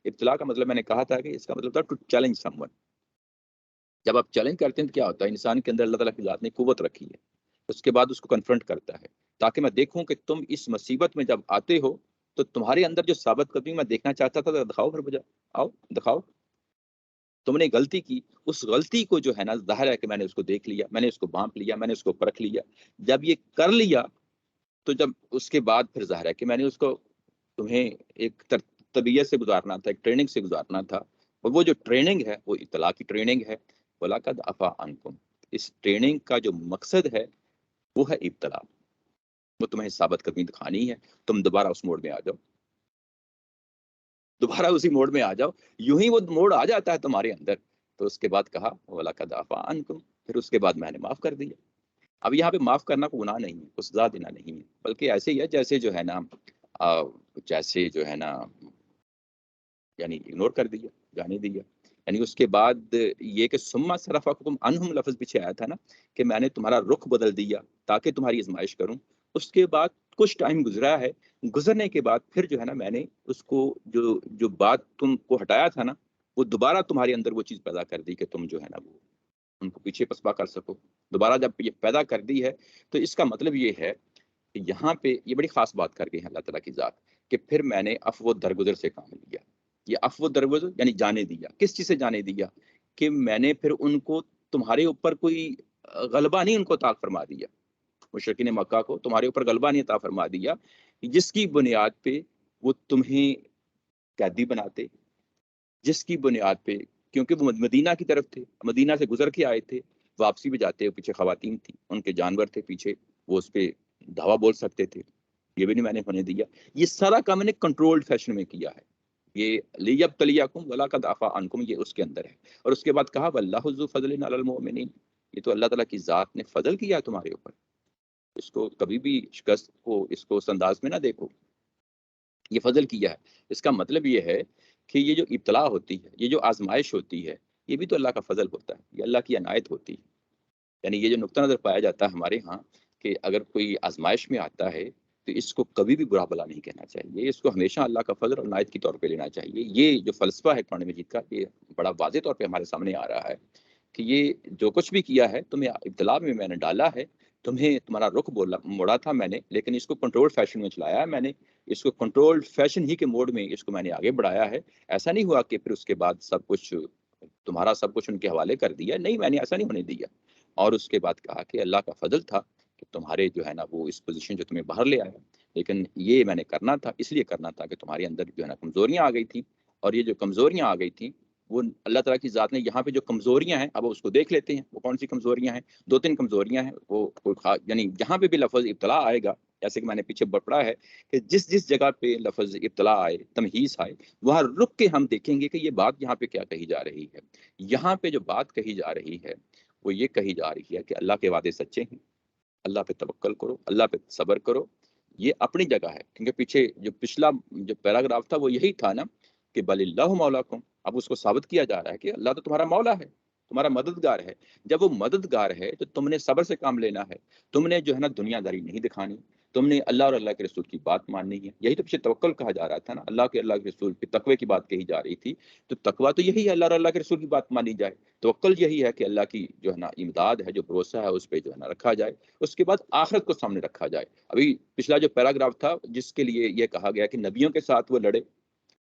ابتلا کا مطلب میں نے کہا تھا کہ اس کا مطلب تھا ٹو چیلنج سم ون۔ جب آپ چیلنج کرتے ہیں تو کیا ہوتا ہے، انسان کے اندر اللہ تعالیٰ کی ذات نے قوت رکھی ہے، اس کے بعد اس کو کنفرنٹ کرتا ہے تاکہ میں دیکھوں کہ تم اس مصیبت میں جب آتے ہو تو تمہارے اندر جو ثابت قدمی میں دیکھنا چاہتا تھا، دکھاؤ پھر مجھے، آؤ دکھاؤ۔ تم نے غلطی کی، اس غلطی کو جو ہے نا ظاہر ہے کہ میں نے اس کو دیکھ لیا، میں نے اس کو بھانپ لیا، میں نے اس کو پرکھ لیا۔ جب یہ کر لیا تو جب اس کے بعد پھر ظاہر ہے کہ میں نے اس کو تمہیں ایک طبیعت سے گزارنا تھا، ایک ٹریننگ سے گزارنا تھا، اور وہ جو ٹریننگ ہے وہ اطلاع کی ٹریننگ ہے۔ وَلَقَدْ عَفَا عَنْكُمْ، اس ٹریننگ کا جو مقصد ہے وہ ہے ابتلا، وہ تمہیں ثابت قدمی دکھانی ہے، تم دوبارہ اس موڑ میں آ جاؤ، دوبارہ اسی موڑ میں آ جاؤ۔ یوں ہی وہ موڑ آ جاتا ہے تمہارے اندر تو اس کے بعد کہا وَلَقَدْ عَفَا عَنْكُمْ، پھر اس کے بعد میں نے معاف کر دیا۔ اب یہاں پہ معاف کرنا کو گناہ نہیں ہے، کو سزا دینا نہیں ہے، بلکہ ایسے ہی ہے جیسے جو ہے نا جیسے جو ہے نا یعنی اگنور کر دیا، جانے دیا۔ یعنی اس کے بعد یہ کہ ثم صرفکم عنہم لفظ پیچھے آیا تھا نا کہ میں نے تمہارا رخ بدل دیا تاکہ تمہاری آزمائش کروں۔ اس کے بعد کچھ ٹائم گزرا ہے، گزرنے کے بعد پھر جو ہے نا میں نے اس کو جو بات تم کو ہٹایا تھا نا وہ دوبارہ تمہارے اندر وہ چیز پیدا کر دی کہ تم جو ہے نا وہ ان کو پیچھے پسپا کر سکو۔ دوبارہ جب یہ پیدا کر دی ہے تو اس کا مطلب یہ ہے کہ یہاں پہ یہ بڑی خاص بات کر گئی ہے اللہ تعالیٰ کی ذات کہ پھر میں نے عفو درگزر سے کام لیا۔ یہ عفو درگزر یعنی جانے دیا، کس چیز سے جانے دیا؟ کہ میں نے پھر ان کو تمہارے اوپر کوئی غلبہ نہیں ان کو عطا فرما دیا، مشرکین مکہ کو تمہارے اوپر غلبہ نہیں عطا فرما دیا، جس کی بنیاد پہ وہ تمہیں قیدی بناتے، جس کی بنیاد پہ کیونکہ وہ مدینہ کی طرف تھے، مدینہ سے گزر کے آئے تھے، واپسی پہ جاتے ہوئے پیچھے خواتین تھیں، ان کے جانور تھے پیچھے، وہ اس پہ دھاوا بول سکتے تھے، یہ بھی نہیں میں نے ہونے دیا۔ یہ سارا کام میں نے کنٹرولڈ فیشن میں کیا ہے۔ یہ لیبتلیکم وَلَقَدْ عَفَا عَنْکُم یہ اس کے اندر ہے۔ اور اس کے بعد کہا وَاللَّهُ ذُو فَضْلٍ عَلَى الْمُؤْمِنِينَ، یہ تو اللہ تعالیٰ کی ذات نے فضل کیا ہے تمہارے اوپر، اس کو کبھی بھی شکست کو اس کو اس انداز میں نہ دیکھو، یہ فضل کیا ہے۔ اس کا مطلب یہ ہے کہ یہ جو ابتلا ہوتی ہے، یہ جو آزمائش ہوتی ہے، یہ بھی تو اللہ کا فضل ہوتا ہے، یہ اللہ کی عنایت ہوتی ہے۔ یعنی یہ جو نقطہ نظر پایا جاتا ہے ہمارے ہاں کہ اگر کوئی آزمائش میں آتا ہے تو اس کو کبھی بھی برا بلا نہیں کہنا چاہیے، اس کو ہمیشہ اللہ کا فضل اور عنایت کے طور پہ لینا چاہیے۔ یہ جو فلسفہ ہے قرآن مجید کا، یہ بڑا واضح طور پہ ہمارے سامنے آ رہا ہے کہ یہ جو کچھ بھی کیا ہے تمہیں ابتلا میں نے ڈالا ہے، تمہیں تمہارا رخ موڑا تھا میں نے، لیکن اس کو کنٹرول فیشن میں چلایا ہے میں نے، اس کو کنٹرول فیشن ہی کے موڈ میں اس کو میں نے آگے بڑھایا ہے۔ ایسا نہیں ہوا کہ پھر اس کے بعد سب کچھ تمہارا سب کچھ ان کے حوالے کر دیا، نہیں، میں نے ایسا نہیں ہونے دیا۔ اور اس کے بعد کہا کہ اللہ کا فضل تھا کہ تمہارے جو ہے نا وہ اس پوزیشن جو تمہیں باہر لے آیا، لیکن یہ میں نے کرنا تھا، اس لیے کرنا تھا کہ تمہارے اندر جو ہے نا کمزوریاں آ گئی تھیں، اور یہ جو کمزوریاں آ گئی تھیں وہ اللہ تعالیٰ کی ذات نے یہاں پہ جو کمزوریاں ہیں اب اس کو دیکھ لیتے ہیں وہ کون سی کمزوریاں ہیں۔ دو تین کمزوریاں ہیں، وہ یعنی جہاں پہ بھی لفظ ابتلا آئے گا، جیسے کہ میں نے پیچھے پڑھا ہے کہ جس جگہ پہ لفظ ابتلا آئے، تمہیز آئے، وہاں رک کے ہم دیکھیں گے کہ یہ بات یہاں پہ کیا کہی جا رہی ہے۔ یہاں پہ جو بات کہی جا رہی ہے وہ یہ کہی جا رہی ہے کہ اللہ کے وعدے سچے ہیں، اللہ پہ توکل کرو، اللہ پہ صبر کرو۔ یہ اپنی جگہ ہے، کیونکہ پیچھے جو پچھلا جو پیراگراف تھا وہ یہی تھا نا کہ بل اللہ مولاکم، اب اس کو ثابت کیا جا رہا ہے کہ اللہ تو تمہارا مولا ہے، تمہارا مددگار ہے۔ جب وہ مددگار ہے تو تم نے صبر سے کام لینا ہے، تم نے جو ہے نا دنیا داری نہیں دکھانی، تم نے اللہ اور اللہ کے رسول کی بات ماننی ہے۔ یہی تو پیچھے توکل کہا جا رہا تھا نا، اللہ کے رسول کے تقوی کی بات کہی جا رہی تھی، تو تقوی تو یہی ہے، اللہ اور اللہ کے رسول کی بات مانی جائے۔ توکل یہی ہے کہ اللہ کی جو ہے نا امداد ہے، جو بھروسہ ہے اس پہ جو ہے نا رکھا جائے، اس کے بعد آخرت کو سامنے رکھا جائے۔ ابھی پچھلا جو پیراگراف تھا جس کے لیے یہ کہا گیا کہ نبیوں کے ساتھ وہ لڑے،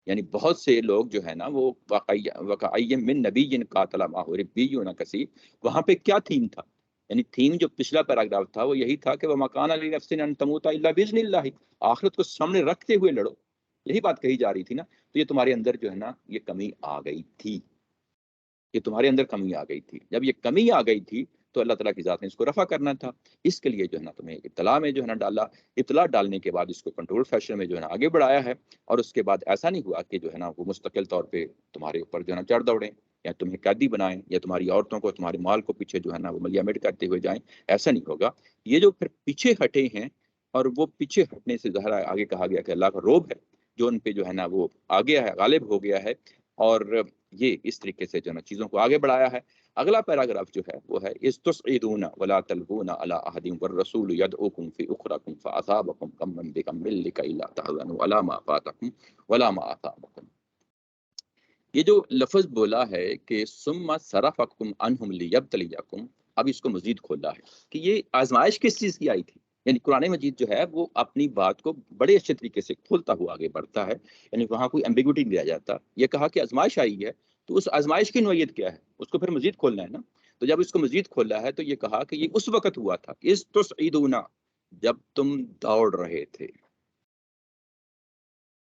یعنی بہت سے لوگ جو ہے نا وہ وقعی من نبی قاتل معہ ربیون کثیر، وہاں پہ کیا تھیم تھا؟ یعنی تھیم جو پچھلا پیراگراف تھا وہ یہی تھا کہ وما کان لنفس ان تموت الا باذن اللہ، آخرت کو سامنے رکھتے ہوئے لڑو، یہی بات کہی جا رہی تھی نا۔ تو یہ تمہارے اندر جو ہے نا یہ کمی آ گئی تھی، یہ تمہارے اندر کمی آ گئی تھی۔ جب یہ کمی آ گئی تھی تو اللہ تعالیٰ کی ذات نے اس کو رفع کرنا تھا، اس کے لیے جو ہے نا تمہیں اطلاع میں جو ہے نا ڈالا، اطلاع ڈالنے کے بعد اس کو کنٹرول فیشن میں جو ہے نا آگے بڑھایا ہے، اور اس کے بعد ایسا نہیں ہوا کہ جو ہے نا وہ مستقل طور پہ تمہارے اوپر جو ہے نا چڑھ دوڑیں یا تمہیں قیدی بنائیں یا تمہاری عورتوں کو تمہارے مال کو پیچھے جو ہے نا وہ ملیامٹ کرتے ہوئے جائیں، ایسا نہیں ہوگا۔ یہ جو پھر پیچھے ہٹے ہیں، اور وہ پیچھے ہٹنے سے ظاہر آگے کہا گیا کہ اللہ کا روب ہے جو ان پہ جو ہے نا وہ آ گیا ہے، غالب ہو گیا ہے، اور یہ اس طریقے سے جو ہے نا چیزوں کو آگے بڑھایا ہے۔ اگلا پیراگراف جو ہے وہ ہے استصعدون ولا تلوون علی احد والرسول يدعوكم في اخراكم فاصابكم غما بغم لكي لا تحزنوا على ما فاتكم ولا ما اصابكم۔ یہ جو لفظ بولا ہے کہ ثم صرفكم عنهم ليبتليكم، اب اس کو مزید کھولا ہے کہ یہ آزمائش کس چیز کی آئی تھی، یعنی قرآن مجید جو ہے وہ اپنی بات کو بڑے اچھے طریقے سے کھولتا ہوا آگے بڑھتا ہے، یعنی وہاں کوئی ایمبیگوٹی نہیں رہ جاتا۔ یہ کہا کہ آزمائش آئی ہے تو اس آزمائش کی نوعیت کیا ہے، اس کو پھر مزید کھولنا ہے نا۔ تو جب اس کو مزید کھولا ہے تو یہ کہا کہ یہ اس وقت ہوا تھا استصعدون، جب تم دوڑ رہے تھے،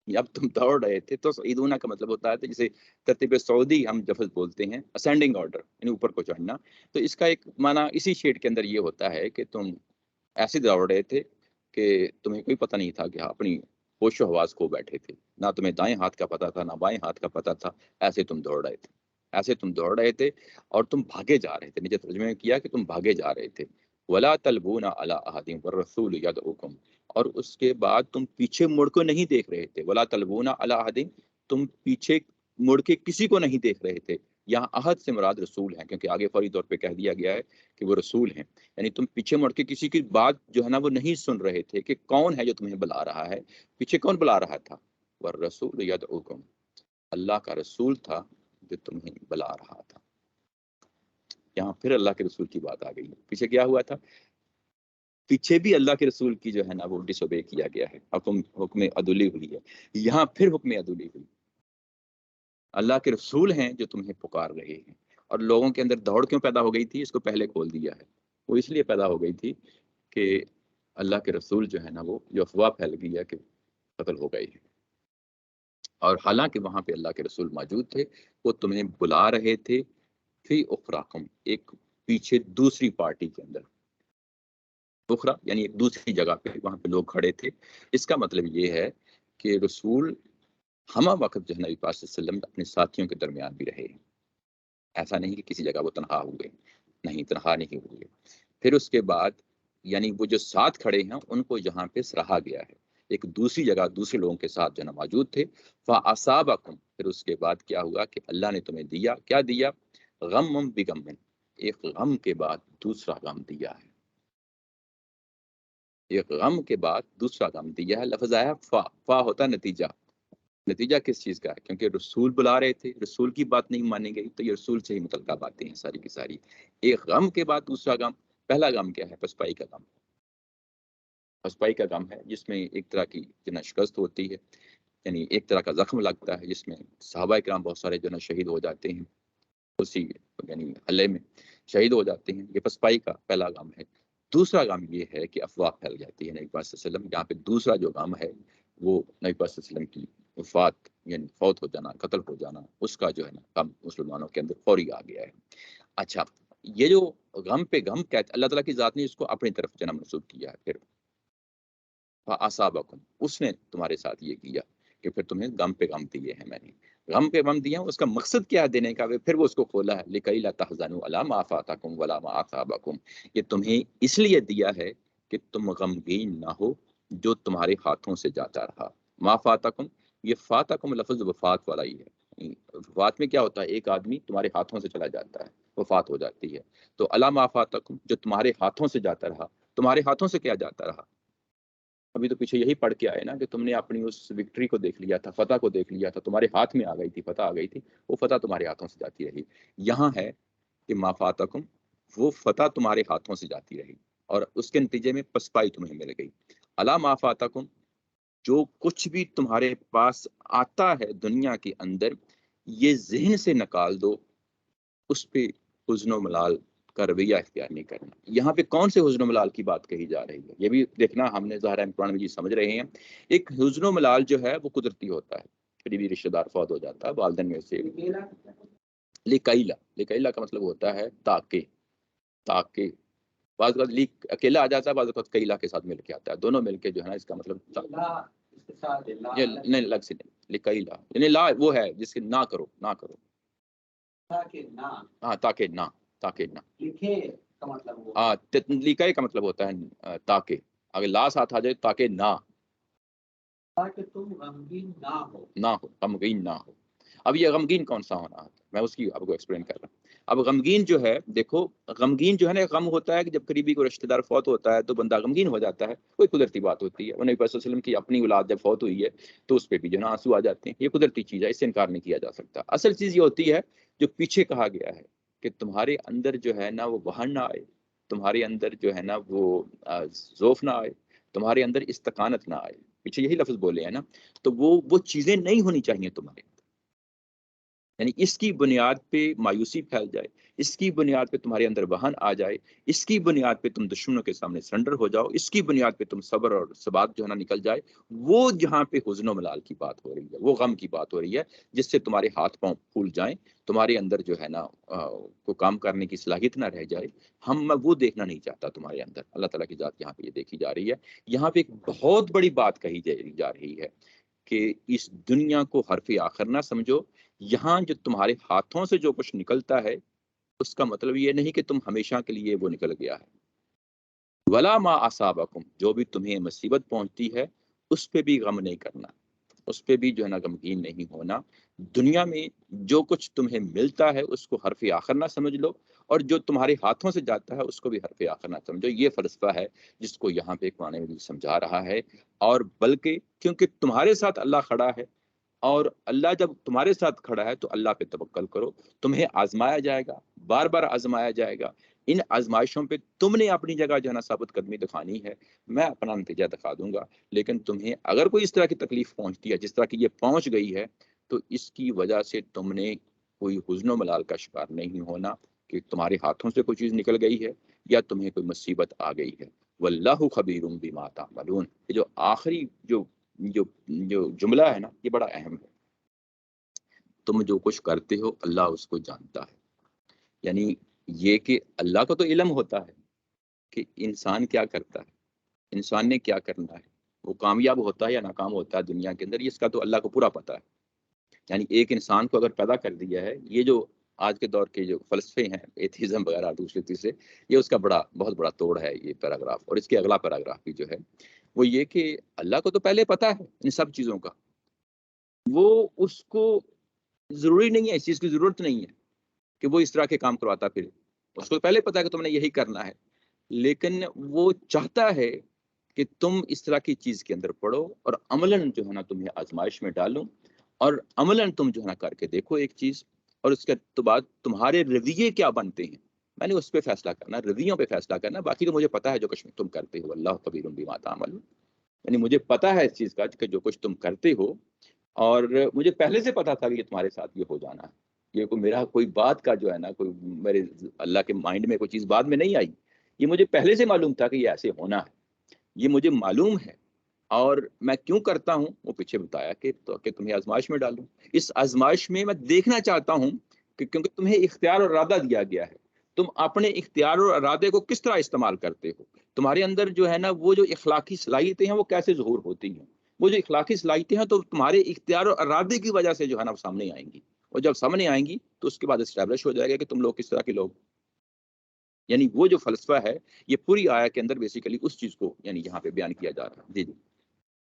جب تم دوڑ رہے تھے۔ تو صعیدون کا مطلب ہوتا ہے جسے ترتیب سعودی ہم لفظ بولتے ہیں، اسینڈنگ آرڈر، یعنی اوپر کو چڑھنا۔ تو اس کا ایک معنی اسی شیڈ کے اندر یہ ہوتا ہے کہ تم ایسے دوڑ رہے تھے کہ تمہیں کوئی پتہ نہیں تھا کہ اپنی ہوش و حواس کھو بیٹھے تھے، نہ تمہیں دائیں ہاتھ کا پتہ تھا نہ بائیں ہاتھ کا پتہ تھا، ایسے تم دوڑ رہے تھے، ایسے تم دوڑ رہے تھے اور تم بھاگے جا رہے تھے۔ نیچے ترجمے میں کیا کہ تم بھاگے جا رہے تھے۔ ولا تلبون علی احد والرسول یدعوکم، اور اس کے بعد تم پیچھے مڑ کو نہیں دیکھ رہے تھے۔ ولا تلبون علی احد، تم پیچھے مڑ کے کسی کو نہیں دیکھ رہے تھے۔ یہاں احد سے مراد رسول ہیں، کیونکہ آگے فوری طور پہ کہہ دیا گیا ہے کہ وہ رسول ہیں، یعنی تم پیچھے مڑ کے کسی کی بات جو ہے نا وہ نہیں سن رہے تھے کہ کون ہے جو تمہیں بلا رہا ہے۔ پیچھے کون بلا رہا تھا؟ والرسول یدعوکم، اللہ کا رسول تھا جو تمہیں بلا رہا تھا۔ یہاں پھر اللہ کے رسول کی بات آ گئی ہے۔ پیچھے کیا ہوا تھا؟ پیچھے بھی اللہ کے رسول کی جو ہے نا وہ ڈس اوبے کیا گیا ہے، حکم عدولی ہوئی ہے، یہاں پھر حکم عدولی ہوئی۔ اللہ کے رسول ہیں جو تمہیں پکار رہے ہیں۔ اور لوگوں کے اندر دوڑ کیوں پیدا ہو گئی تھی، اس کو پہلے کھول دیا ہے۔ وہ اس لیے پیدا ہو گئی تھی کہ اللہ کے رسول جو ہے نا وہ جو افواہ پھیل گئی ہے کہ قتل ہو گئے ہیں، اور حالانکہ وہاں پہ اللہ کے رسول موجود تھے، وہ تمہیں بلا رہے تھے فی اخراکم، ایک پیچھے دوسری پارٹی کے اندر، اخرا یعنی ایک دوسری جگہ پہ وہاں پہ لوگ کھڑے تھے۔ اس کا مطلب یہ ہے کہ رسول ہمہ وقت جو ہے نبی پاک صلی اللہ علیہ وسلم اپنے ساتھیوں کے درمیان بھی رہے ہیں، ایسا نہیں کہ کسی جگہ وہ تنہا ہوئے، نہیں تنہا نہیں ہوئے۔ پھر اس کے بعد یعنی وہ جو ساتھ کھڑے ہیں ان کو یہاں پہ سراہا گیا ہے، ایک دوسری جگہ دوسرے لوگوں کے ساتھ جو ہے نا موجود تھے۔ فَأَصَابَكُمْ، پھر اس کے بعد کیا ہوا کہ اللہ نے تمہیں دیا، کیا دیا؟ غم بغم، ایک غم کے بعد دوسرا غم دیا ہے، ایک غم کے بعد دوسرا غم دیا ہے۔ لفظ آیا فا، فا ہوتا نتیجہ، نتیجہ کس چیز کا ہے؟ کیونکہ رسول بلا رہے تھے، رسول کی بات نہیں مانی گئی، تو یہ رسول سے ہی متعلقہ باتیں ہیں ساری کی ساری۔ ایک غم کے بعد دوسرا غم، پہلا غم کیا ہے؟ پسپائی کا غم، پسپائی کا غم ہے جس میں ایک طرح کی جو نا شکست ہوتی ہے، یعنی ایک طرح کا زخم لگتا ہے، جس میں صحابہ کرام بہت سارے جو نا شہید ہو جاتے ہیں، اسی یعنی حلے میں شہید ہو جاتے ہیں۔ یہ پسپائی کا پہلا غم ہے۔ دوسرا غم یہ ہے کہ افواہ پھیل جاتی ہے نبی پاک صلی اللہ علیہ وسلم۔ یہاں پہ دوسرا جو غم ہے وہ نبی پاک صلی اللہ علیہ وسلم کی وفات یعنی فوت ہو جانا، قتل ہو جانا، اس کا جو ہے نا غم مسلمانوں کے اندر فوری آ گیا ہے۔ اچھا، یہ جو غم پہ غم کہتے اللہ تعالیٰ کی ذات نے اس کو اپنی طرف جنم منسوب کیا ہے۔ پھر فَأَصَابَكُمْ، اس نے تمہارے ساتھ یہ کیا کہ پھر تمہیں غم پہ غم دیے ہیں، میں نے غم پہ غم دیا۔ اس کا مقصد کیا ہے دینے کا؟ پھر وہ اس کو کھولا ہے، لِكَيْ لَا تَحْزَنُوا عَلَىٰ مَا فَاتَكُمْ وَلَا مَا أَصَابَكُمْ، یہ تمہیں اس لیے دیا ہے کہ تم غمگین نہ ہو جو تمہارے ہاتھوں سے جاتا رہا۔ ما فاتکم، یہ فاتکم لفظ وفات والا ہی ہے۔ وفات میں کیا ہوتا ہے؟ ایک آدمی تمہارے ہاتھوں سے چلا جاتا ہے، وفات ہو جاتی ہے۔ تو علی ما فاتکم، جو تمہارے ہاتھوں سے جاتا رہا، تمہارے ہاتھوں سے کیا جاتا رہا؟ ابھی تو پیچھے یہی پڑھ کے آئے نا کہ تم نے اپنی اس وکٹری کو دیکھ لیا تھا، فتح کو دیکھ لیا تھا، تمہارے ہاتھ میں آ گئی تھی، فتح آ گئی تھی، وہ فتح تمہارے ہاتھوں سے جاتی رہی۔ یہاں ہے کہ ما فاتکم، وہ فتح تمہارے ہاتھوں سے جاتی رہی اور اس کے نتیجے میں پسپائی تمہیں مل گئی۔ علی ما فاتکم، جو کچھ بھی تمہارے پاس آتا ہے دنیا کے اندر، یہ ذہن سے نکال دو، اس پہ حزن و ملال کا رویہ اختیار نہیں کرنا۔ یہاں پہ کون سے حزن و ملال کی بات کہی جا رہی ہے یہ بھی دیکھنا ہم نے، ظاہر ہے قرآن مجید سمجھ رہے ہیں۔ ایک حزن و ملال جو ہے وہ قدرتی ہوتا ہے، قریبی رشتہ دار فوت ہو جاتا ہے والدین میں سے۔ لکیلا، لکیلا کا مطلب ہوتا ہے تاکہ، تاکہ بعض اوقات لی اکیلا آ جاتا ہے، بعض اوقات کئی لا کے ساتھ مل کے آتا ہے، دونوں مل کے جو ہے نا اس کا مطلب اس کے ساتھ یہ نہیں الگ سے نہیں، لکئی لا یعنی لا وہ ہے جس کے نہ کرو نہ کرو، تاکہ نہ، ہاں تاکہ نہ، تاکہ نہ، لکھے کا مطلب وہ ہاں لکئی کا مطلب ہوتا ہے تاکہ، اگر لا ساتھ آ جائے تاکہ نہ، تاکہ تم غمگین نہ ہو، غمگین نہ ہو۔ اب یہ غمگین کون سا ہونا ہے، میں اس کی آپ کو ایکسپلین کر رہا ہوں۔ اب غمگین جو ہے، دیکھو غمگین جو ہے نا، غم ہوتا ہے کہ جب قریبی کوئی رشتہ دار فوت ہوتا ہے تو بندہ غمگین ہو جاتا ہے، کوئی قدرتی بات ہوتی ہے، نبی صلی اللہ علیہ وسلم کی اپنی اولاد جب فوت ہوئی ہے تو اس پہ بھی جو ہے نا آنسو آ جاتے ہیں، یہ قدرتی چیز ہے، اس سے انکار نہیں کیا جا سکتا۔ اصل چیز یہ ہوتی ہے جو پیچھے کہا گیا ہے کہ تمہارے اندر جو ہے نا وہ وہن نہ آئے، تمہارے اندر جو ہے نا وہ ذوف نہ آئے، تمہارے اندر استقامت نہ آئے، پیچھے یہی لفظ بولے ہیں نا، تو وہ چیزیں نہیں ہونی چاہیے تمہارے اندر، یعنی اس کی بنیاد پہ مایوسی پھیل جائے، اس کی بنیاد پہ تمہارے اندر وہن آ جائے، اس کی بنیاد پہ تم دشمنوں کے سامنے سرنڈر ہو جاؤ، اس کی بنیاد پہ تم صبر اور ثبات جو ہے نا نکل جائے، وہ جہاں پہ حزن و ملال کی بات ہو رہی ہے، وہ غم کی بات ہو رہی ہے، جس سے تمہارے ہاتھ پاؤں پھول جائیں، تمہارے اندر جو ہے نا کو کام کرنے کی صلاحیت نہ رہ جائے، میں وہ دیکھنا نہیں چاہتا تمہارے اندر۔ اللہ تعالیٰ کی ذات یہاں پہ یہ دیکھی جا رہی ہے۔ یہاں پہ ایک بہت بڑی بات کہی جا رہی ہے کہ اس دنیا کو حرف آخر نہ سمجھو، یہاں جو تمہارے ہاتھوں سے جو کچھ نکلتا ہے اس کا مطلب یہ نہیں کہ تم ہمیشہ کے لیے وہ نکل گیا ہے۔ ولا ما اصابکم، جو بھی تمہیں مصیبت پہنچتی ہے اس پہ بھی غم نہیں کرنا، اس پہ بھی جو ہے نا غمگین نہیں ہونا۔ دنیا میں جو کچھ تمہیں ملتا ہے اس کو حرف آخر نہ سمجھ لو، اور جو تمہارے ہاتھوں سے جاتا ہے اس کو بھی حرف آخر نہ سمجھو۔ یہ فلسفہ ہے جس کو یہاں پہ قرآن مجید سمجھا رہا ہے، اور بلکہ کیونکہ تمہارے ساتھ اللہ کھڑا ہے، اور اللہ جب تمہارے ساتھ کھڑا ہے تو اللہ پہ توکل کرو، تمہیں آزمایا جائے گا، بار بار آزمایا جائے گا، ان آزمائشوں پہ تم نے اپنی جگہ جو ہے نا ثابت قدمی دکھانی ہے، میں اپنا نتیجہ دکھا دوں گا، لیکن تمہیں اگر کوئی اس طرح کی تکلیف پہنچتی ہے جس طرح کی یہ پہنچ گئی ہے تو اس کی وجہ سے تم نے کوئی حزن و ملال کا شکار نہیں ہونا کہ تمہارے ہاتھوں سے کوئی چیز نکل گئی ہے یا تمہیں کوئی مصیبت آ گئی ہے۔ واللہ خبیر بما تعملون، یہ جو آخری جو جو جو جملہ ہے نا یہ بڑا اہم ہے۔ تم جو کچھ کرتے ہو اللہ اس کو جانتا ہے، یعنی یہ کہ اللہ کو تو علم ہوتا ہے کہ انسان کیا کرتا ہے، انسان نے کیا کرنا ہے، وہ کامیاب ہوتا ہے یا ناکام ہوتا ہے دنیا کے اندر، اس کا تو اللہ کو پورا پتہ ہے۔ یعنی ایک انسان کو اگر پیدا کر دیا ہے، یہ جو آج کے دور کے جو فلسفے ہیں ایتھیزم وغیرہ دوسرے تیسرے، یہ اس کا بہت بڑا توڑ ہے یہ پیراگراف، اور اس کے اگلا پیراگراف بھی جو ہے وہ یہ کہ اللہ کو تو پہلے پتہ ہے ان سب چیزوں کا، وہ اس کو ضروری نہیں ہے، اس چیز کی ضرورت نہیں ہے کہ وہ اس طرح کے کام کرواتا پھر، اس کو پہلے پتا ہے کہ تم نے یہی کرنا ہے، لیکن وہ چاہتا ہے کہ تم اس طرح کی چیز کے اندر پڑھو اور عملاً جو ہے نا تمہیں آزمائش میں ڈالوں، اور عملاً تم جو ہے نا کر کے دیکھو ایک چیز، اور اس کے بعد تمہارے رویے کیا بنتے ہیں میں نے اس پہ فیصلہ کرنا، رویوں پہ فیصلہ کرنا، باقی تو مجھے پتا ہے جو کچھ تم کرتے ہو، اللہ خبیر بما تعملون، یعنی مجھے پتا ہے اس چیز کا کہ جو کچھ تم کرتے ہو، اور مجھے پہلے سے پتا تھا کہ یہ تمہارے ساتھ یہ ہو جانا ہے، یہ میرا کوئی بات کا جو ہے نا کوئی میرے اللہ کے مائنڈ میں کوئی چیز بعد میں نہیں آئی، یہ مجھے پہلے سے معلوم تھا کہ یہ ایسے ہونا ہے، یہ مجھے معلوم ہے، اور میں کیوں کرتا ہوں وہ پیچھے بتایا کہ تمہیں آزمائش میں ڈالوں، اس آزمائش میں میں دیکھنا چاہتا ہوں کہ کیونکہ تمہیں اختیار اور ارادہ دیا گیا ہے، تم اپنے اختیار اور ارادے کو کس طرح استعمال کرتے ہو، تمہارے اندر جو ہے نا وہ جو اخلاقی صلاحیتیں ہیں وہ کیسے ظہور ہوتی ہیں، وہ جو اخلاقی صلاحیتیں ہیں تو تمہارے اختیار اور ارادے کی وجہ سے جو ہے نا وہ سامنے آئیں گی، اور جب سامنے آئیں گی تو اس کے بعد اسٹیبلش ہو جائے گا کہ تم لوگ کس طرح کے لوگ، یعنی وہ جو فلسفہ ہے یہ پوری آیا کے اندر بیسیکلی اس چیز کو یعنی یہاں پہ بیان کیا جا رہا ہے۔ جی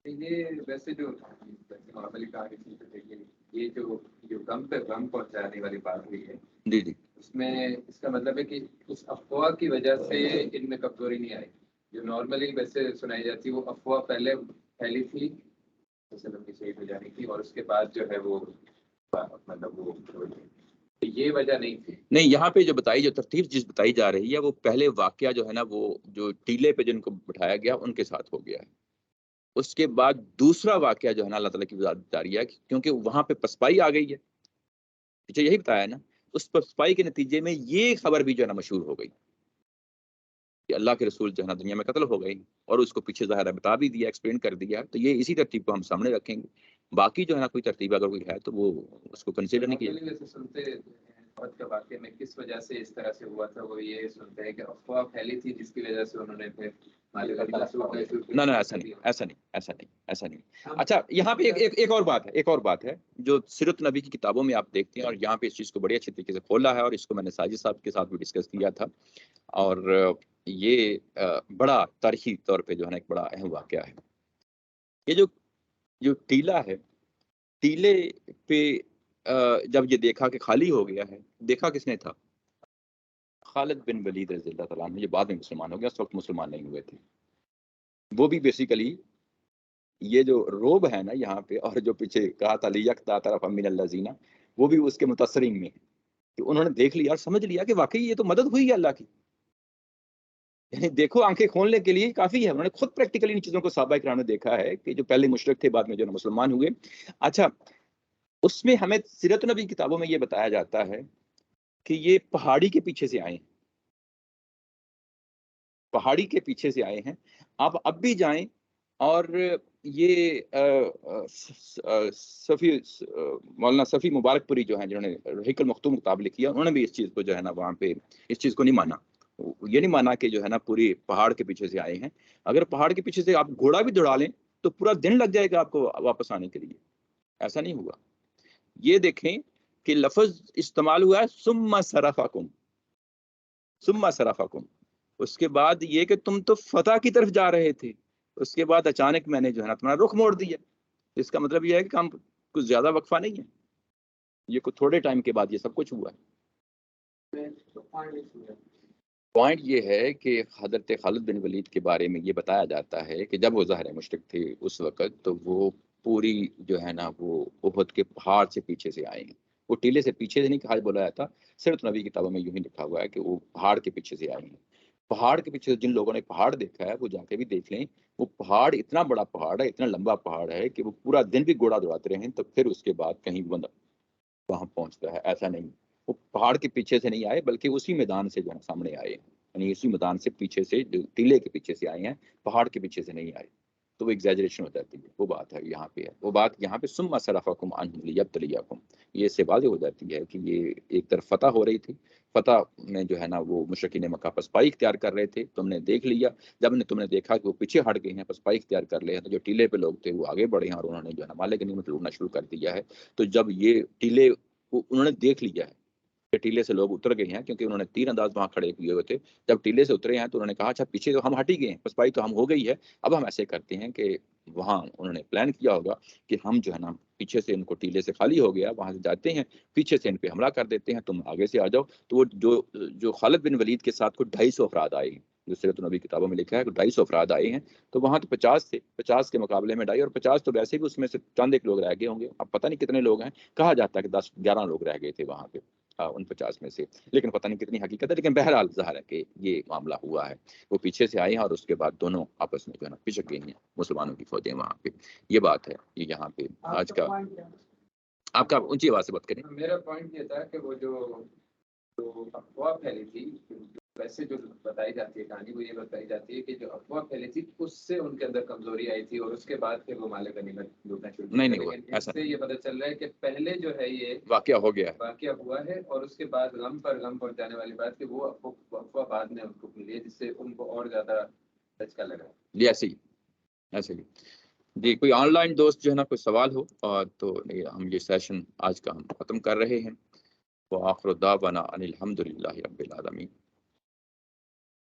یہ ویسے جو نارملی کہانی یہ جو غم پہ غم پہنچانے والی بات ہوئی ہے، جی جی، اس میں اس کا مطلب ہے کہ اس افواہ کی وجہ سے ان میں کمزوری نہیں آئی، جو نارملی ویسے سنائی جاتی وہ افواہ پہلے پھیلی تھی وسلم کی شہید ہو جانے کی، اور اس کے بعد جو ہے وہ مطلب وہ یہ وجہ نہیں تھی۔ نہیں، یہاں پہ جو ترتیب جس بتائی جا رہی ہے وہ پہلے واقعہ جو ہے نا وہ جو ٹیلے پہ جن کو بٹھایا گیا ان کے ساتھ ہو گیا ہے، اس کے بعد دوسرا واقعہ جو ہے نا اللہ تعالیٰ کی وجہ جاری ہے کیونکہ وہاں پہ پسپائی آ گئی ہے، پیچھے یہی بتایا نا، اس پسپائی کے نتیجے میں یہ خبر بھی جو ہے نا مشہور ہو گئی کہ اللہ کے رسول جو ہے نا دنیا میں قتل ہو گئے، اور اس کو پیچھے ظاہر بتا بھی دیا، ایکسپلین کر دیا، تو یہ اسی ترتیب کو ہم سامنے رکھیں گے، باقی جو ہے نا کوئی ترتیب اگر کوئی ہے تو وہ اس کو کنسیڈر نہیں کیا۔ ویسے سنتے کا واقعہ میں کس وجہ سے اس طرح سے ہوا تھا، وہ یہ سنتے ہیں کہ افواہ پھیلی تھی جس کی وجہ سے انہوں نے پھر نہ ایسا نہیں. اچھا یہاں پہ ایک اور بات ہے جو سیرت نبی کی کتابوں میں آپ دیکھتے ہیں، اور یہاں پہ اس چیز کو بڑی اچھی طریقے سے کھولا ہے، اور اس کو میں نے ساجد صاحب کے ساتھ بھی ڈسکس کیا تھا، اور یہ بڑا تاریخی طور پہ جو ہے نا ایک بڑا اہم واقعہ ہے. یہ جو ٹیلا ہے، ٹیلے پہ جب یہ دیکھا کہ خالی ہو گیا ہے، دیکھا کس نے تھا؟ خالد بن ولید رضی اللہ تعالیٰ عنہ. یہ بعد میں مسلمان ہو گیا، اس وقت مسلمان نہیں ہوئے تھے. وہ بھی بیسیکلی یہ جو روب ہے نا یہاں پہ، اور جو پیچھے کہا تھا لیکتا طرف من الذین، وہ بھی اس کے متاثرین میں کہ انہوں نے دیکھ لیا اور سمجھ لیا کہ واقعی یہ تو مدد ہوئی ہے اللہ کی. یعنی دیکھو آنکھیں کھولنے کے لیے کافی ہے. انہوں نے خود پریکٹیکلی ان چیزوں کو صحابہ کرام نے دیکھا ہے کہ جو پہلے مشرک تھے بعد میں جو مسلمان ہوئے. اچھا اس میں ہمیں سیرت نبی کتابوں میں یہ بتایا جاتا ہے کہ یہ پہاڑی کے پیچھے سے آئے ہیں، پہاڑی کے پیچھے سے آئے ہیں. آپ اب بھی جائیں اور یہ مولانا صفی مبارک پوری جو ہیں جنہوں نے رحیق المختوم کتاب لکھی ہے، انہوں نے بھی اس چیز کو جو ہے نا وہاں پہ اس چیز کو نہیں مانا. یہ نہیں مانا کہ جو ہے نا پوری پہاڑ کے پیچھے سے آئے ہیں. اگر پہاڑ کے پیچھے سے آپ گھوڑا بھی دوڑا لیں تو پورا دن لگ جائے گا آپ کو واپس آنے کے لیے. ایسا نہیں ہوا. یہ دیکھیں کہ لفظ استعمال ہوا ہے ثم صرفکم، ثم صرفکم. اس کے بعد یہ کہ تم تو فتح کی طرف جا رہے تھے، اس کے بعد اچانک میں نے جو ہے نا تمہارا رخ موڑ دیا. اس کا مطلب یہ ہے کہ ہم کچھ زیادہ وقفہ نہیں ہے، یہ کچھ تھوڑے ٹائم کے بعد یہ سب کچھ ہوا ہے. پوائنٹ یہ ہے کہ حضرت خالد بن ولید کے بارے میں یہ بتایا جاتا ہے کہ جب وہ ظاہر مشرک تھے اس وقت، تو وہ پوری جو ہے نا وہ احد کے پہاڑ سے پیچھے سے آئے ہیں. وہ ٹیلے سے پیچھے سے نہیں کہا بولا جاتا، سیرت نبی کتابوں میں یوں ہی لکھا ہوا ہے کہ وہ پہاڑ کے پیچھے سے آئے ہیں. پہاڑ کے پیچھے جن لوگوں نے پہاڑ دیکھا ہے وہ جا کے بھی دیکھ لیں. وہ پہاڑ اتنا بڑا پہاڑ ہے، اتنا لمبا پہاڑ ہے کہ وہ پورا دن بھی گھوڑا دوڑاتے رہیں تو پھر اس کے بعد کہیں بندہ وہاں پہنچتا ہے. ایسا نہیں، وہ پہاڑ کے پیچھے سے نہیں آئے بلکہ اسی میدان سے جو ہے سامنے آئے ہیں. یعنی اسی میدان سے پیچھے سے، جو ٹیلے کے پیچھے سے آئے ہیں، پہاڑ کے پیچھے سے نہیں آئے. تو وہ ایگزیجریشن ہو جاتی ہے. وہ بات ہے یہاں پہ ہے، وہ بات یہاں پہ ثم صرفکم عنہم لیبتلیکم، یہ اس سے واضح ہو جاتی ہے کہ یہ ایک طرف فتح ہو رہی تھی. فتح میں جو ہے نا وہ مشرکین مکہ پسپائی اختیار کر رہے تھے. تم نے دیکھ لیا، جب تم نے دیکھا کہ وہ پیچھے ہٹ گئے ہیں، پسپائی اختیار کر لے ہیں، تو جو ٹیلے پہ لوگ تھے وہ آگے بڑھے ہیں اور انہوں نے جو ہے نا مالک غنیمت لوٹنا شروع کر دیا ہے. تو جب یہ ٹیلے انہوں نے دیکھ لیا ہے کہ ٹیلے سے لوگ اتر گئے ہیں، کیونکہ انہوں نے تیر انداز وہاں کھڑے کیے ہوئے تھے. جب ٹیلے سے اترے ہیں تو انہوں نے کہا اچھا پیچھے تو ہم ہٹ ہی گئے ہیں، پسپائی تو ہم ہو گئی ہے، اب ہم ایسے کرتے ہیں کہ وہاں انہوں نے پلان کیا ہوگا کہ ہم جو ہے نا پیچھے سے ان کو ٹیلے سے خالی ہو گیا وہاں سے جاتے ہیں، پیچھے سے ان پہ حملہ کر دیتے ہیں، تم آگے سے آ جاؤ. تو وہ جو خالد بن ولید کے ساتھ کوئی 250 افراد آئے ہیں، جو سیرت النبی کتابوں میں لکھا ہے کہ 250 افراد آئے ہیں. تو وہاں تو 50 تھے، 50 کے مقابلے میں 2.5، اور 50 تو ویسے بھی اس میں سے چند ایک لوگ رہ گئے ہوں گے. اب پتہ نہیں کتنے لوگ ہیں، کہا جاتا ہے کہ 10-11 لوگ رہ گئے تھے وہاں پہ ان 50 میں سے، لیکن پتہ نہیں کتنی حقیقت ہے. لیکن بہرحال ظاہر ہے کہ یہ معاملہ ہوا ہے. وہ پیچھے سے آئے ہیں اور اس کے بعد دونوں آپس میں جو ہے نا پچھک گئی ہیں مسلمانوں کی فوجیں وہاں پہ. یہ بات ہے. یہ یہاں پہ آج کا آپ کا اونچی آواز سے بات کریں. میرا پوائنٹ یہ تھا کہ وہ جو افواہ پھیلی تھی، ویسے جو بتائی جاتی ہے کہانی، وہ یہ بتائی جاتی ہے کہ جو افواہ پھیلی تھی اس سے ان کے اندر کمزوری آئی تھی اور اس کے بعد پھر وہ مالک غنیمت لوٹنا شروع کیا. لیکن اس سے یہ پتہ چل رہا ہے کہ پہلے جو ہے یہ واقعہ ہو گیا ہے، واقعہ ہوا ہے، اور اس کے بعد غم پر غم پہنچانے والی بات کہ وہ افواہ بعد میں ان کو ملی ہے، جس سے ان کو اور زیادہ دھچکا لگا. یہ ایسے ہی جی. کوئی آن لائن دوست جو ہے نا کوئی سوال ہو اور تو ہم یہ سیشن آج کا ہم ختم کر رہے ہیں. وآخر دعوانا ان الحمد للہ رب العالمین.